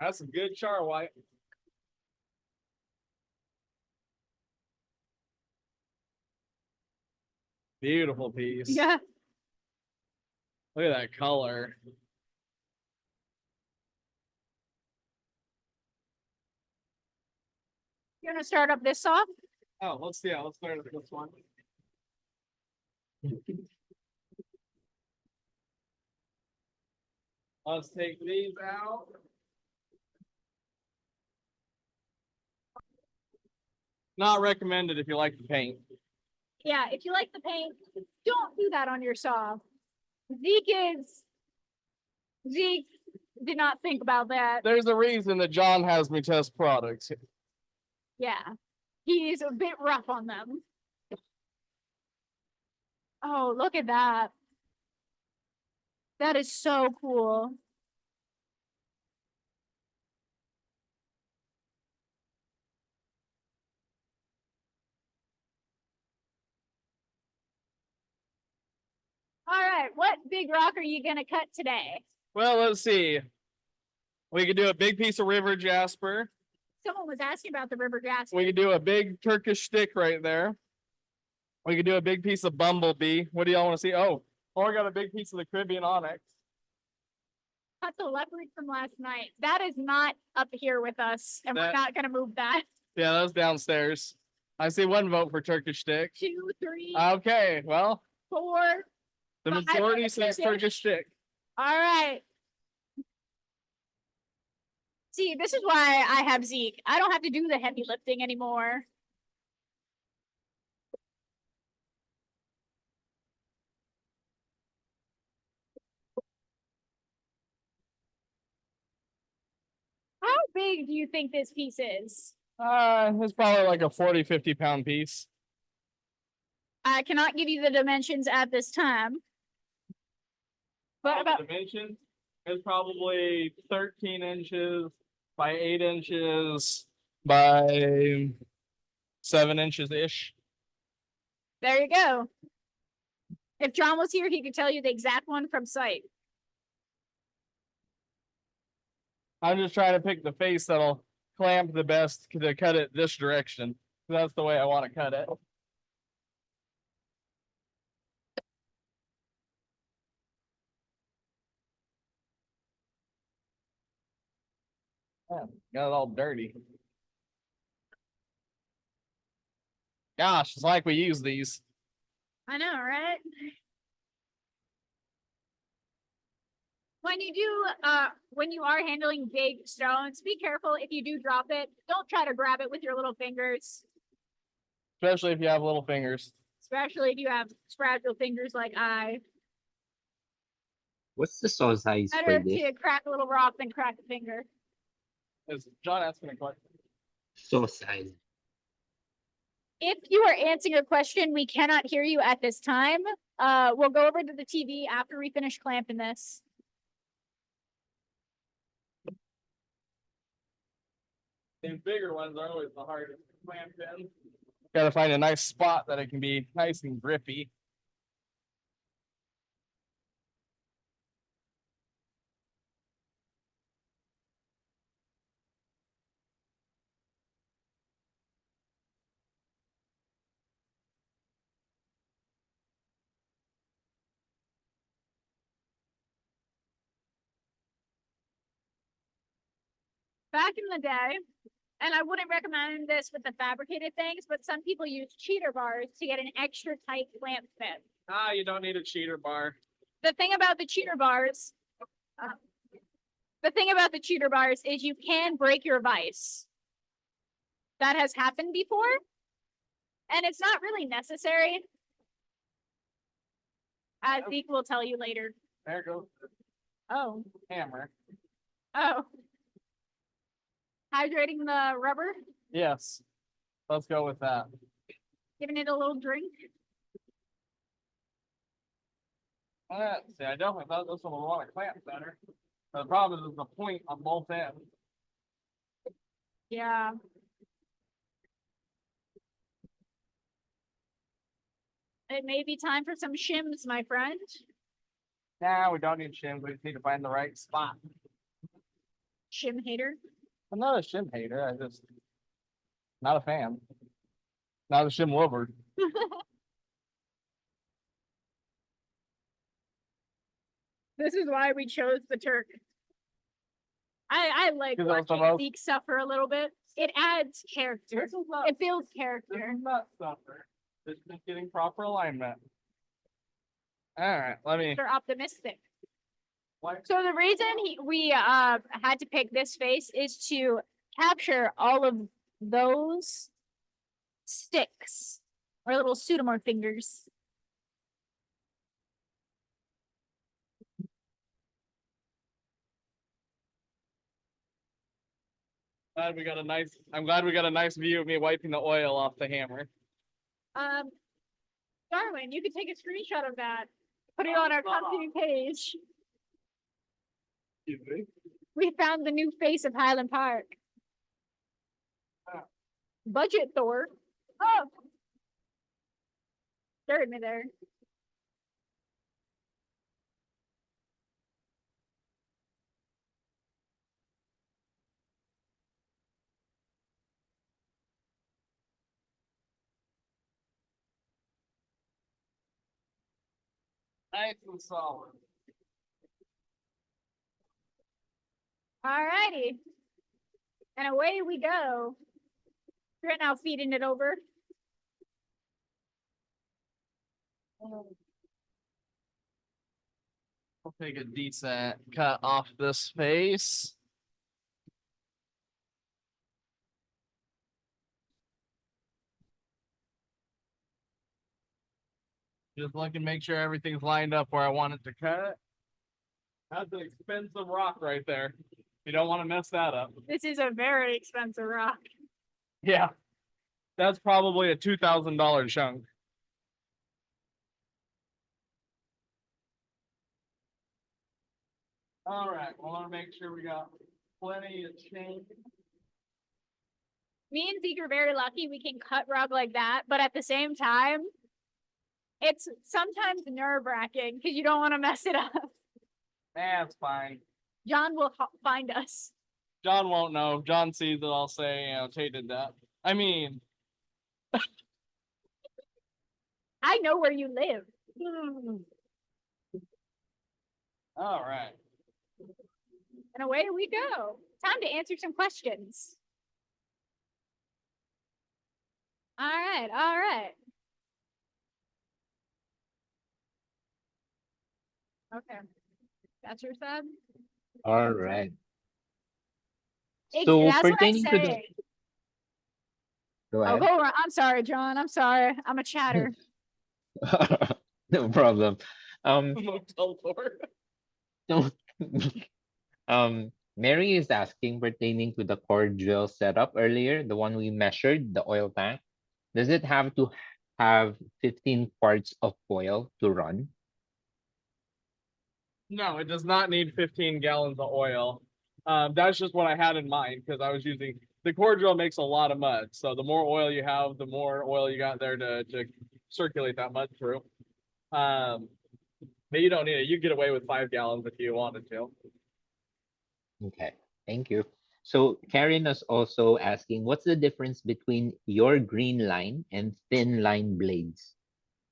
That's some good char white. Beautiful piece. Yeah. Look at that color. You want to start up this saw? Oh, let's start with this one. Let's take these out. Not recommended if you like the paint. Yeah, if you like the paint, don't do that on your saw. Zeke did not think about that. There's a reason that John has me test products. Yeah, he's a bit rough on them. Oh, look at that. That is so cool. All right, what big rock are you gonna cut today? Well, let's see. We could do a big piece of river jasper. Someone was asking about the river jasper. We could do a big Turkish stick right there. We could do a big piece of bumblebee. What do y'all want to see? Oh, I got a big piece of the Caribbean onyx. Cut the leopard from last night. That is not up here with us, and we're That- not gonna move that. Yeah, that was downstairs. I see one vote for Turkish stick. 2, 3, Okay, well, 4. the Five majority votes says Turkish. Turkish stick. All right. See, this is why I have Zeke. I don't have to do the heavy lifting anymore. How big do you think this piece is? It's probably like a 40, 50 pound piece. I cannot give you the dimensions at this time. But about dimension is probably 13 inches by 8 inches by 7 inches ish. there you go. If John was here, he could tell you the exact one from sight. I'm just trying to pick the face that'll clamp the best to cut it this direction. That's the way I want to cut it. Yeah, got it all dirty. Gosh, it's like we use these. I know, right? When you are handling big stones, be careful if you do drop it. Don't try to grab it with your little fingers, Especially if you have little fingers. especially if you have fragile fingers like I. What's the saw size for Better this? to crack a little rock than crack a finger. Is John asking a question? Saw size. If you are answering a question, we cannot hear you at this time. We'll go over to the TV after we finish clamping this. These bigger ones are always the hardest to clamp in. Gotta find a nice spot that it can be nice and grippy. Back in the day, and I wouldn't recommend this with the fabricated things, but some people use cheater bars to get an extra tight clamp fit. Ah, you don't need a cheater bar. The thing about the cheater bars, is you can break your vise. That has happened before, and it's not really necessary. As Zeke will tell you later. There goes the Oh, hammer. oh. Hydrating the rubber, Yes. Let's go with that. giving it a little drink. See, I definitely thought this one would want to clamp better. But the problem is the point on both ends. Yeah. It may be time for some shims, my friend. Nah, we don't need shims. We just need to find the right spot. Shim hater. I'm not a shim hater. I just not a fan. Not a shim lover. This is why we chose the Turk. I like 'Cause that's the watching most- Zeke suffer a little bit. It adds character. This is not, It builds this character. is not suffer. This is just getting proper alignment. All right, let me. They're optimistic. What? So the reason we had to pick this face is to capture all of those sticks or little pseudomorph fingers. I'm glad we got a nice view of me wiping the oil off the hammer. Darwin, you could take a screenshot of that. Put it on our company page. Excuse me. We found the new face of Highland Park. Budget Thor. Oh. Scared me there. Nice and solid. Alrighty. And away we go. We're now feeding it over. I'll take a decent cut off this face. Just look and make sure everything's lined up where I want it to cut. That's an expensive rock right there. You don't want to mess that up. This is a very expensive rock. Yeah. That's probably a $2,000 chunk. All right, we want to make sure we got plenty of chain. Me and Zeke are very lucky we can cut rug like that, but at the same time, it's sometimes nerve-wracking because you don't want to mess it up. That's fine. John will find us. John won't know. If John sees it, I'll say, Tay did that. I mean, I know where you live. all right. And away we go. Time to answer some questions. All right, all right. Okay. That's your sub? All right. That's So what I pertaining to the say. go Oh, ahead. go on. I'm sorry, John. I'm sorry. I'm a chatter. No problem. Motel door. So, Mary is asking pertaining to the core drill setup earlier, the one we measured, the oil tank. Does it have to have 15 quarts of oil to run? No, it does not need 15 gallons of oil. That's just what I had in mind because I was using the core drill makes a lot of mud. So the more oil you have, the more oil you got there to circulate that mud through. But you don't need it. You get away with 5 gallons if you wanted to. Okay, thank you. So Karen is also asking, what's the difference between your green line and thin line blades?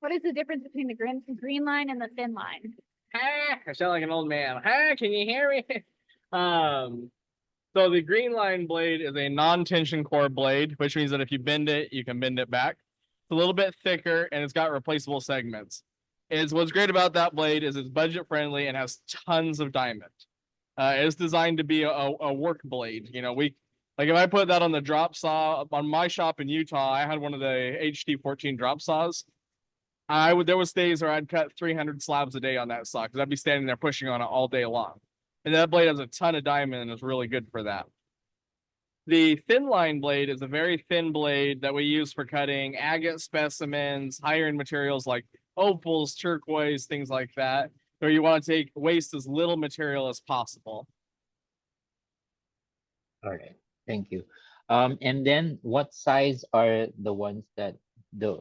What is the difference between the green line and the thin line? Ah, I sound like an old man. Ah, can you hear me? So the green line blade is a non-tension core blade, which means that if you bend it, you can bend it back. It's a little bit thicker and it's got replaceable segments. What's great about that blade is it's budget friendly and has tons of diamond. It's designed to be a work blade. You know, like if I put that on the drop saw on my shop in Utah, I had one of the HT14 drop saws. There was days where I'd cut 300 slabs a day on that saw because I'd be standing there pushing on it all day long. And that blade has a ton of diamond and is really good for that. The thin line blade is a very thin blade that we use for cutting agate specimens, higher end materials like opals, turquoise, things like that, where you want to waste as little material as possible. All right, thank you. And then what size are the ones that you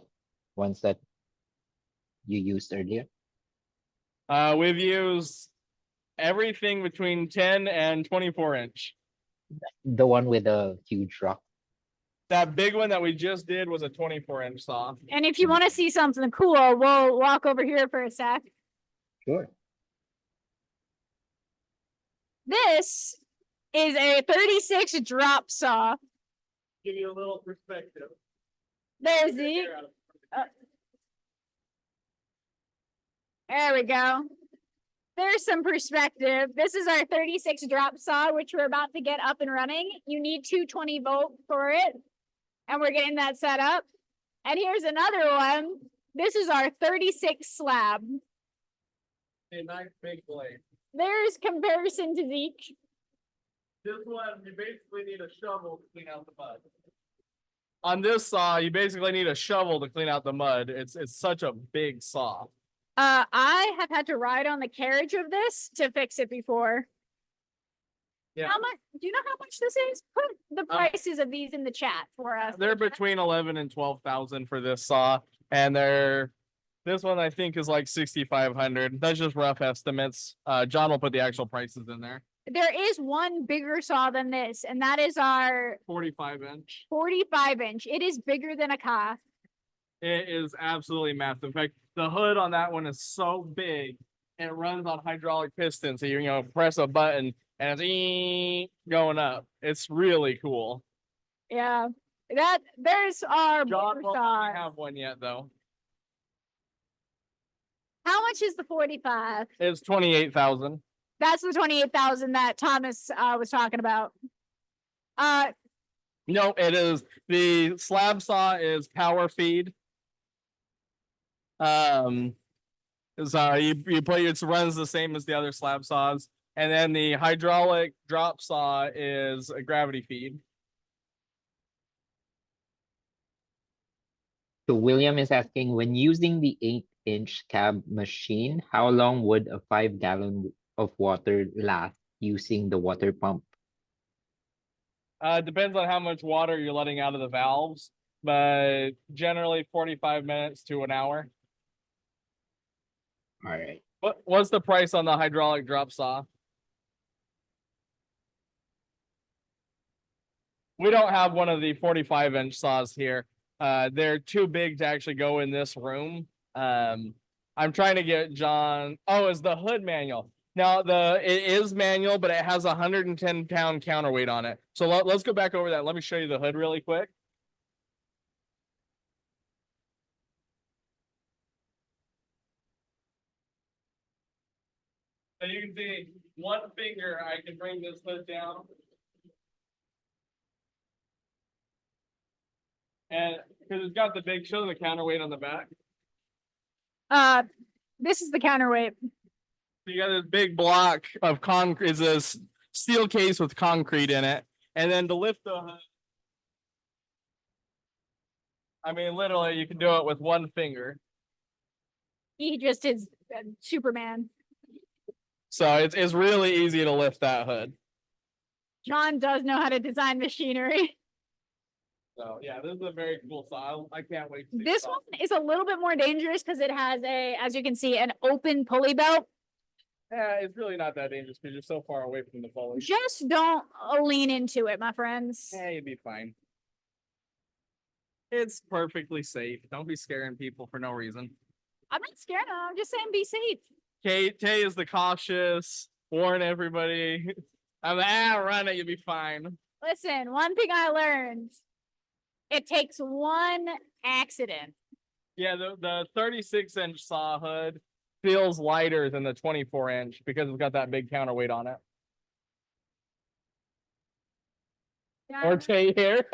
used earlier? We've used everything between 10 and 24 inch. The one with a huge rock. That big one that we just did was a 24-inch saw. And if you want to see something cool, we'll walk over here for a sec. Sure. This is a 36 drop saw. Give you a little perspective. There's the. There we go. There's some perspective. This is our 36 drop saw, which we're about to get up and running. You need 220-volt for it. And we're getting that set up. And here's another one. This is our 36 slab. A nice big blade. There's comparison to Zeke. This one, you basically need a shovel to clean out the mud. On this saw, you basically need a shovel to clean out the mud. It's such a big saw. I have had to ride on the carriage of this to fix it before. Yeah. How much? Do you know how much this is? Put the prices of these in the chat for us. They're between 11 and 12,000 for this saw, and this one I think is like 6,500. That's just rough estimates. John will put the actual prices in there. There is one bigger saw than this, and that is our 45-inch. 45-inch. It is bigger than a car. It is absolutely massive. In fact, the hood on that one is so big, it runs on hydraulic pistons. So you press a button and it's going up. It's really cool. Yeah, there's our John bigger won't saws. have one yet though. How much is the 45? It's 28,000. That's the 28,000 that Thomas was talking about. No, it is the slab saw is power feed. So you put it runs the same as the other slab saws, and then the hydraulic drop saw is a gravity feed. So William is asking, when using the 8-inch cab machine, how long would a 5-gallon of water last using the water pump? Depends on how much water you're letting out of the valves, but generally 45 minutes to an hour. All right. What's the price on the hydraulic drop saw? We don't have one of the 45-inch saws here. They're too big to actually go in this room. I'm trying to get John. Oh, is the hood manual? Now it is manual, but it has a 110-pound counterweight on it. So let's go back over that. Let me show you the hood really quick. So you can see one finger, I can bring this hood down. And because it's got the big, show the counterweight on the back. This is the counterweight. So you got this big block of concrete, is this steel case with concrete in it. And then to lift the hood, I mean, literally, you can do it with one finger. He just is Superman. So it's really easy to lift that hood. John does know how to design machinery. So yeah, this is a very cool saw. I can't wait to see This the saw. one is a little bit more dangerous because it has as you can see, an open pulley belt. Yeah, it's really not that dangerous because you're so far away from the pulley. Just don't lean into it, my friends. Yeah, you'd be fine. It's perfectly safe. Don't be scaring people for no reason. I'm not scared. I'm just saying be safe. Tay is the cautious, warn everybody. I'm like, run it, you'll be fine. Listen, one thing I learned, it takes one accident. Yeah, the 36-inch saw hood feels lighter than the 24-inch because it's got that big counterweight on it. Or Tay here.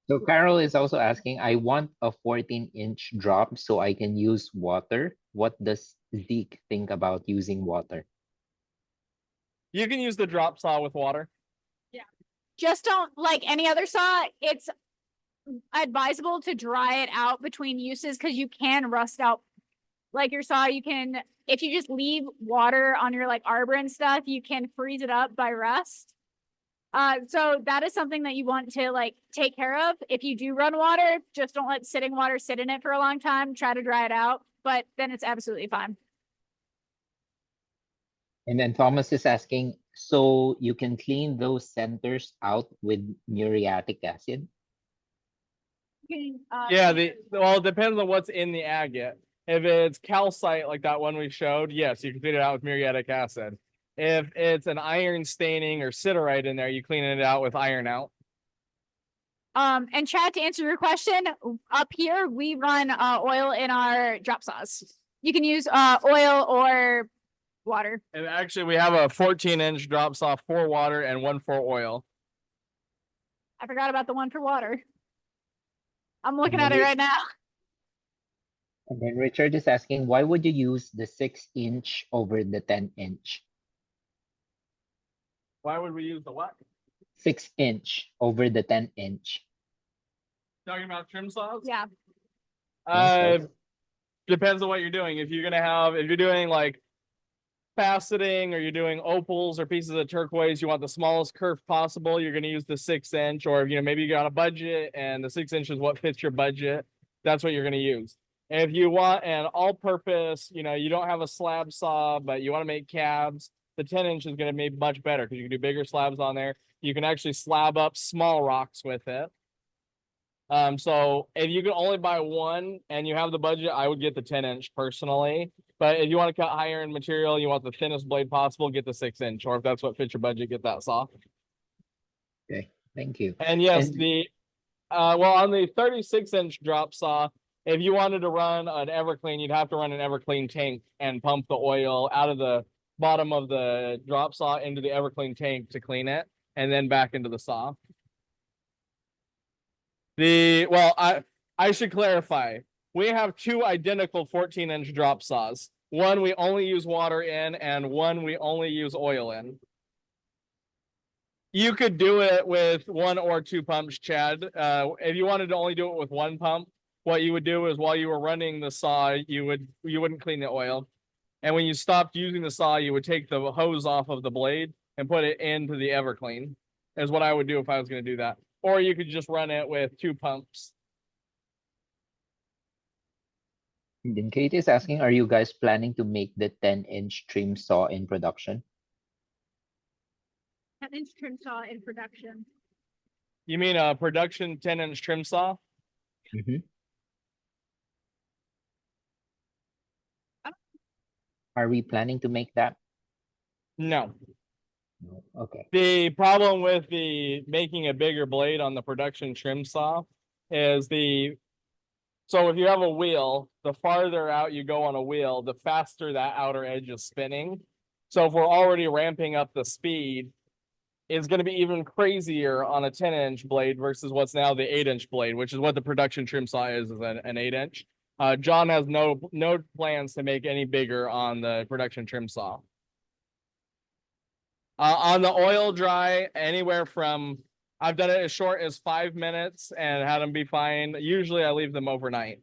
So Carol is also asking, I want a 14-inch drop so I can use water. What does Zeke think about using water? You can use the drop saw with water. Just don't, like any other saw, it's advisable to dry it out between uses because you can rust out like your saw. You can, if you just leave water on your like arbor and stuff, you can freeze it up by rust. So that is something that you want to like take care of. If you do run water, just don't let sitting water sit in it for a long time. Try to dry it out, but then it's absolutely fine. And then Thomas is asking, so you can clean those centers out with muriatic acid? Yeah, well, it depends on what's in the agate. If it's calcite like that one we showed, yes, you can clean it out with muriatic acid. If it's an iron staining or siderite in there, you clean it out with iron out. And Chad, to answer your question, up here we run oil in our drop saws. You can use oil or water. And actually, we have a 14-inch drop saw for water and one for oil. I forgot about the one for water. I'm looking And at then it right now. And then Richard is asking, why would you use the 6-inch over the 10-inch? Why would we use the what? 6-inch over the 10-inch. Talking about trim saws? Yeah. Yes. Depends on what you're doing. If you're doing like faceting or you're doing opals or pieces of turquoise, you want the smallest curve possible, you're going to use the 6-inch. Or maybe you got a budget and the 6-inch is what fits your budget, that's what you're going to use. And if you want an all-purpose, you don't have a slab saw but you want to make cabs, the 10-inch is going to be much better because you can do bigger slabs on there. You can actually slab up small rocks with it. So if you can only buy one and you have the budget, I would get the 10-inch personally. But if you want to cut higher in material, you want the thinnest blade possible, get the 6-inch. Or if that's what fits your budget, get that saw. Okay, thank you. And yes, And- on the 36-inch drop saw, if you wanted to run an Everclean, you'd have to run an Everclean tank and pump the oil out of the bottom of the drop saw into the Everclean tank to clean it, and then back into the saw. I should clarify. We have two identical 14-inch drop saws. One we only use water in, and one we only use oil in. You could do it with one or two pumps, Chad. If you wanted to only do it with one pump, what you would do is while you were running the saw, you wouldn't clean the oil. And when you stopped using the saw, you would take the hose off of the blade and put it into the Everclean, is what I would do if I was going to do that. Or you could just run it with 2 pumps. And then Kate is asking, are you guys planning to make the 10-inch trim saw in production? 10-inch trim saw in production. You mean a production 10-inch trim saw? Are we planning to make that? No. No. Okay. The problem with the making a bigger blade on the production trim saw is so if you have a wheel, the farther out you go on a wheel, the faster that outer edge is spinning. So if we're already ramping up the speed, it's going to be even crazier on a 10-inch blade versus what's now the 8-inch blade, which is what the production trim saw is an 8-inch. John has no plans to make any bigger on the production trim saw. On the oil dry, anywhere from, I've done it as short as 5 minutes and had them be fine. Usually I leave them overnight.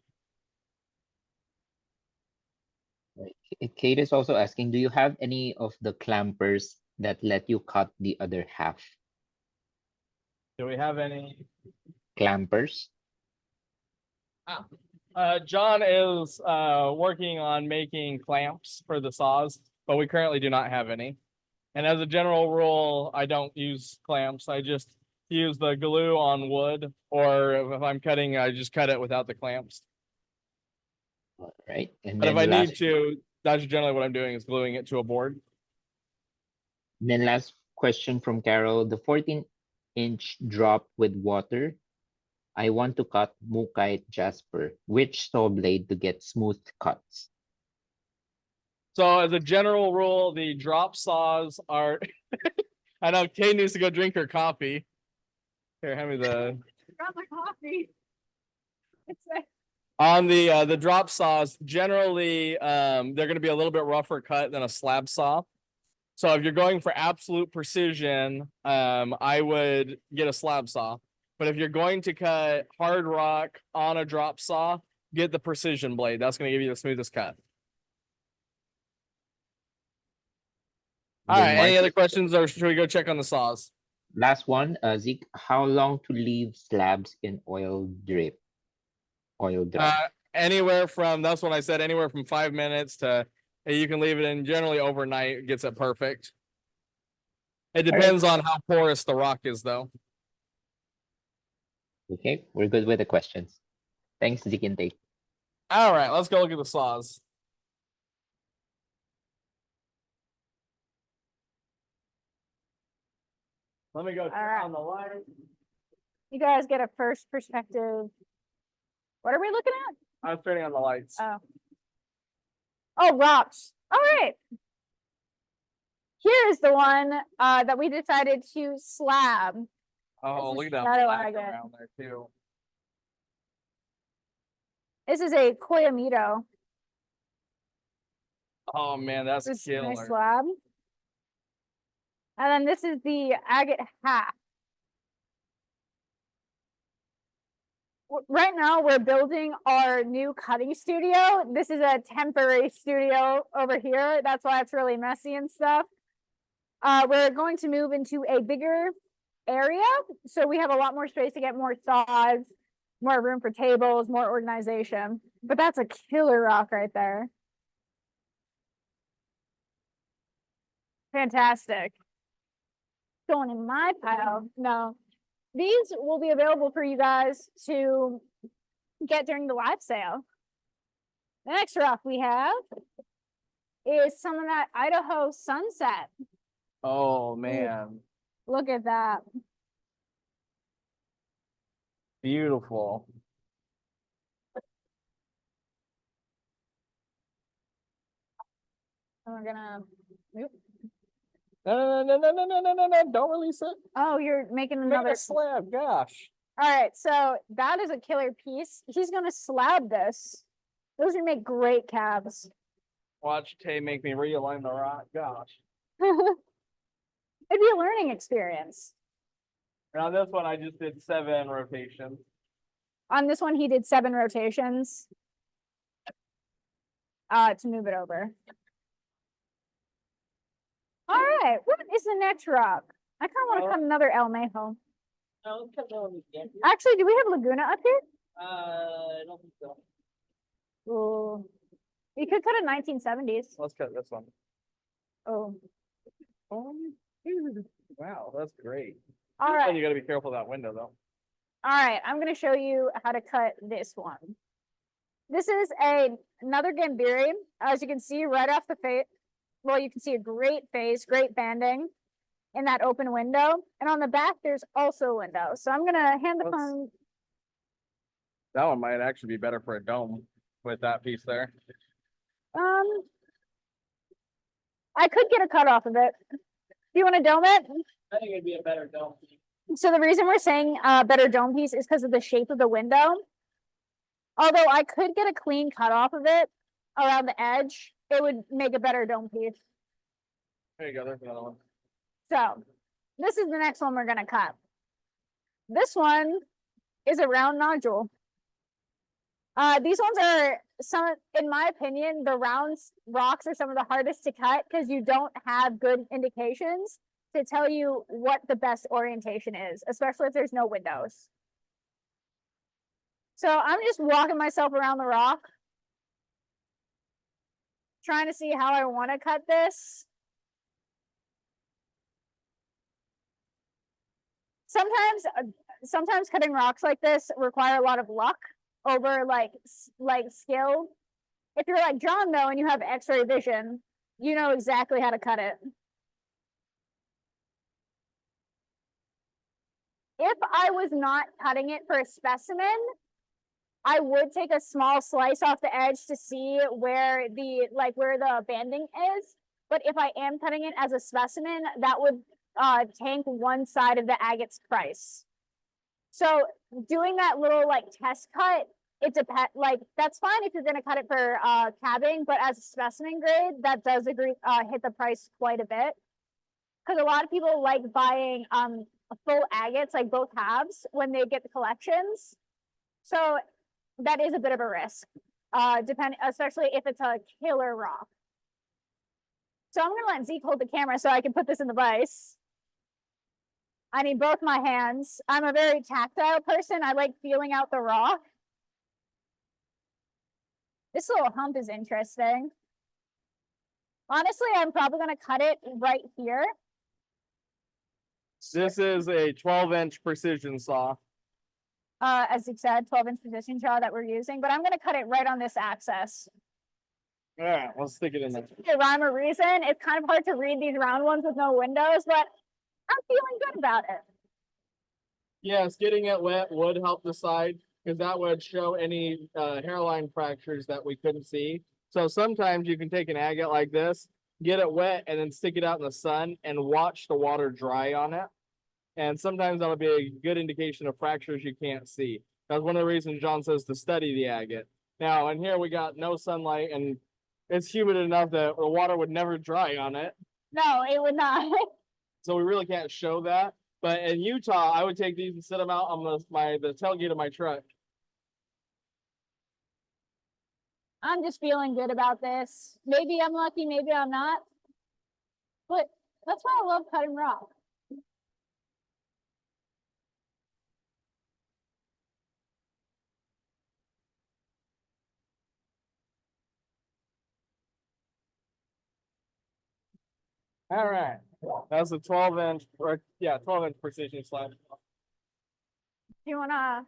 Kate is also asking, do you have any of the clampers that let you cut the other half? Do we have any? Clampers? John is working on making clamps for the saws, but we currently do not have any. And as a general rule, I don't use clamps. I just use the glue on wood, or if I'm cutting, I just cut it without the clamps. All right. And But if then I need to, that's generally what I'm doing, is gluing it to a board. Then last question from Carol, the 14-inch drop with water. I want to cut Mookite Jasper. Which saw blade to get smooth cuts? So as a general rule, the drop saws are, I know Kay needs to go drink her coffee. Here, hand me the, Got my coffee. It's on the drop saws, generally, they're going to be a little bit rougher cut than a slab saw. So if you're going for absolute precision, I would get a slab saw. But if you're going to cut hard rock on a drop saw, get the precision blade. That's going to give you the smoothest cut. All Then right. Any Mark- other questions, or should we go check on the saws? Last one, Zeke, how long to leave slabs in oil drip? Oil dry. Anywhere from, that's what I said, anywhere from 5 minutes to, you can leave it in generally overnight, it gets it perfect. It depends on how porous the rock is, though. Okay, we're good with the questions. Thanks, Zeke and Tate. All right, let's go look at the saws. Let me go turn right. on the light. You guys get a first perspective. What are we looking at? I was turning on the lights. Oh, rocks. All right. Here's the one that we decided to slab. Oh, This look is at that Shadow black Agate. around there too. This is a Koyamito. Oh man, that's This killer. nice slab. And then this is the agate half. Right now we're building our new cutting studio. This is a temporary studio over here. That's why it's really messy and stuff. We're going to move into a bigger area. So we have a lot more space to get more saws, more room for tables, more organization. But that's a killer rock right there. Fantastic. Going in my pile. No. These will be available for you guys to get during the live sale. The next rock we have is some of that Idaho sunset. Oh man, Look at that. beautiful. And we're gonna. Oop. No, don't release it. Oh, you're making Make another a slab, gosh. All right, so that is a killer piece. He's gonna slab this. Those would make great calves. Watch Tay make me realign the rock, gosh. It'd be a learning experience. And on this one, I just did 7 rotations. On this one, he did 7 rotations to move it over. Okay, what is the next rock? I kind of want to cut another El Mayo. Actually, do we have Laguna up here? I don't think so. Ooh. You could cut a 1970s. Let's cut this one. Oh. Oh, wow, that's great. All right. You gotta be careful of that window though. All right, I'm going to show you how to cut this one. This is another Gambiri. As you can see right off the face, well, you can see a great face, great banding in that open window. And on the back, there's also a window. So I'm going to hand the phone. That one might actually be better for a dome with that piece there. I could get a cut off of it. Do you want to dome it? I think it'd be a better dome. So the reason we're saying better dome piece is because of the shape of the window. Although I could get a clean cut off of it around the edge, it would make a better dome piece. There you go, there's another one. So this is the next one we're going to cut. This one is a round nodule. These ones are in my opinion, the round rocks are some of the hardest to cut because you don't have good indications to tell you what the best orientation is, especially if there's no windows. So I'm just walking myself around the rock, trying to see how I want to cut this. Sometimes cutting rocks like this require a lot of luck over like skill. If you're like John though, and you have X-ray vision, you know exactly how to cut it. If I was not cutting it for a specimen, I would take a small slice off the edge to see where the banding is. But if I am cutting it as a specimen, that would tank one side of the agate's price. So doing that little like test cut, it depends. Like that's fine if you're going to cut it for cabbing, but as a specimen grade, that does hit the price quite a bit. Because a lot of people like buying full agates, like both halves, when they get the collections. So that is a bit of a risk, especially if it's a killer rock. So I'm gonna let Zeke hold the camera so I can put this in the vise. I need both my hands. I'm a very tactile person. I like feeling out the rock. This little hump is interesting. Honestly, I'm probably gonna cut it right here. This is a 12-inch precision saw. As Zeke said, 12-inch precision saw that we're using, but I'm gonna cut it right on this axis. All right, let's stick it in there. For rhyme or reason, it's kind of hard to read these round ones with no windows, but I'm feeling good about it. Yes, getting it wet would help decide because that would show any hairline fractures that we couldn't see. So sometimes you can take an agate like this, get it wet, and then stick it out in the sun and watch the water dry on it. And sometimes that'll be a good indication of fractures you can't see. That's one of the reasons John says to study the agate. Now, in here we got no sunlight and it's humid enough that the water would never dry on it. No, it would not. So we really can't show that. But in Utah, I would take these and set them out on the tailgate of my truck. I'm just feeling good about this. Maybe I'm lucky, maybe I'm not. But that's why I love cutting rock. All right. That's a 12-inch, 12-inch precision slab. Do you wanna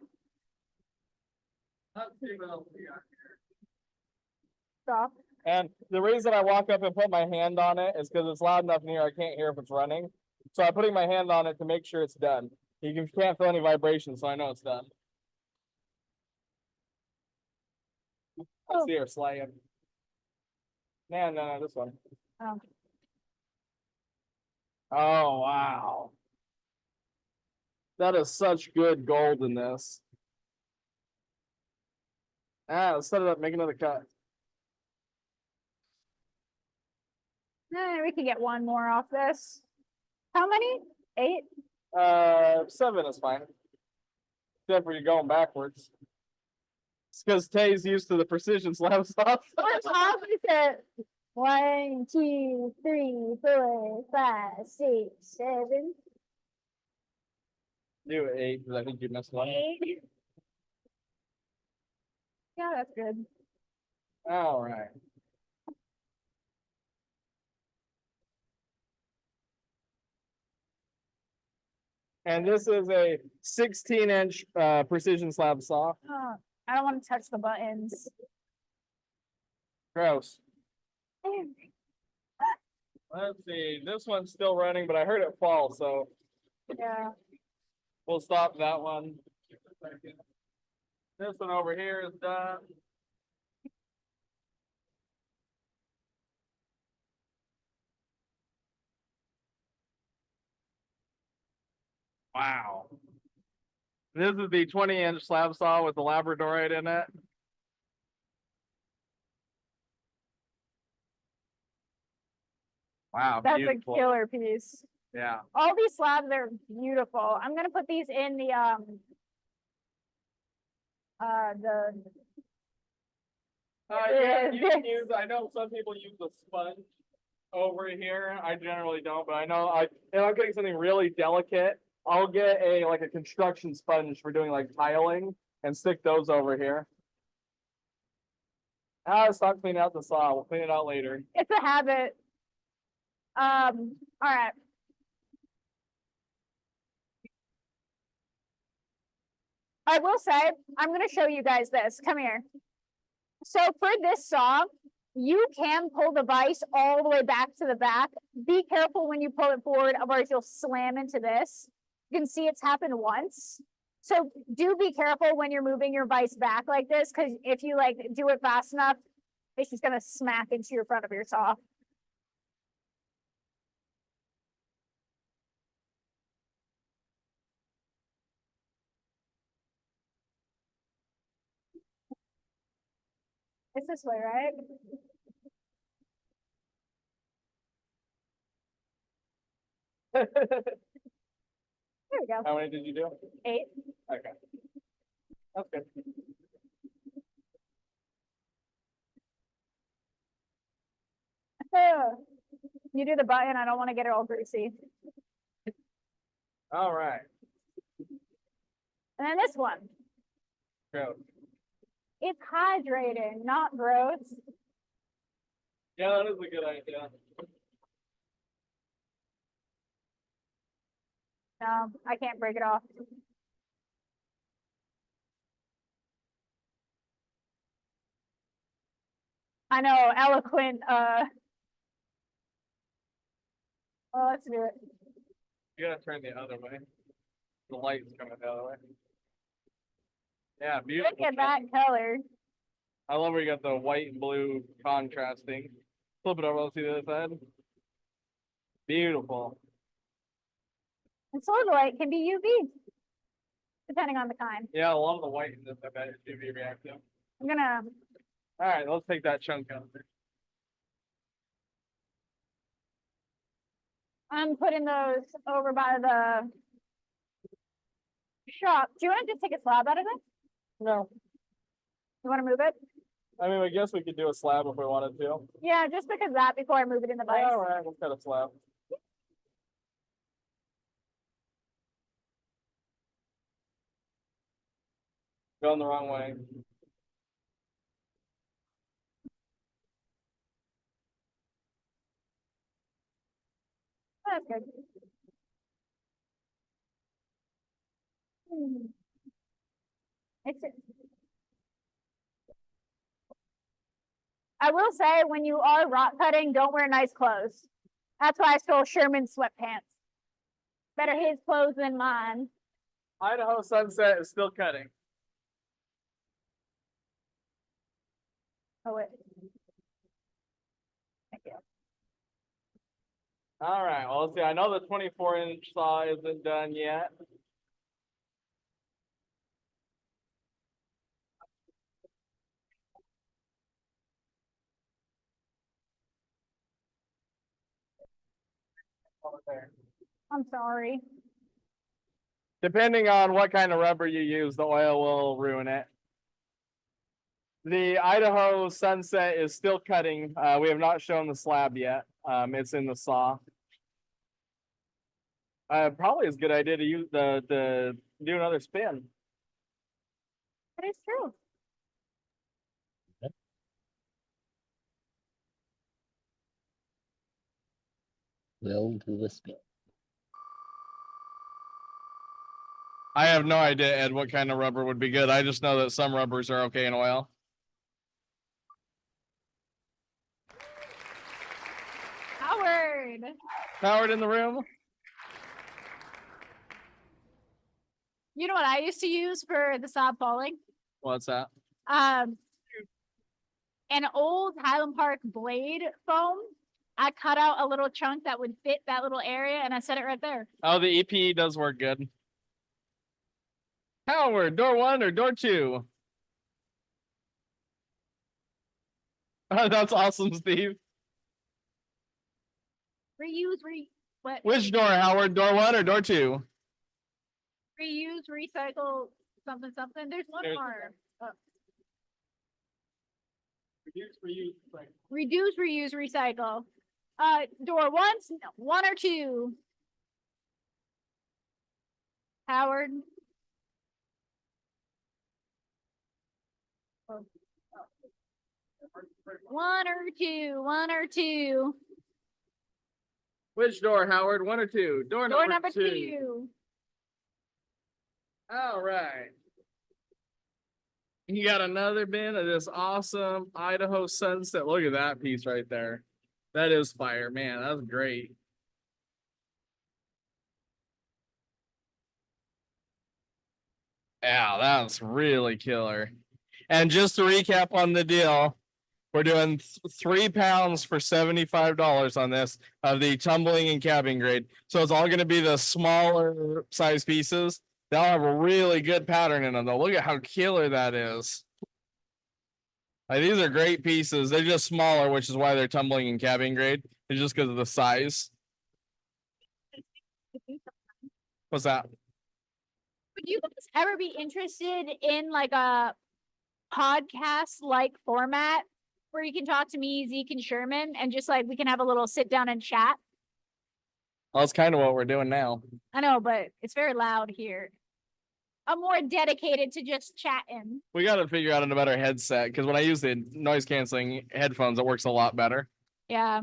stop? And the reason I walk up and put my hand on it is because it's loud enough in here I can't hear if it's running. So I'm putting my hand on it to make sure it's done. You can't feel any vibration, so I know it's done. I see her slaying. No, this one. Oh. Oh, wow. That is such good gold in this. Let's set it up, make another cut. We could get one more off this. How many? 8? 7 is fine. Except for you going backwards. It's because Tay's used to the precision slab stuff. What's opposite? 1, 2, 3, 4, 5, 6, 7, Do 8 because I think you missed one. 8. Yeah, that's good. All right. And this is a 16-inch precision slab saw. Oh, I don't want to touch the buttons. Gross. Let's see. This one's still running, but I heard it fall, so Yeah. we'll stop that one. This one over here is done. Wow. This is the 20-inch slab saw with the Labradorite in it. Wow, That's beautiful. a killer piece. Yeah. All these slabs are beautiful. I'm gonna put these in the Yeah, you can use, I know some people use a sponge over here. I generally don't, but I know if I'm getting something really delicate, I'll get like a construction sponge for doing like tiling and stick those over here. Stop cleaning out the saw. We'll clean it out later. it's a habit. All right. I will say, I'm gonna show you guys this. Come here. So for this saw, you can pull the vise all the way back to the back. Be careful when you pull it forward, otherwise you'll slam into this. You can see it's happened once. So do be careful when you're moving your vise back like this, because if you like do it fast enough, it's just gonna smack into your front of your saw. It's this way, right? There we go. How many did you do? 8. Okay. That's good. You do the button. I don't want to get it all greasy. All right. And then this one. Gross. It's hydrating, not gross. Yeah, that is a good idea. No, I can't break it off. I know, eloquent, oh, let's do it. You gotta turn the other way. The light's coming the other way. Yeah, beautiful. Look at that color. I love where you got the white and blue contrasting. Flip it over, let's see the other side. Beautiful. And solar light can be UV, depending on the kind. Yeah, a lot of the white in this, I bet, is UV reactive. I'm gonna, All right, let's take that chunk out there. I'm putting those over by the shop. Do you want to just take a slab out of it? No, You want to move it? I mean, I guess we could do a slab if we wanted to. Yeah, just because of that before I move it in the vise. All right, let's cut a slab. Going the wrong way. That's good. It's. I will say, when you are rock cutting, don't wear nice clothes. That's why I stole Sherman's sweatpants. Better his clothes than mine. Idaho sunset is still cutting. Oh, wait. Thank you. All right, well, let's see. I know the 24-inch saw isn't done yet. Over there. I'm sorry. Depending on what kind of rubber you use, the oil will ruin it. The Idaho sunset is still cutting. We have not shown the slab yet. It's in the saw. Probably is a good idea to use the do another spin. That is true. We'll do a spin. I have no idea, Ed, what kind of rubber would be good. I just know that some rubbers are okay in oil. Howard. Howard in the room. You know what I used to use for the saw falling? What's that? An old Highland Park blade foam. I cut out a little chunk that would fit that little area and I set it right there. Oh, the EPE does work good. Howard, door 1 or door 2? That's awesome, Steve. What? Which door, Howard? Door 1 or door 2? Reuse, recycle, something, something. There's one There's- more. Reduce, Reduce, reuse, recycle. Door 1 or 2? Howard. One or two. Which door, Howard? 1 or 2? Door Number 2. All right. You got another bin of this awesome Idaho sunset. Look at that piece right there. That is fire, man. That's great. Yeah, that's really killer. And just to recap on the deal, we're doing 3 pounds for $75 on this of the tumbling and cabin grade. So it's all going to be the smaller size pieces. They'll have a really good pattern in them though. Look at how killer that is. Like, these are great pieces. They're just smaller, which is why they're tumbling and cabin grade. It's just because of the size. What's that? Would you guys ever be interested in like a podcast like format where you can talk to me, Zeke, and Sherman, and just like we can have a little sit down and chat? Well, that's kind of what we're doing now. I know, but it's very loud here. I'm more dedicated to just chatting. We got to figure out a better headset because when I use the noise canceling headphones, it works a lot better. Yeah.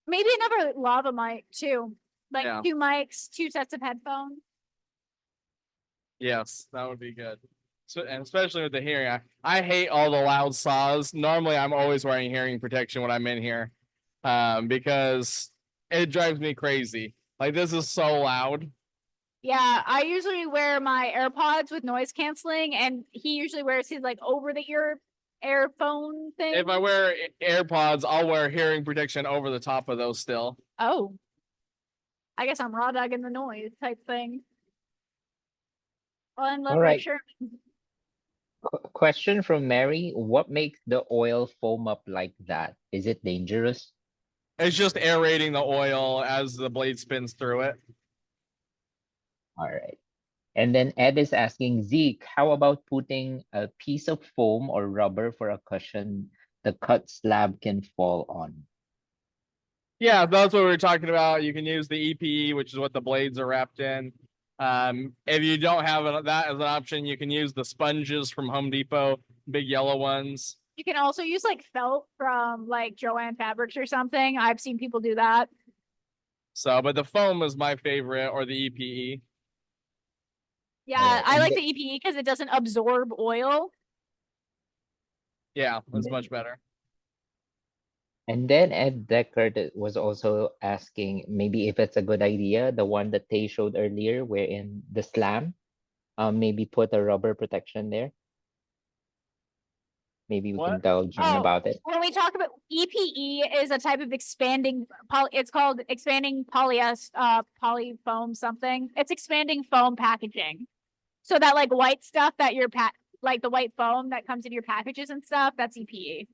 Maybe another lava mic too. Like Yeah. 2 mics, 2 sets of headphones. Yes, that would be good. So, and especially with the hearing, I hate all the loud saws. Normally, I'm always wearing hearing protection when I'm in here, because it drives me crazy. Like, this is so loud. Yeah, I usually wear my AirPods with noise canceling, and he usually wears his like over the ear earphone thing. If I wear AirPods, I'll wear hearing protection over the top of those still. Oh, I guess I'm raw dogging the noise type thing. Well, All right. Sure. Question from Mary. What makes the oil foam up like that? Is it dangerous? It's just aerating the oil as the blade spins through it. All right. And then Ed is asking, Zeke, how about putting a piece of foam or rubber for a cushion the cut slab can fall on? Yeah, that's what we were talking about. You can use the EPE, which is what the blades are wrapped in. If you don't have that as an option, you can use the sponges from Home Depot, big yellow ones. You can also use like felt from like Joann Fabrics or something. I've seen people do that. So, but the foam is my favorite, or the EPE. Yeah, Alright, I and like the EPE because it doesn't absorb oil. Yeah, that's much better. And then Ed Deckard was also asking maybe if it's a good idea, the one that Tay showed earlier, wherein the slam, maybe put a rubber protection there. Maybe we can What? tell John Oh, about it. When we talk about EPE is a type of expanding it's called expanding polyfoam something. It's expanding foam packaging. So that like white stuff that your like the white foam that comes in your packages and stuff, that's EPE.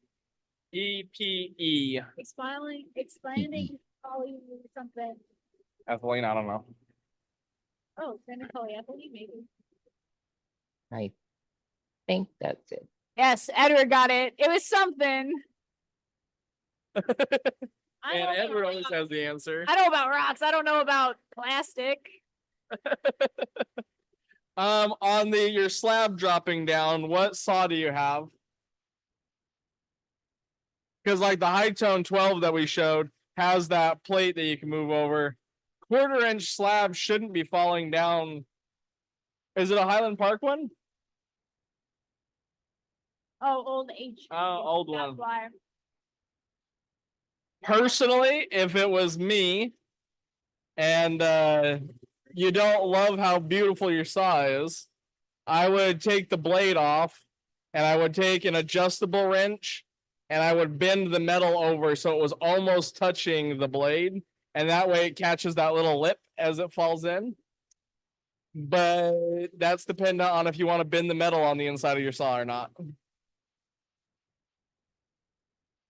EPE. Expanding poly something. Ethylene, I don't know. Oh, expanding polyethylene maybe. I think that's it. Yes, Edward got it. It was something. I And don't know Edward about always rocks. has the answer. I know about rocks. I don't know about plastic. On your slab dropping down, what saw do you have? Because like the high tone 12 that we showed has that plate that you can move over. 1/4-inch slab shouldn't be falling down. Is it a Highland Park one? Oh, old H. Oh, old That's one. why. Personally, if it was me and you don't love how beautiful your saw is, I would take the blade off and I would take an adjustable wrench and I would bend the metal over so it was almost touching the blade. And that way it catches that little lip as it falls in. But that's dependent on if you want to bend the metal on the inside of your saw or not.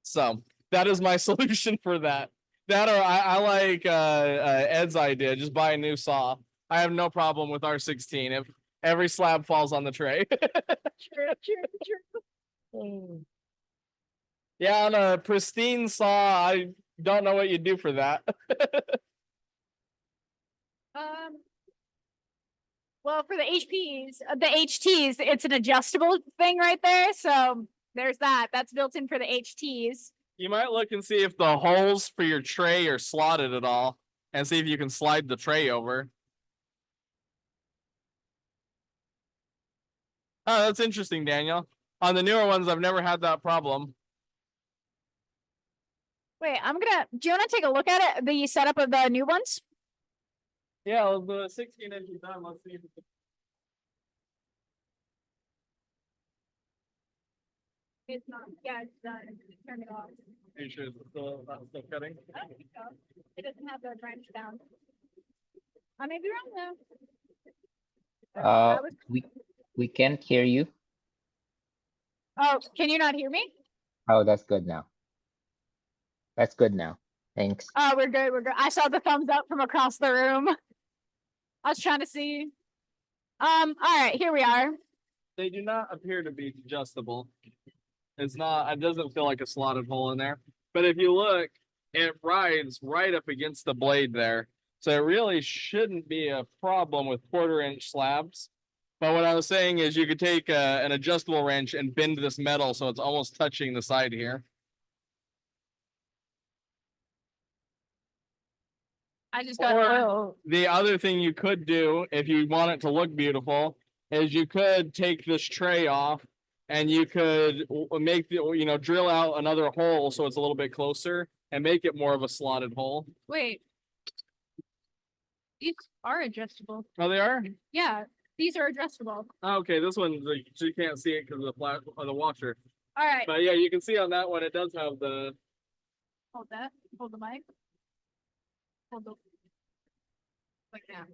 So that is my solution for that. That or I like Ed's idea, just buy a new saw. I have no problem with R16 if every slab falls on the tray. True. Yeah, on a pristine saw, I don't know what you'd do for that. Well, for the HTs, it's an adjustable thing right there. So there's that. That's built in for the HTs. You might look and see if the holes for your tray are slotted at all, and see if you can slide the tray over. Oh, that's interesting, Daniel. On the newer ones, I've never had that problem. Wait, do you want to take a look at it? The setup of the new ones? Yeah, well, the 16-inch is done. Let's see if it's... It's not. Yeah, it's done. Turn it off. Are you sure it's still cutting? I don't think so. It doesn't have the wrench down. I may be wrong though. We can't hear you. Oh, can you not hear me? Oh, that's good now. That's good now. Thanks. Oh, we're good. We're good. I saw the thumbs up from across the room. I was trying to see. All right, here we are. They do not appear to be adjustable. It's not, it doesn't feel like a slotted hole in there. But if you look, it rides right up against the blade there. So it really shouldn't be a problem with 1/4-inch slabs. But what I was saying is you could take an adjustable wrench and bend this metal so it's almost touching the side here. I just got Or the other thing you could do if you want it to look beautiful is you could take this tray off and you could make the, drill out another hole so it's a little bit closer and make it more of a slotted hole. Wait. These are adjustable. Oh, they are? Yeah, these are adjustable. Oh, okay, this one, so you can't see it because of the washer. All right. But yeah, you can see on that one, it does have the... Hold that. Hold the mic. Hold the... Like that.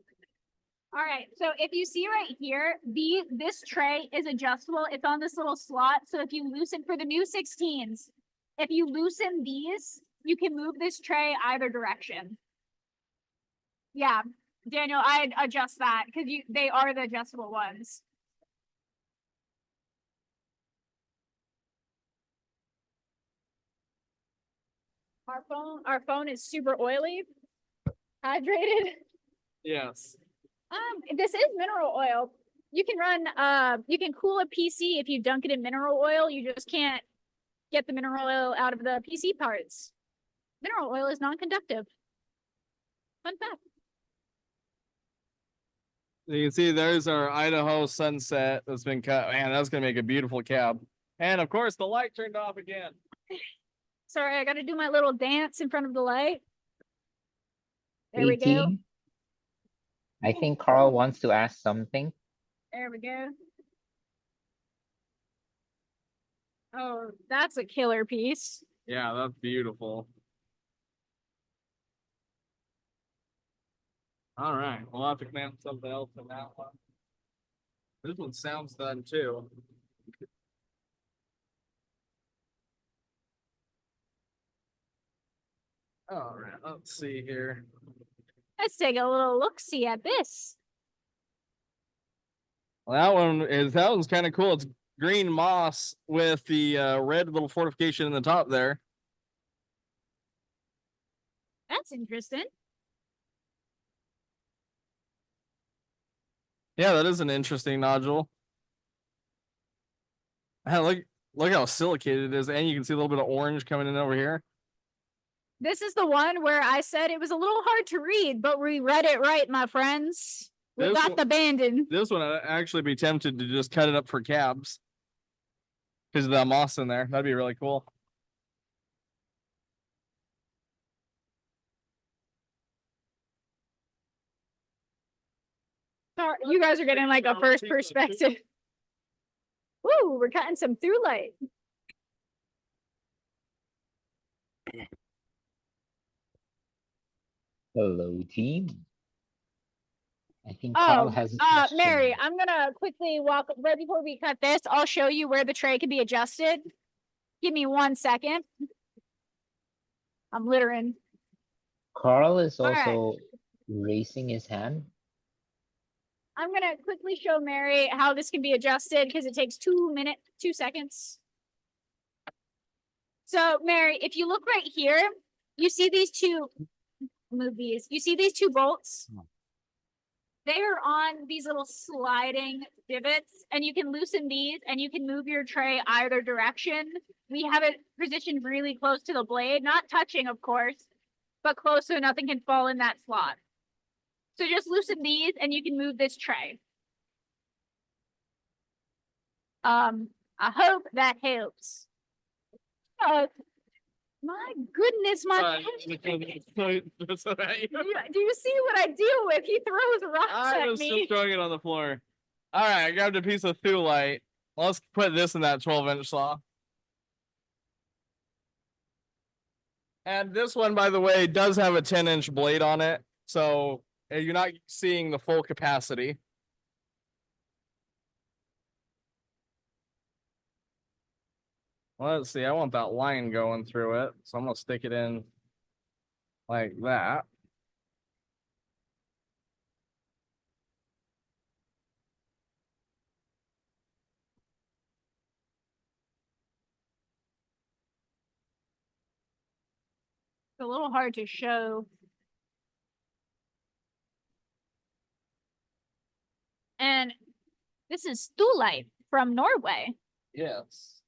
All right, so if you see right here, this tray is adjustable. It's on this little slot. So if you loosen for the new 16s, if you loosen these, you can move this tray either direction. Yeah, Daniel, I'd adjust that because they are the adjustable ones. Our phone is super oily, hydrated. Yes. This is mineral oil. You can run, you can cool a PC if you dunk it in mineral oil. You just can't get the mineral oil out of the PC parts. Mineral oil is non-conductive. Fun fact. You can see there's our Idaho sunset that's been cut. Man, that's going to make a beautiful cab. And of course, the light turned off again. Sorry, I got to do my little dance in front of the light. There we go. 18. I think Carl wants to ask something. There we go. Oh, that's a killer piece. Yeah, that's beautiful. All right, we'll have to clamp something else in that one. This one sounds done too. All right, let's see here. Let's take a little look-see at this. Well, that one's kind of cool. It's green moss with the red little fortification in the top there. That's interesting. Yeah, that is an interesting nodule. Look how silicated it is, and you can see a little bit of orange coming in over here. This is the one where I said it was a little hard to read, but we read it right, my friends. We This got one- the banding. This one, I'd actually be tempted to just cut it up for cabs because of the moss in there. That'd be really cool. Sorry, you guys are getting like a first perspective. Woo, we're cutting some through light. Hello, team. I think Carl has a question. Mary, I'm gonna quickly walk right before we cut this. I'll show you where the tray can be adjusted. Give me 1 second. I'm littering. Carl is All right. also raising his hand. I'm gonna quickly show Mary how this can be adjusted because it takes 2 seconds. So Mary, if you look right here, you see these two, move these. You see these two bolts? They are on these little sliding divots, and you can loosen these and you can move your tray either direction. We have it positioned really close to the blade, not touching, of course, but close so nothing can fall in that slot. So just loosen these and you can move this tray. I hope that helps. My goodness, my That's all right. do you see what I deal with? He throws rocks I at was still me. throwing it on the floor. All right, I grabbed a piece of thulite. Let's put this in that 12-inch saw. And this one, by the way, does have a 10-inch blade on it, so you're not seeing the full capacity. Let's see, I want that line going through it, so I'm gonna stick it in like that. It's a little hard to show. And this is Thulite from Norway. Yes,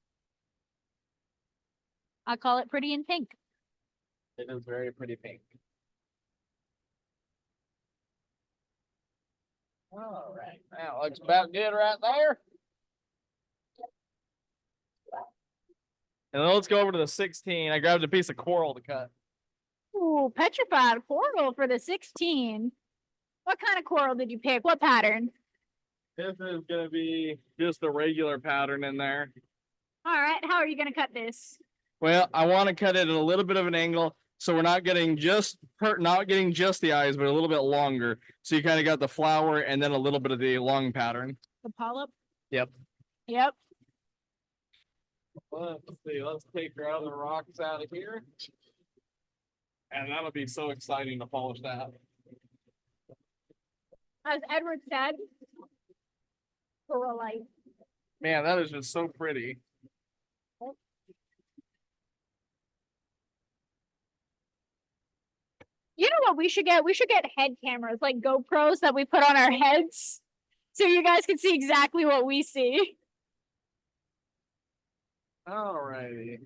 I call it pretty in pink. it is very pretty pink. All right, that looks about good right there. And then let's go over to the 16. I grabbed a piece of coral to cut. Ooh, petrified coral for the 16. What kind of coral did you pick? What pattern? This is gonna be just a regular pattern in there. All right, how are you gonna cut this? Well, I want to cut it at a little bit of an angle, so we're not getting just the eyes, but a little bit longer. So you kind of got the flower and then a little bit of the long pattern. The polyp? Yep. Yep. Let's see. Let's take our other rocks out of here, and that'll be so exciting to polish that. As Edward said, coralite. Man, that is just so pretty. You know what we should get? We should get head cameras, like GoPros that we put on our heads, so you guys can see exactly what we see. Alrighty.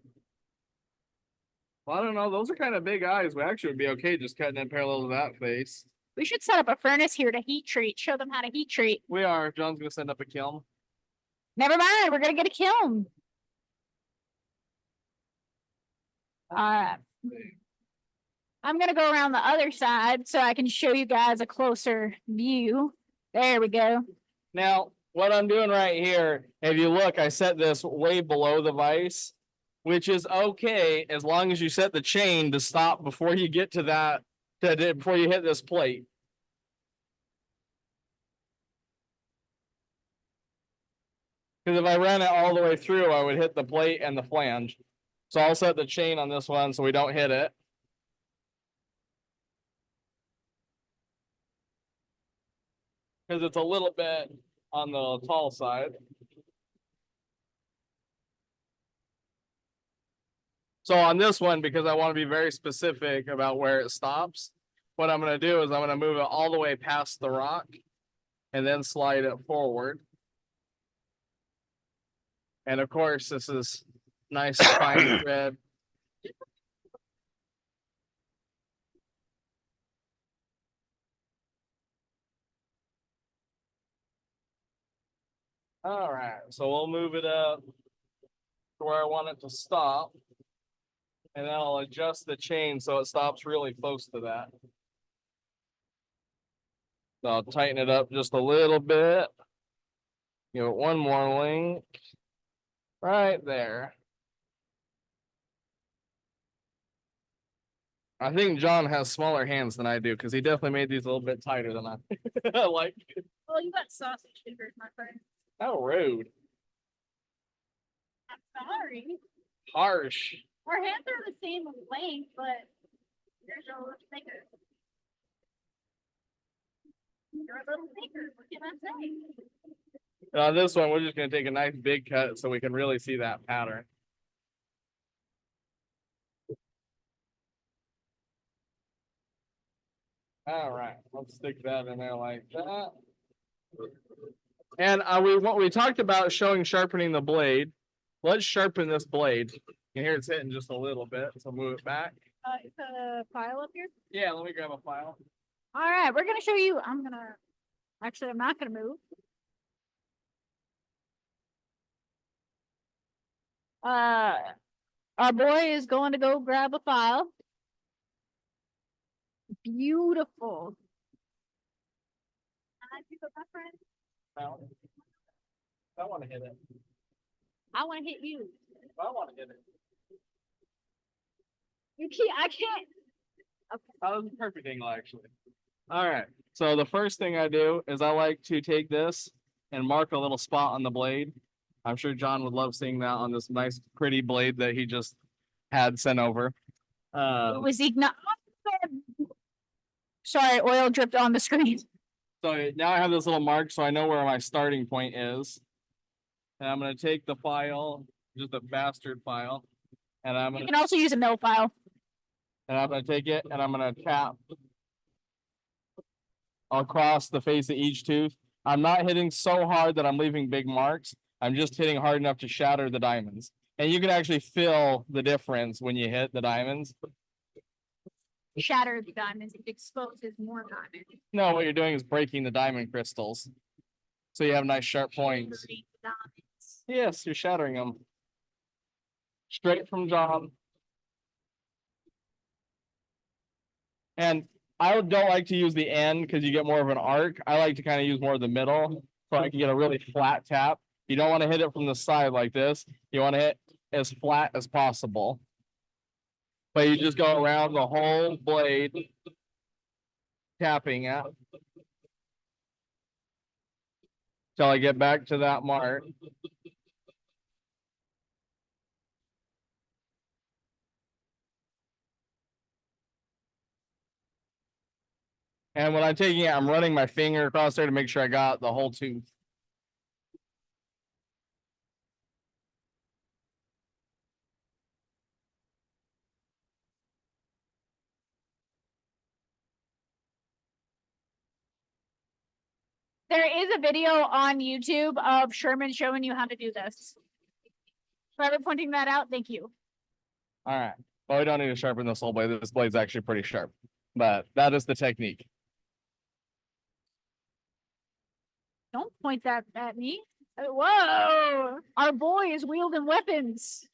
Well, I don't know. Those are kind of big eyes. We actually would be okay just cutting it parallel to that face. We should set up a furnace here to heat treat. Show them how to heat treat. We are. John's gonna send up a kiln. Never mind. We're gonna get a kiln. All right. I'm gonna go around the other side so I can show you guys a closer view. There we go. Now, what I'm doing right here, if you look, I set this way below the vise, which is okay as long as you set the chain to stop before you get to that, before you hit this plate. Because if I ran it all the way through, I would hit the plate and the flange. So I'll set the chain on this one so we don't hit it. Because it's a little bit on the tall side. So on this one, because I want to be very specific about where it stops, what I'm going to do is I'm going to move it all the way past the rock and then slide it forward. And of course, this is nice fine thread. All right, so we'll move it up to where I want it to stop. And then I'll adjust the chain so it stops really close to that. So I'll tighten it up just a little bit. Give it one more link. Right there. I think John has smaller hands than I do because he definitely made these a little bit tighter than I like. Well, you got sausage fingers, my friend. How rude. I'm sorry. Harsh. Our hands are the same length, but you're a little thicker. You're a little thicker. What can I say? And on this one, we're just going to take a nice big cut so we can really see that pattern. All right, let's stick that in there like that. And what we talked about showing sharpening the blade. Let's sharpen this blade. You can hear it's hitting just a little bit, so move it back. Is a file up here? Yeah, let me grab a file. All right, we're gonna show you. I'm not gonna move. Our boy is going to go grab a file. Beautiful. Can I pick up my friend? I want to hit it. I want to hit you. I want to hit it. You can't. I can't. That was a perfect angle, actually. All right. So the first thing I do is I like to take this and mark a little spot on the blade. I'm sure John would love seeing that on this nice, pretty blade that he just had sent over. It was Sorry, oil dripped on the screen. So now I have this little mark, so I know where my starting point is. And I'm going to take the file, just a bastard file, and I'm You going can also use a mill file. to take it and I'm going to tap across the face of each tooth. I'm not hitting so hard that I'm leaving big marks. I'm just hitting hard enough to shatter the diamonds. And you can actually feel the difference when you hit the diamonds. Shatter the diamonds. It exposes more diamonds. No, what you're doing is breaking the diamond crystals. So you have nice sharp points. Shattering the diamonds. Yes, you're shattering them. Straight from John. And I don't like to use the end because you get more of an arc. I like to kind of use more of the middle so I can get a really flat tap. You don't want to hit it from the side like this. You want to hit as flat as possible. But you just go around the whole blade, tapping it till I get back to that mark. And when I'm taking it, I'm running my finger across there to make sure I got the whole tooth. There is a video on YouTube of Sherman showing you how to do this. Whoever pointing that out, thank you. All right. Well, we don't need to sharpen this whole blade. This blade's actually pretty sharp, but that is the technique. Don't point that at me. Whoa! Our boy is wielding weapons.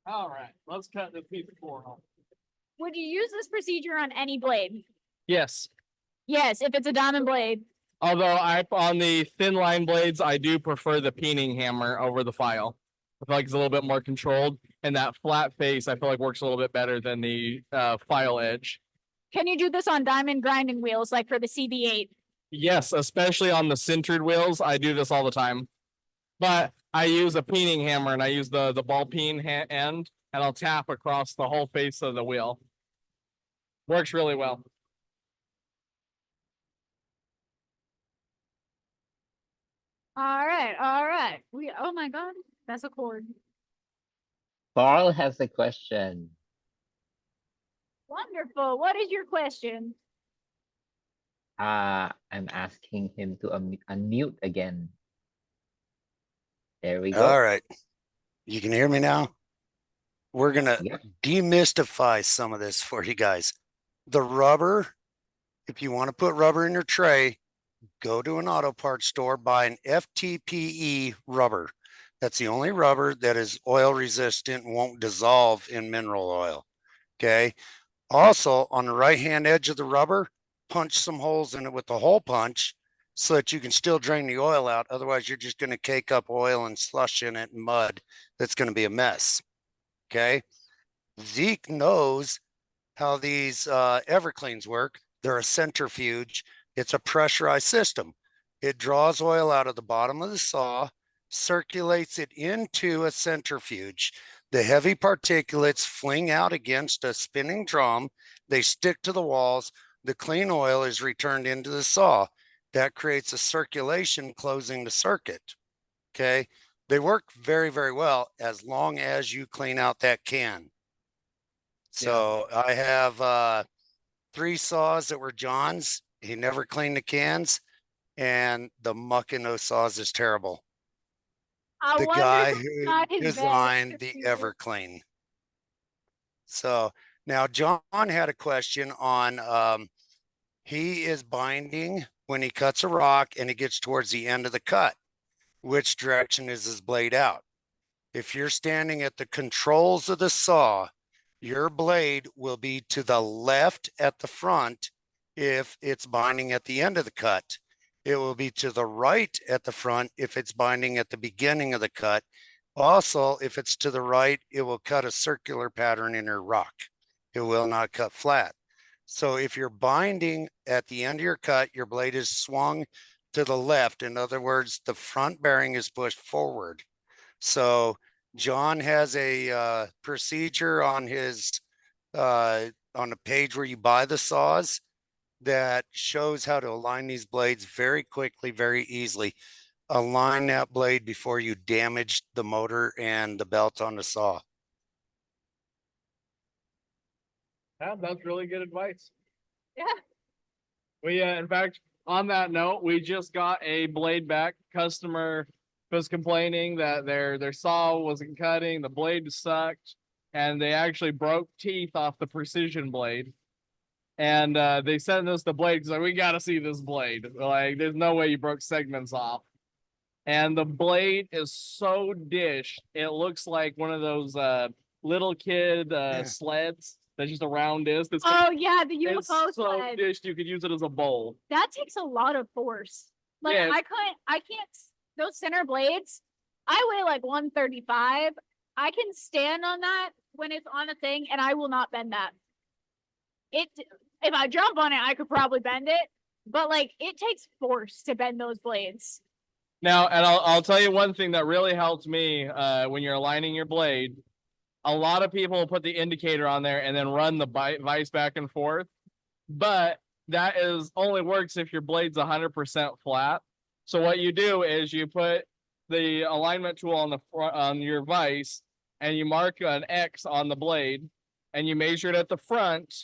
All right. Let's cut this piece of core off. Would you use this procedure on any blade? Yes. Yes, if it's a diamond blade. Although on the thin line blades, I do prefer the peening hammer over the file. I feel like it's a little bit more controlled, and that flat face I feel like works a little bit better than the file edge. Can you do this on diamond grinding wheels, like for the CB8? Yes, especially on the sintered wheels, I do this all the time. But I use a peening hammer, and I use the ball peen end, and I'll tap across the whole face of the wheel. Works really well. All right, all right. Oh my God, that's a cord. Carl has a question. Wonderful. What is your question? I'm asking him to unmute again. There we go. All right. You can hear me now? We're going to Yep. demystify some of this for you guys. The rubber, if you want to put rubber in your tray, go to an auto parts store, buy an FTPE rubber. That's the only rubber that is oil resistant and won't dissolve in mineral oil. Okay. Also, on the right hand edge of the rubber, punch some holes in it with the hole punch so that you can still drain the oil out. Otherwise, you're just going to cake up oil and slush in it and mud. That's going to be a mess. Okay. Zeke knows how these Evercleans work. They're a centrifuge. It's a pressurized system. It draws oil out of the bottom of the saw, circulates it into a centrifuge. The heavy particulates fling out against a spinning drum. They stick to the walls. The clean oil is returned into the saw. That creates a circulation closing the circuit. Okay. They work very, very well as long as you clean out that can. So I have 3 saws that were John's. He never cleaned the cans, and the muck in those saws is terrible. I The wonder guy if it's who not his bag designed the procedure. Everclean. So now John had a question on he is binding when he cuts a rock and it gets towards the end of the cut. Which direction is his blade out? If you're standing at the controls of the saw, your blade will be to the left at the front if it's binding at the end of the cut. It will be to the right at the front if it's binding at the beginning of the cut. Also, if it's to the right, it will cut a circular pattern in your rock. It will not cut flat. So if you're binding at the end of your cut, your blade is swung to the left. In other words, the front bearing is pushed forward. So John has a procedure on his on the page where you buy the saws that shows how to align these blades very quickly, very easily. Align that blade before you damage the motor and the belt on the saw. Yeah, that's really good advice. Yeah. We, in fact, on that note, we just got a blade back. Customer was complaining that their saw wasn't cutting, the blade sucked, and they actually broke teeth off the precision blade. And they sent us the blade because like, we got to see this blade. Like, there's no way you broke segments off. And the blade is so dished, it looks like one of those little kid sleds that's just a round disc. It's, Oh yeah, the it's UFO so sled. dished you could use it as a bowl. That takes a lot of force. Like Yeah. I can't those center blades. I weigh like 135. I can stand on that when it's on a thing and I will not bend that. If I jump on it, I could probably bend it, but like it takes force to bend those blades. Now, and I'll tell you one thing that really helped me when you're aligning your blade. A lot of people will put the indicator on there and then run the vise back and forth, but that is only works if your blade's 100% flat. So what you do is you put the alignment tool on the front on your vise and you mark an X on the blade and you measure it at the front.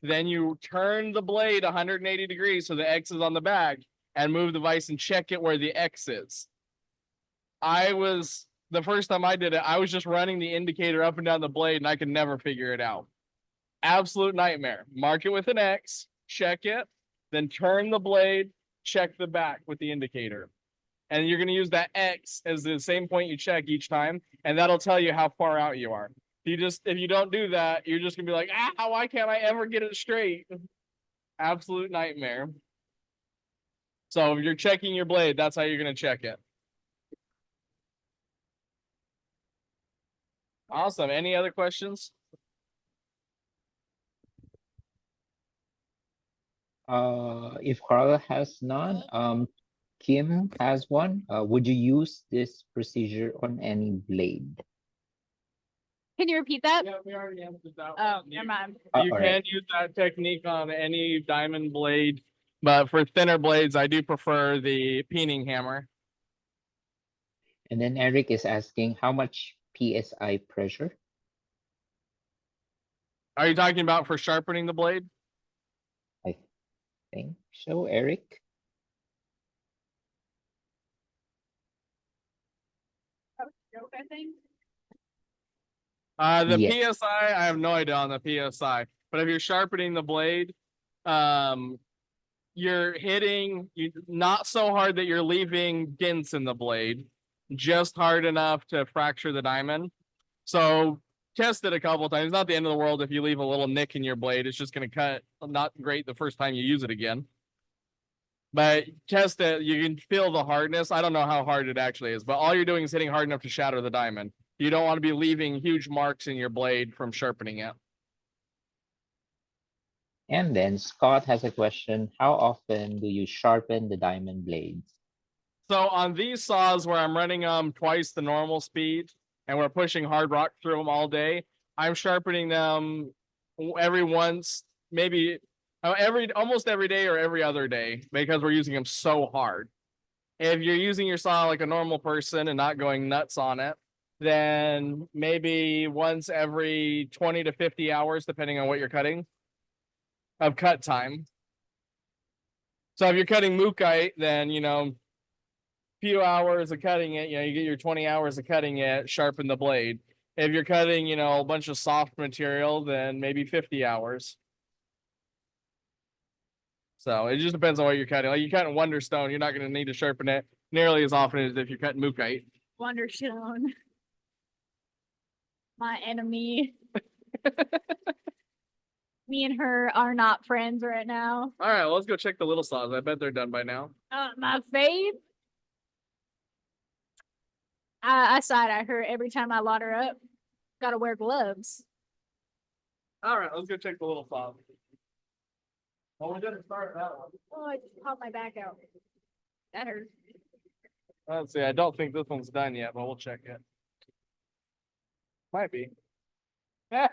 Then you turn the blade 180 degrees so the X is on the back and move the vise and check it where the X is. The first time I did it, I was just running the indicator up and down the blade and I could never figure it out. Absolute nightmare. Mark it with an X, check it, then turn the blade, check the back with the indicator. And you're going to use that X as the same point you check each time, and that'll tell you how far out you are. If you don't do that, you're just going to be like, why can't I ever get it straight? Absolute nightmare. So if you're checking your blade, that's how you're going to check it. Awesome. Any other questions? If Carla has none, Kim has one. Would you use this procedure on any blade? Can you repeat that? Yeah, we already answered that. Oh, never mind. You all can right. use that technique on any diamond blade, but for thinner blades, I do prefer the peening hammer. And then Eric is asking, how much PSI pressure. Are you talking about for sharpening the blade? I think so, Eric. I think. The Yes. PSI, I have no idea on the PSI, but if you're sharpening the blade, you're hitting not so hard that you're leaving dents in the blade, just hard enough to fracture the diamond. So test it a couple of times. It's not the end of the world if you leave a little nick in your blade. It's just going to cut not great the first time you use it again. But test it. You can feel the hardness. I don't know how hard it actually is, but all you're doing is hitting hard enough to shatter the diamond. You don't want to be leaving huge marks in your blade from sharpening it. And then Scott has a question. How often do you sharpen the diamond blades? So on these saws where I'm running them twice the normal speed and we're pushing hard rock through them all day, I'm sharpening them every once, maybe almost every day or every other day because we're using them so hard. If you're using your saw like a normal person and not going nuts on it, then maybe once every 20 to 50 hours, depending on what you're cutting, of cut time. So if you're cutting mookaite, then, few hours of cutting it, you get your 20 hours of cutting it, sharpen the blade. If you're cutting, a bunch of soft material, then maybe 50 hours. So it just depends on what you're cutting. Like you cutting Wonderstone, you're not going to need to sharpen it nearly as often as if you're cutting mookaite. Wonderstone. My enemy. Me and her are not friends right now. All right, well, let's go check the little saws. I bet they're done by now. My fave. I side eye her every time I lot her up. Gotta wear gloves. All right, let's go check the little saws. Well, we didn't start that one. Oh, I just popped my back out. That hurt. Let's see. I don't think this one's done yet, but we'll check it. Might be. Yeah,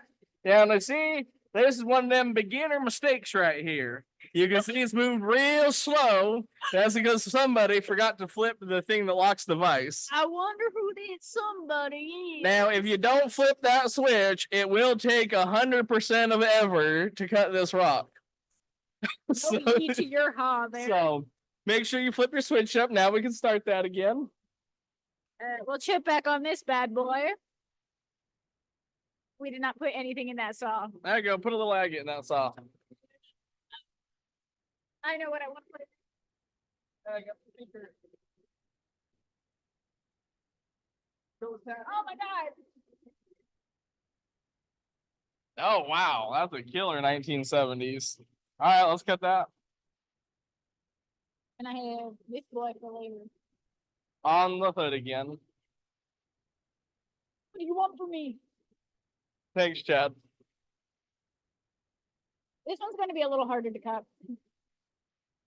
and I see this is one of them beginner mistakes right here. You can see it's moved real slow. That's because somebody forgot to flip the thing that locks the vise. I wonder who that somebody is. Now, if you don't flip that switch, it will take 100% of ever to cut this rock. So, to your ha there. So make sure you flip your switch up. Now we can start that again. We'll chip back on this bad boy. We did not put anything in that saw. There you go. Put a little agate in that saw. I know what I want to put. Oh my god. Oh, wow. That's a killer 1970s. All right, let's cut that. And I have this boy for later. On the hood again. What do you want from me? Thanks, Chad. This one's going to be a little harder to cut.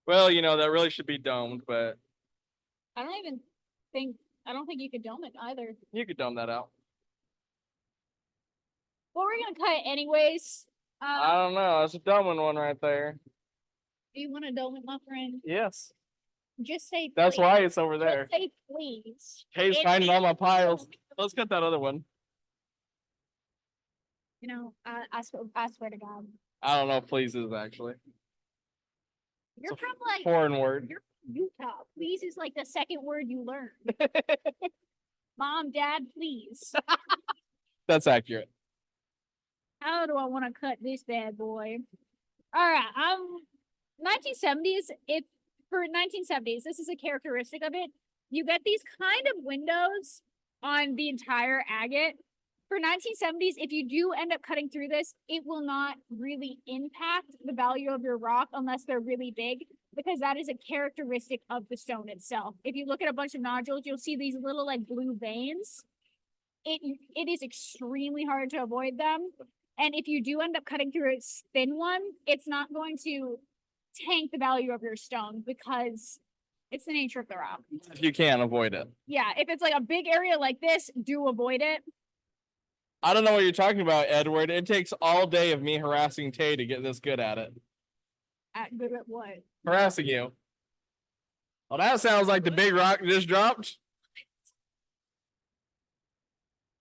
Well, that really should be domed, but I don't think you could dome it either. you could dome that out. Well, we're going to cut it anyways. I don't know. That's a doming one right there. Do you want to dome it, my friend? Yes. Just say That's please. why it's over there. Just say please. Kay's It- finding all my piles. Let's cut that other one. I swear to God. I don't know if please is actually. You're It's a from like Foreign word. You're from Utah. Please is like the second word you learn. Mom, Dad, please. That's accurate. How do I want to cut this bad boy? All right, 1970s. For 1970s, this is a characteristic of it. You get these kind of windows on the entire agate. For 1970s, if you do end up cutting through this, it will not really impact the value of your rock unless they're really big, because that is a characteristic of the stone itself. If you look at a bunch of nodules, you'll see these little like blue veins. It is extremely hard to avoid them. And if you do end up cutting through a thin one, it's not going to tank the value of your stone because it's the nature of the rock. If you can avoid it. Yeah, if it's like a big area like this, do avoid it. I don't know what you're talking about, Edward. It takes all day of me harassing Tay to get this good at it. Good at what? Harassing you. Well, that sounds like the big rock just dropped.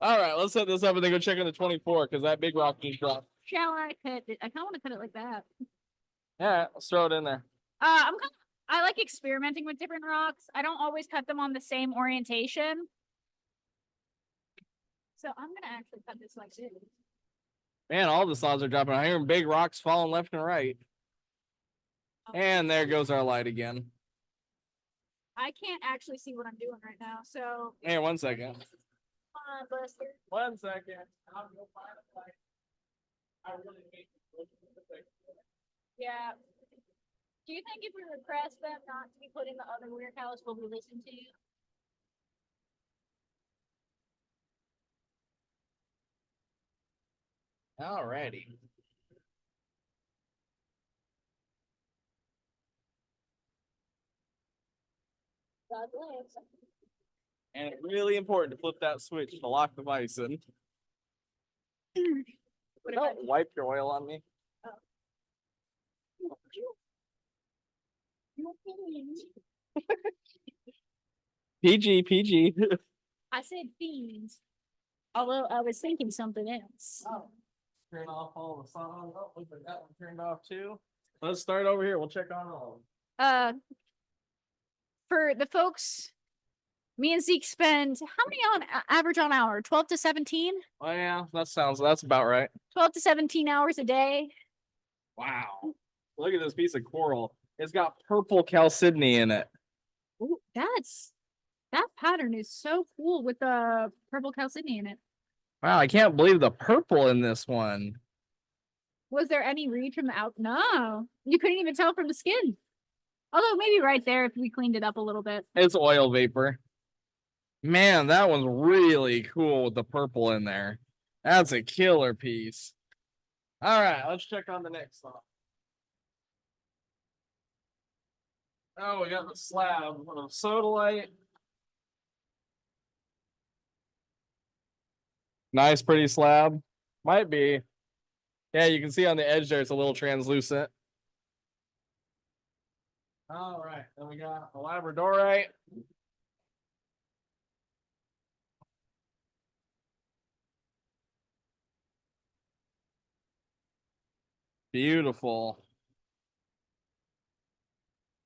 All right, let's set this up and then go check on the 24 because that big rock just dropped. Shall I cut it? I kind of want to cut it like that. All right, let's throw it in there. I like experimenting with different rocks. I don't always cut them on the same orientation. So I'm gonna actually cut this like this. Man, all the saws are dropping. I hear big rocks falling left and right. And there goes our light again. I can't actually see what I'm doing right now, so Hey, 1 second. come on, Buster. 1 second. I'll go find a light. I really hate Yeah. Do you think if we request them not to be put in the other warehouse, will we listen to you? All righty. God bless. And it's really important to flip that switch to lock the vise in. What if I Don't wipe your oil on me. PG, PG. I said fiends. Although I was thinking something else. Oh, turn off all the songs. Oh, looks like that one turned off too. Let's start over here. We'll check on all of them. For the folks, me and Zeke spend how many on average on hour? 12 to 17? Oh yeah, that's about right. 12 to 17 hours a day. Wow. Look at this piece of coral. It's got purple chalcedony in it. Ooh, that pattern is so cool with the purple chalcedony in it. Wow, I can't believe the purple in this one. Was there any read from the out? No, you couldn't even tell from the skin. Although maybe right there if we cleaned it up a little bit. It's oil vapor. Man, that one's really cool with the purple in there. That's a killer piece. All right, let's check on the next one. Oh, we got the slab of sodalite. Nice, pretty slab. Might be. Yeah, you can see on the edge there, it's a little translucent. All right, then we got a Labradorite. Beautiful.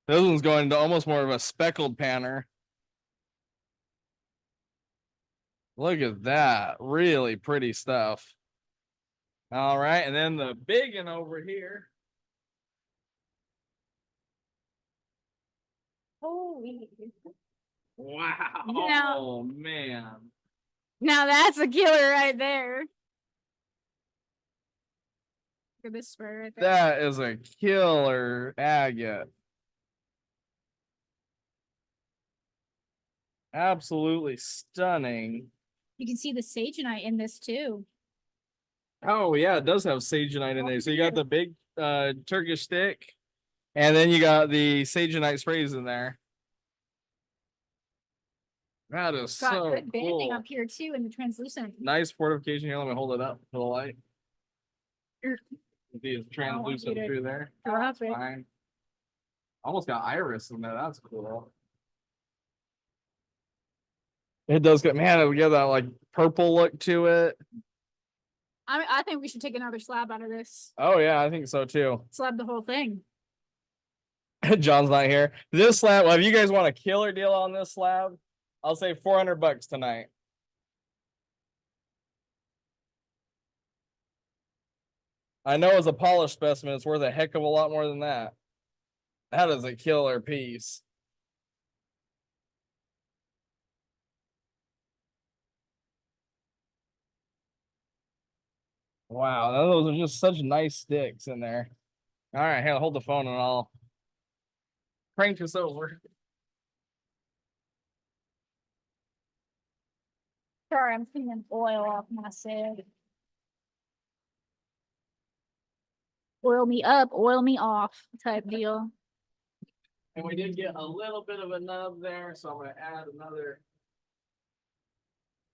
This one's going to almost more of a speckled panner. Look at that. Really pretty stuff. All right, and then the big one over here. Holy. Wow. Now- Oh, man. Now that's a killer right there. Look at this spur right there. That is a killer agate. Absolutely stunning. You can see the sagenite in this too. Oh yeah, it does have sagenite in there. So you got the big Turkish stick, and then you got the sagenite sprays in there. That is Got so good banding cool. up here too in the translucent. Nice fortification here. Let me hold it up to the light. Er, See it's translucent to through there. drop it. Fine. Almost got iris in there. That's cool. It does get, man, we get that like purple look to it. I think we should take another slab out of this. Oh yeah, I think so too. Slab the whole thing. John's not here. This slab, well, if you guys want a killer deal on this slab, I'll say $400 tonight. I know as a polished specimen, it's worth a heck of a lot more than that. That is a killer piece. Wow, those are just such nice sticks in there. All right, here, hold the phone and I'll crank this over. Sorry, I'm cleaning oil off my set. Oil me up, oil me off type deal. And we did get a little bit of a nub there, so I'm gonna add another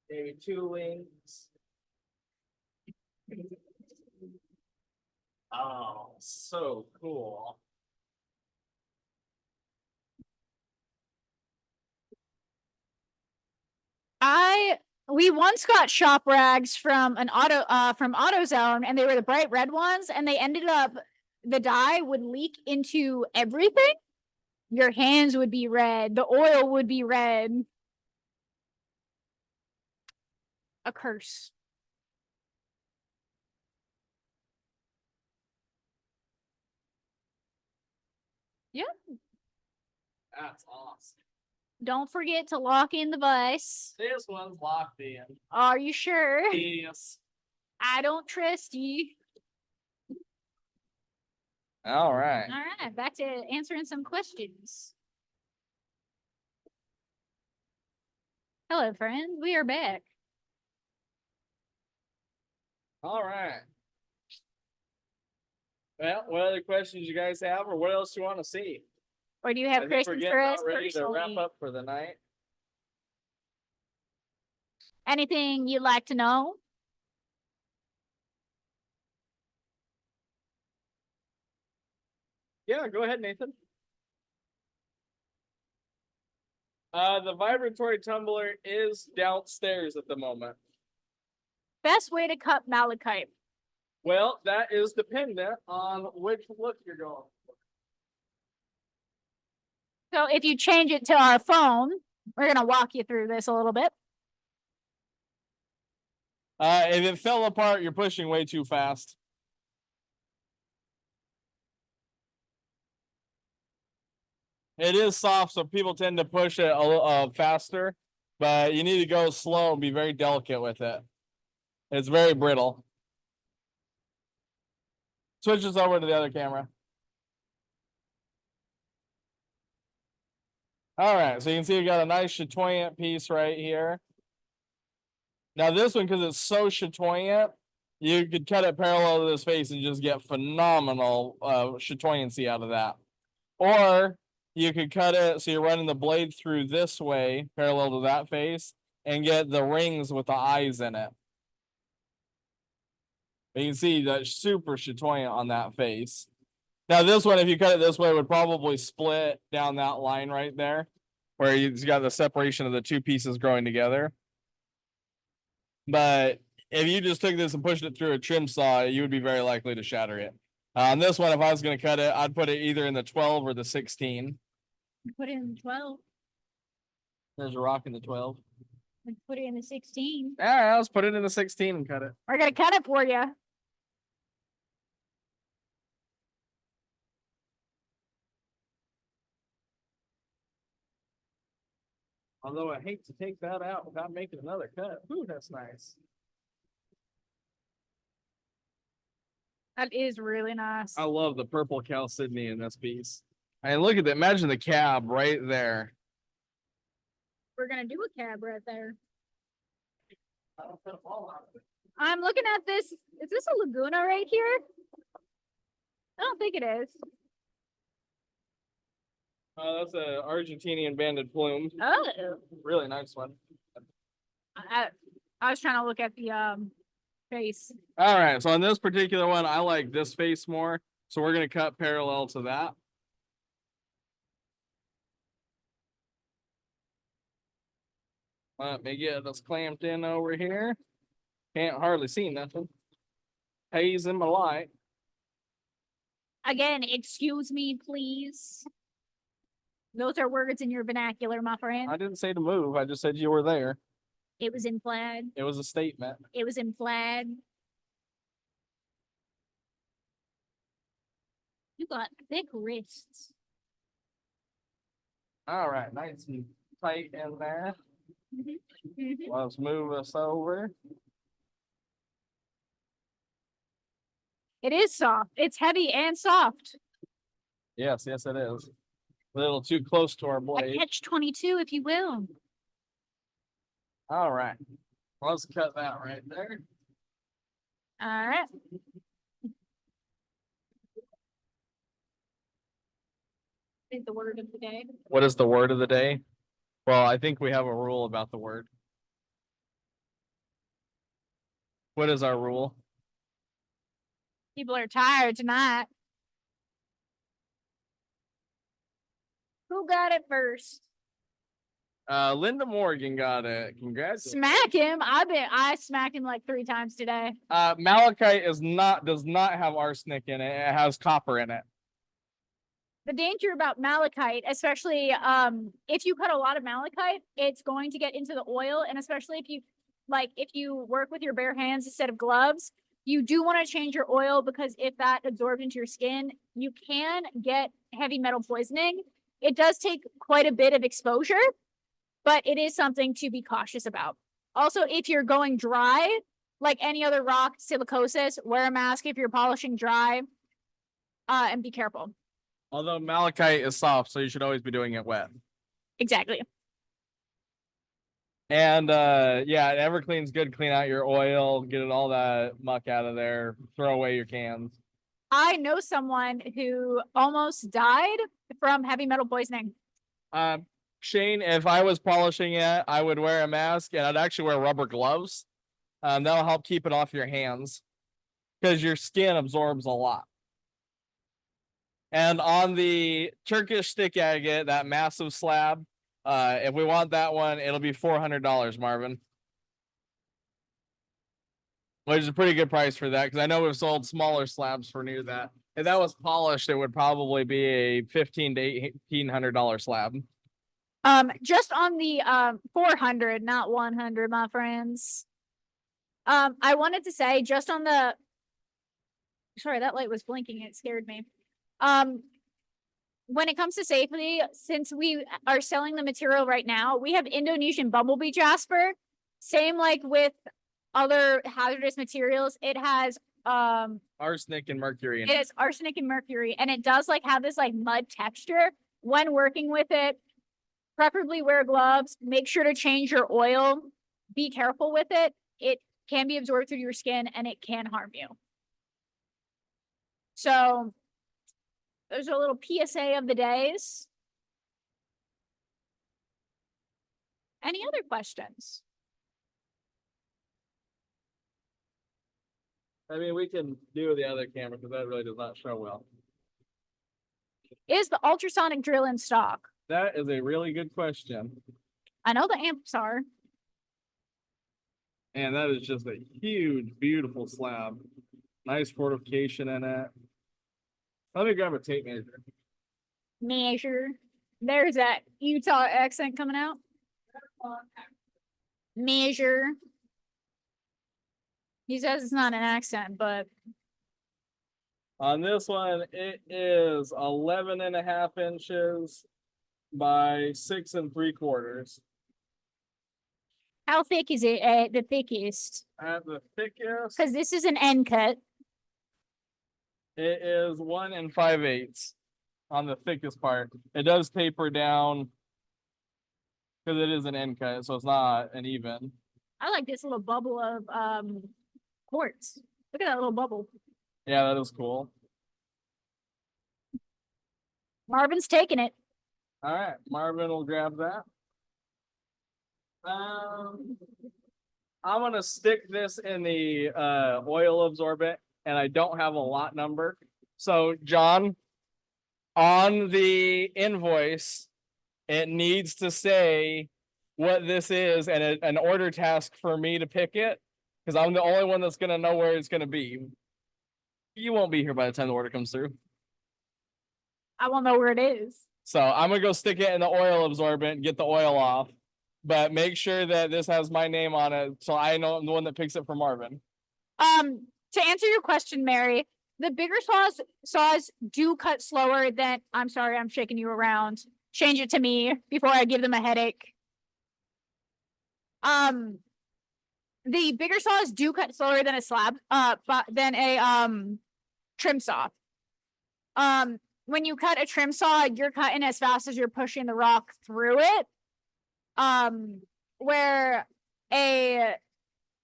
maybe 2 wings. Oh, so cool. We once got shop rags from AutoZone, and they were the bright red ones, and they ended up the dye would leak into everything. Your hands would be red, the oil would be red. A curse. Yeah. That's awesome. Don't forget to lock in the vise. This one's locked in. Are you sure? Yes. I don't trust you. All right. All right, back to answering some questions. Hello, friends. We are back. All right. Well, what other questions you guys have, or what else you want to see? Or do you I have think we're questions getting for about us ready to wrap personally? up for the night. Anything you'd like to know? Yeah, go ahead, Nathan. The vibratory tumbler is downstairs at the moment. Best way to cut malachite. Well, that is dependent on which look you're going for. So if you change it to our phone, we're gonna walk you through this a little bit. If it fell apart, you're pushing way too fast. It is soft, so people tend to push it a little faster, but you need to go slow and be very delicate with it. It's very brittle. Switch this over to the other camera. All right, so you can see we got a nice chatoyant piece right here. Now this one, because it's so chatoyant, you could cut it parallel to this face and just get phenomenal chatoyancy out of that. Or you could cut it so you're running the blade through this way, parallel to that face, and get the rings with the eyes in it. You can see that super chatoyant on that face. Now this one, if you cut it this way, would probably split down that line right there, where you've got the separation of the two pieces growing together. But if you just took this and pushed it through a trim saw, you would be very likely to shatter it. On this one, if I was going to cut it, I'd put it either in the 12 or the 16. Put it in the 12. There's a rock in the 12. And put it in the 16. All right, let's put it in the 16 and cut it. We're gonna cut it for you. Although I hate to take that out without making another cut. Ooh, that's nice. That is really nice. I love the purple chalcedony in this piece. And look at that. Imagine the cab right there. We're gonna do a cab right there. I'm looking at this. Is this a Laguna right here? I don't think it is. That's a Argentinian banded plume. Oh. Really nice one. I was trying to look at the face. All right, so on this particular one, I like this face more. So we're gonna cut parallel to that. Let me get this clamped in over here. Can't hardly see nothing. Haze in my light. Again, excuse me, please. Those are words in your vernacular, my friend. I didn't say to move. I just said you were there. It was implied. It was a statement. It was implied. You got thick wrists. All right, nice and tight in there. Mhm. Let's move this over. It is soft. It's heavy and soft. Yes, yes, it is. A little too close to our A blade. catch-22, if you will. All right, let's cut that right there. All right. Is the word of the day. What is the word of the day? Well, I think we have a rule about the word. What is our rule? People are tired tonight. Who got it first? Linda Morgan got it. Congrats. Smack him. I smacked him like 3 times today. Malachite does not have arsenic in it. It has copper in it. The danger about malachite, especially if you cut a lot of malachite, it's going to get into the oil, and especially if you work with your bare hands instead of gloves, you do want to change your oil, because if that absorbs into your skin, you can get heavy metal poisoning. It does take quite a bit of exposure, but it is something to be cautious about. Also, if you're going dry, like any other rock, silicosis, wear a mask if you're polishing dry, and be careful. Although malachite is soft, so you should always be doing it wet. Exactly. And yeah, EverClean's good. Clean out your oil, get it all that muck out of there, throw away your cans. I know someone who almost died from heavy metal poisoning. Shane, if I was polishing it, I would wear a mask, and I'd actually wear rubber gloves. That'll help keep it off your hands, because your skin absorbs a lot. And on the Turkish stick agate, that massive slab, if we want that one, it'll be $400, Marvin. Which is a pretty good price for that, because I know we've sold smaller slabs for near that. If that was polished, it would probably be a $1,500 to $1,800 slab. Just on the 400, not 100, my friends. I wanted to say just on the, sorry, that light was blinking, it scared me. When it comes to safety, since we are selling the material right now, we have Indonesian bumblebee jasper. Same like with other hazardous materials, it has arsenic and mercury in it is arsenic and mercury, and it does like have this like mud texture. When working with it, preferably wear gloves, make sure to change your oil, be careful with it. It can be absorbed through your skin and it can harm you. So there's a little PSA of the days. Any other questions? I mean, we can do the other camera because that really does not show well. Is the ultrasonic drill in stock? That is a really good question. I know the amps are. And that is just a huge, beautiful slab. Nice fortification in it. Let me grab a tape measure. Measure. There's that Utah accent coming out. Measure. He says it's not an accent, but On this one, it is 11.5 inches by 6 3/4. how thick is it at the thickest? At the thickest, Because this is an end cut. it is 1 5/8 on the thickest part. It does taper down because it is an end cut, so it's not an even. I like this little bubble of quartz. Look at that little bubble. Yeah, that is cool. Marvin's taking it. All right, Marvin will grab that. I'm gonna stick this in the oil absorbent, and I don't have a lot number. So, John, on the invoice, it needs to say what this is and an order task for me to pick it, because I'm the only one that's gonna know where it's gonna be. You won't be here by the time the order comes through. I won't know where it is. So I'm gonna go stick it in the oil absorbent, get the oil off, but make sure that this has my name on it, so I know I'm the one that picks it for Marvin. To answer your question, Mary, the bigger saws do cut slower than. I'm sorry, I'm shaking you around. Change it to me before I give them a headache. The bigger saws do cut slower than a slab, but than a trim saw. When you cut a trim saw, you're cutting as fast as you're pushing the rock through it. Where a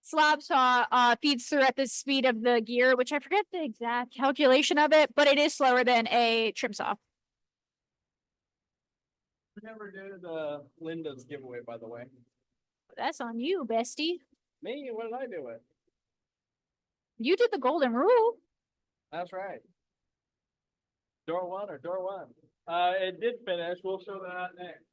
slab saw feeds through at the speed of the gear, which I forget the exact calculation of it, but it is slower than a trim saw. I never did Linda's giveaway, by the way. That's on you, bestie. Me? What did I do it? You did the golden rule. That's right. Door one or door one? It did finish. We'll show that next.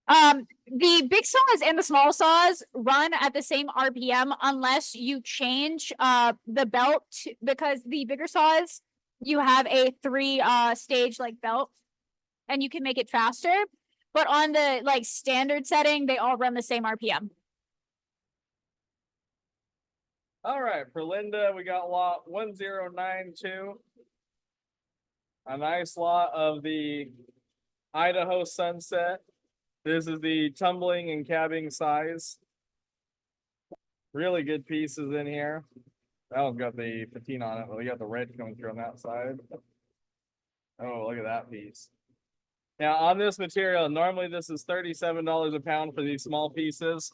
The big saws and the small saws run at the same RPM unless you change the belt because the bigger saws you have a 3 stage like belt and you can make it faster. But on the like standard setting, they all run the same RPM. All right, for Linda, we got lot 1092. A nice lot of the Idaho Sunset. This is the tumbling and cabbing size. Really good pieces in here. That one's got the patina on it, but we got the red coming through on that side. Oh, look at that piece. Now on this material, normally this is $37 a pound for these small pieces.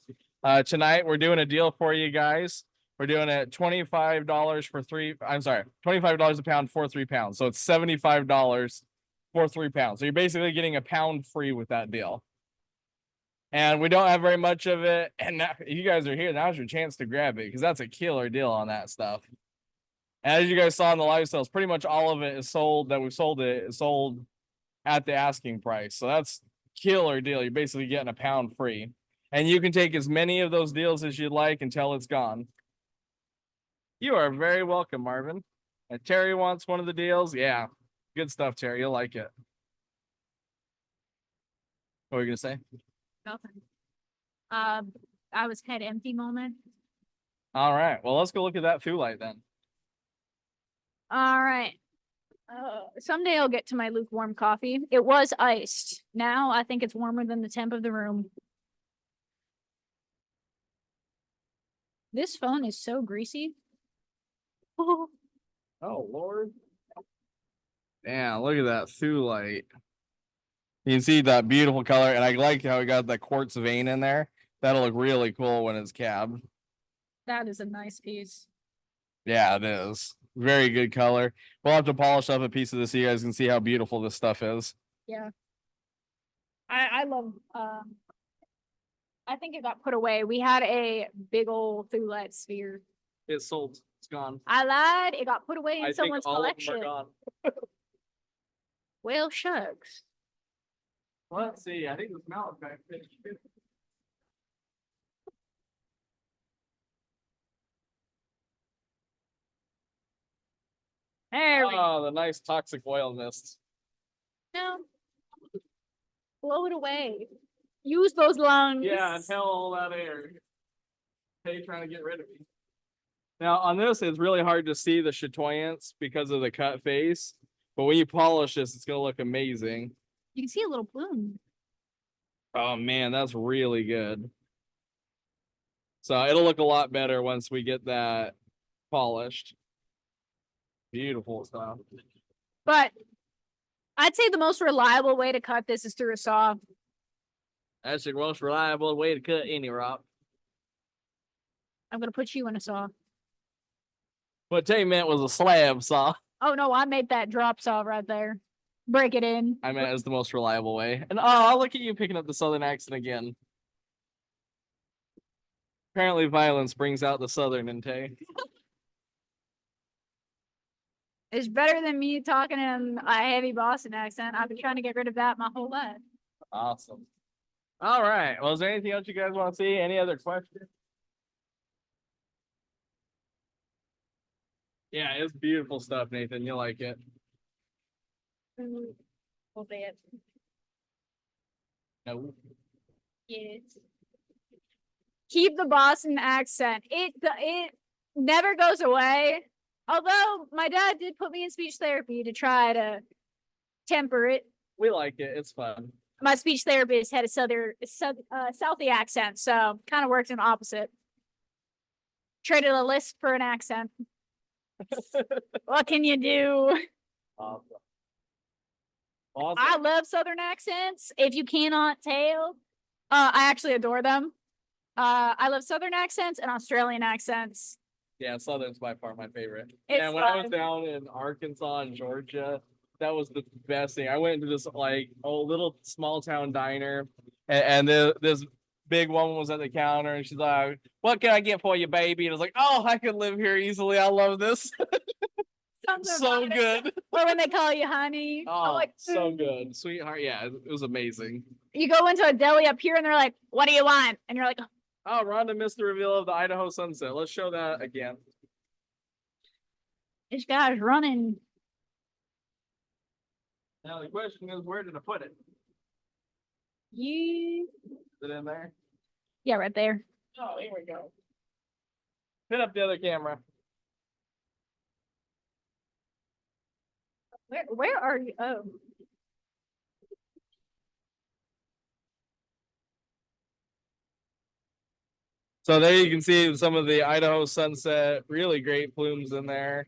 Tonight we're doing a deal for you guys. We're doing it $25 for $25 a pound for 3 pounds. So it's $75 for 3 pounds. So you're basically getting a pound free with that deal. And we don't have very much of it. And now, you guys are here. Now's your chance to grab it because that's a killer deal on that stuff. And as you guys saw in the live sales, pretty much all of it is sold that we sold it is sold at the asking price. So that's killer deal. You're basically getting a pound free. And you can take as many of those deals as you'd like until it's gone. You are very welcome, Marvin. And Terry wants one of the deals. Yeah, good stuff, Terry. You'll like it. What were you gonna say? Nothing. I was head empty moment. All right. Well, let's go look at that light then. All right. Someday I'll get to my lukewarm coffee. It was iced. Now I think it's warmer than the temp of the room. This phone is so greasy. Oh, Lord. Yeah, look at that light. You can see that beautiful color, and I like how we got that quartz vein in there. That'll look really cool when it's cabbed. That is a nice piece. Yeah, it is. Very good color. We'll have to polish up a piece of this so you guys can see how beautiful this stuff is. Yeah. I love I think it got put away. We had a big old Thulite sphere. It's sold. It's gone. I lied. It got put away in I someone's think all collection. of them are gone. Well, shucks. Let's see. I think it's malachite. There we go. Oh, the nice toxic oil mist. No. Blow it away. Use those lungs. Yeah, inhale all that air. Hey, trying to get rid of me. Now on this, it's really hard to see the chatoyance because of the cut face. But when you polish this, it's gonna look amazing. You can see a little plume. Oh man, that's really good. So it'll look a lot better once we get that polished. Beautiful stuff. But I'd say the most reliable way to cut this is through a saw. That's the most reliable way to cut any rock. I'm gonna put you in a saw. What Tay meant was a slab saw. Oh no, I made that drop saw right there. Break it in. I meant it's the most reliable way. And oh, look at you picking up the southern accent again. Apparently violence brings out the southern in Tay. It's better than me talking in a heavy Boston accent. I've been trying to get rid of that my whole life. Awesome. All right. Well, is there anything else you guys want to see? Any other questions? Yeah, it's beautiful stuff, Nathan. You'll like it. We'll see it. No. Yes. Keep the Boston accent. It never goes away. Although my dad did put me in speech therapy to try to temper it. We like it. It's fun. My speech therapist had a Southie accent, so kind of worked in opposite. Traded a lisp for an accent. What can you do? Awesome. Awesome. I love Southern accents. If you cannot tell, I actually adore them. I love Southern accents and Australian accents. Yeah, Southern's by far my favorite. It's And when I was fun. down in Arkansas and Georgia, that was the best thing. I went into this like little small town diner, and this big woman was at the counter, and she's like, "What can I get for you, baby?" And I was like, "Oh, I could live here easily. I love this." So good. Or when they call you honey. I'm Oh, like, so good, sweetheart. Yeah, it was amazing. you go into a deli up here and they're like, what do you want? And you're like, Oh, Rhonda missed the reveal of the Idaho sunset. Let's show that again. this guy's running. Now the question is, where did I put it? You. Is it in there? Yeah, right there. Oh, here we go. Hit up the other camera. Where are you? Oh. So there you can see some of the Idaho sunset, really great plumes in there.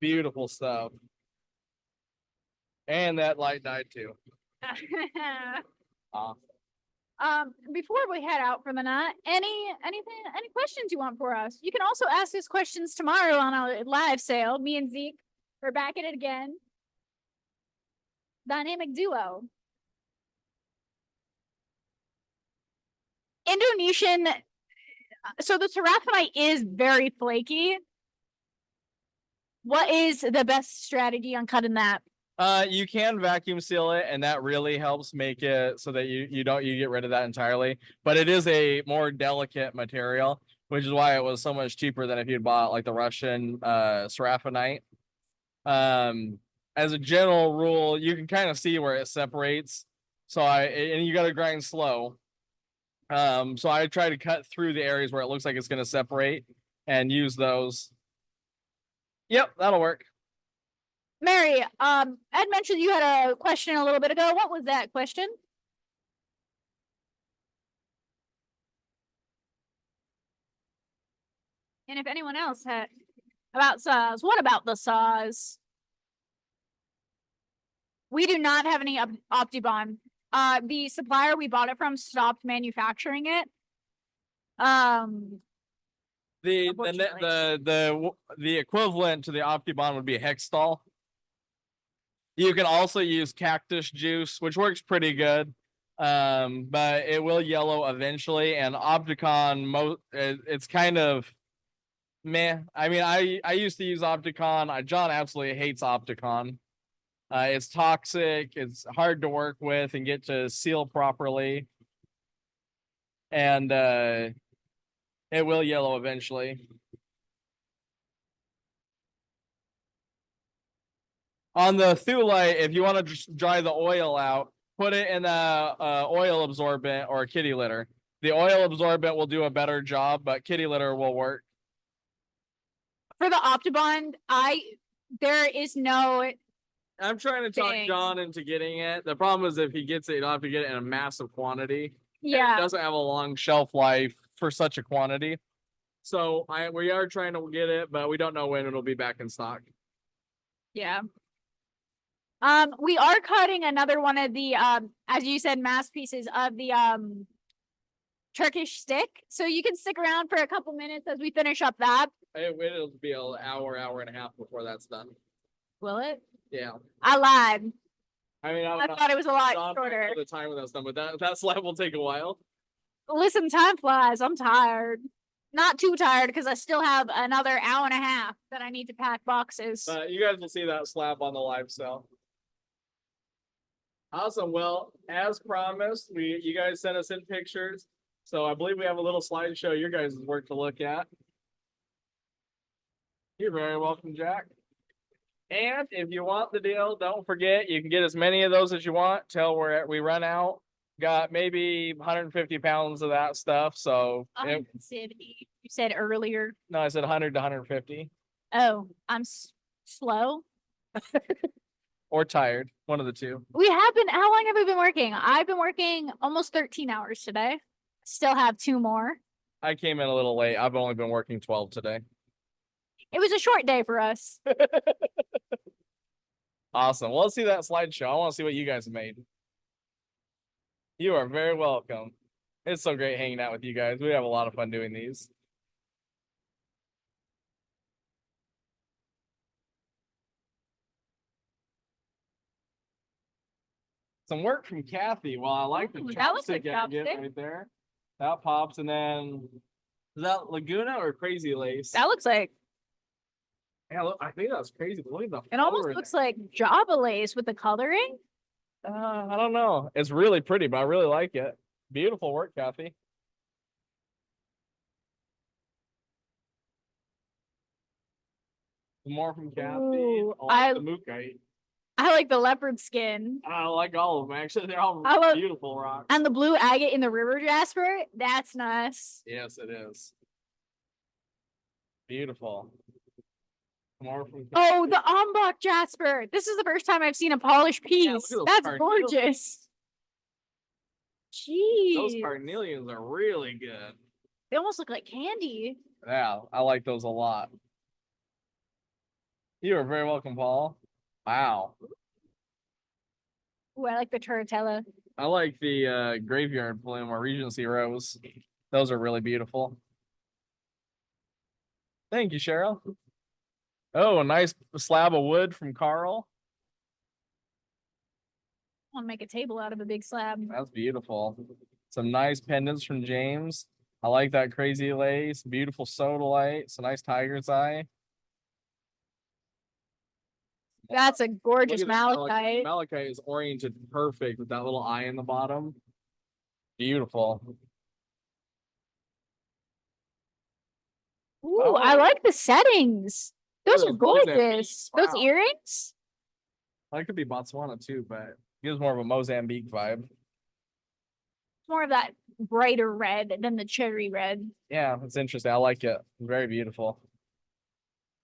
Beautiful stuff. And that light died too. Awesome. Before we head out for the night, any questions you want for us? You can also ask us questions tomorrow on our live sale. Me and Zeke, we're back at it again. Dynamic duo. Indonesian. So the teraphenite is very flaky. What is the best strategy on cutting that? You can vacuum seal it, and that really helps make it so that you get rid of that entirely. But it is a more delicate material, which is why it was so much cheaper than if you'd bought like the Russian seraphonite. As a general rule, you can kind of see where it separates. So and you got to grind slow. So I try to cut through the areas where it looks like it's going to separate and use those. Yep, that'll work. Mary, Ed mentioned you had a question a little bit ago. What was that question? And if anyone else had about saws, what about the saws? We do not have any Optibond. The supplier we bought it from stopped manufacturing it. The Unfortunately. equivalent to the Optibond would be a Hextall. You can also use cactus juice, which works pretty good. But it will yellow eventually, and Opticon it's kind of meh. I mean, I used to use Opticon. John absolutely hates Opticon. It's toxic, it's hard to work with and get to seal properly. And it will yellow eventually. On the Thulite, if you want to just dry the oil out, put it in a oil absorbent or a kitty litter. The oil absorbent will do a better job, but kitty litter will work. For the Optibond, there is no. I'm trying to talk Dang. John into getting it. The problem is if he gets it, you'll have to get it in a massive quantity. Yeah. It doesn't have a long shelf life for such a quantity. So we are trying to get it, but we don't know when it'll be back in stock. Yeah. We are cutting another one of the as you said, mass pieces of the Turkish stick. So you can stick around for a couple minutes as we finish up that. It'll be an hour and a half before that's done. Will it? Yeah. I lied. I mean, I thought it was a lot John might shorter. know the time when that's done, but that slab will take a while. Listen, time flies. I'm tired. Not too tired because I still have another hour and a half that I need to pack boxes. You guys will see that slab on the live cell. Awesome. Well, as promised, you guys sent us in pictures. So I believe we have a little slideshow your guys' work to look at. You're very welcome, Jack. And if you want the deal, don't forget, you can get as many of those as you want till we run out. Got maybe 150 pounds of that stuff. So 170. You said earlier. No, I said 100 to 150. Oh, I'm slow. Or tired, one of the two. How long have we been working? I've been working almost 13 hours today. Still have 2 more. I came in a little late. I've only been working 12 today. It was a short day for us. Awesome. Well, let's see that slideshow. I want to see what you guys made. You are very welcome. It's so great hanging out with you guys. We have a lot of fun doing these. Some work from Kathy. Well, I like the Ooh, that looks chopstick like I get chopstick. right there. That pops, and then is that Laguna or Crazy Lace? That looks like Yeah, look, I think that's crazy. Look at the It almost color in looks like Java lace with the coloring. I don't know. It's really pretty, but I really like it. Beautiful work, Kathy. More from Kathy. Ooh, I like the Mookite. I like the leopard skin. I like all of them, actually. They're all I love- beautiful rocks. And the blue agate in the river jasper. That's nice. Yes, it is. Beautiful. More from Oh, the Ombach jasper. This is the first time I've seen a polished look piece. at those That's carnelians. gorgeous. Those Jeez. carnelians are really good. They almost look like candy. Yeah, I like those a lot. You are very welcome, Paul. Wow. Ooh, I like the turritella. I like the graveyard bloom or Regency rose. Those are really beautiful. Thank you, Cheryl. Oh, a nice slab of wood from Carl. I want to make a table out of a big slab. That's beautiful. Some nice pendants from James. I like that crazy lace. Beautiful sodalite. It's a nice tiger's eye. That's a gorgeous Look at this malachite. Malachite is oriented perfect with that little eye in the bottom. Beautiful. Ooh, I like the settings. Those are Look at those Mozambique. gorgeous. Those Wow. earrings? That could be Botswana too, but it gives more of a Mozambique vibe. More of that brighter red than the cherry red. Yeah, it's interesting. I like it. Very beautiful.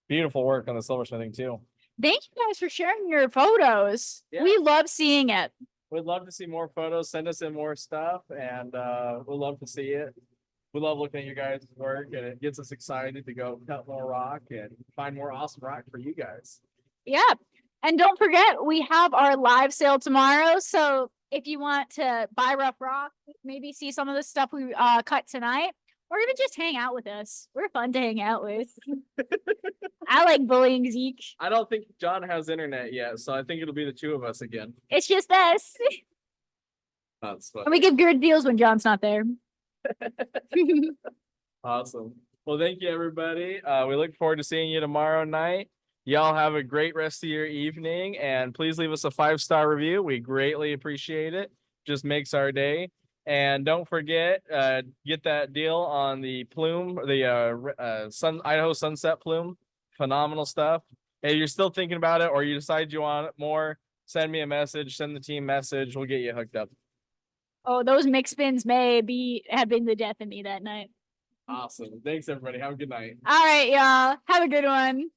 Beautiful work on the silversmithing too. Thank you guys for sharing your photos. Yeah. We love seeing it. We'd love to see more photos. Send us in more stuff, and we'll love to see it. We love looking at you guys' work, and it gets us excited to go cut more rock and find more awesome rock for you guys. Yeah. And don't forget, we have our live sale tomorrow. So if you want to buy rough rock, maybe see some of the stuff we cut tonight, or even just hang out with us. We're fun to hang out with. I like bullying Zeke. I don't think John has internet yet, so I think it'll be the two of us again. It's just us. That's And fun. we give good deals when John's not there. Awesome. Well, thank you, everybody. We look forward to seeing you tomorrow night. Y'all have a great rest of your evening, and please leave us a 5-star review. We greatly appreciate it. Just makes our day. And don't forget, get that deal on the plume, the Idaho sunset plume. Phenomenal stuff. If you're still thinking about it, or you decide you want more, send me a message, send the team message. We'll get you hooked up. Oh, those mix spins may have been the death of me that night. Awesome. Thanks, everybody. Have a good night. All right, y'all. Have a good one.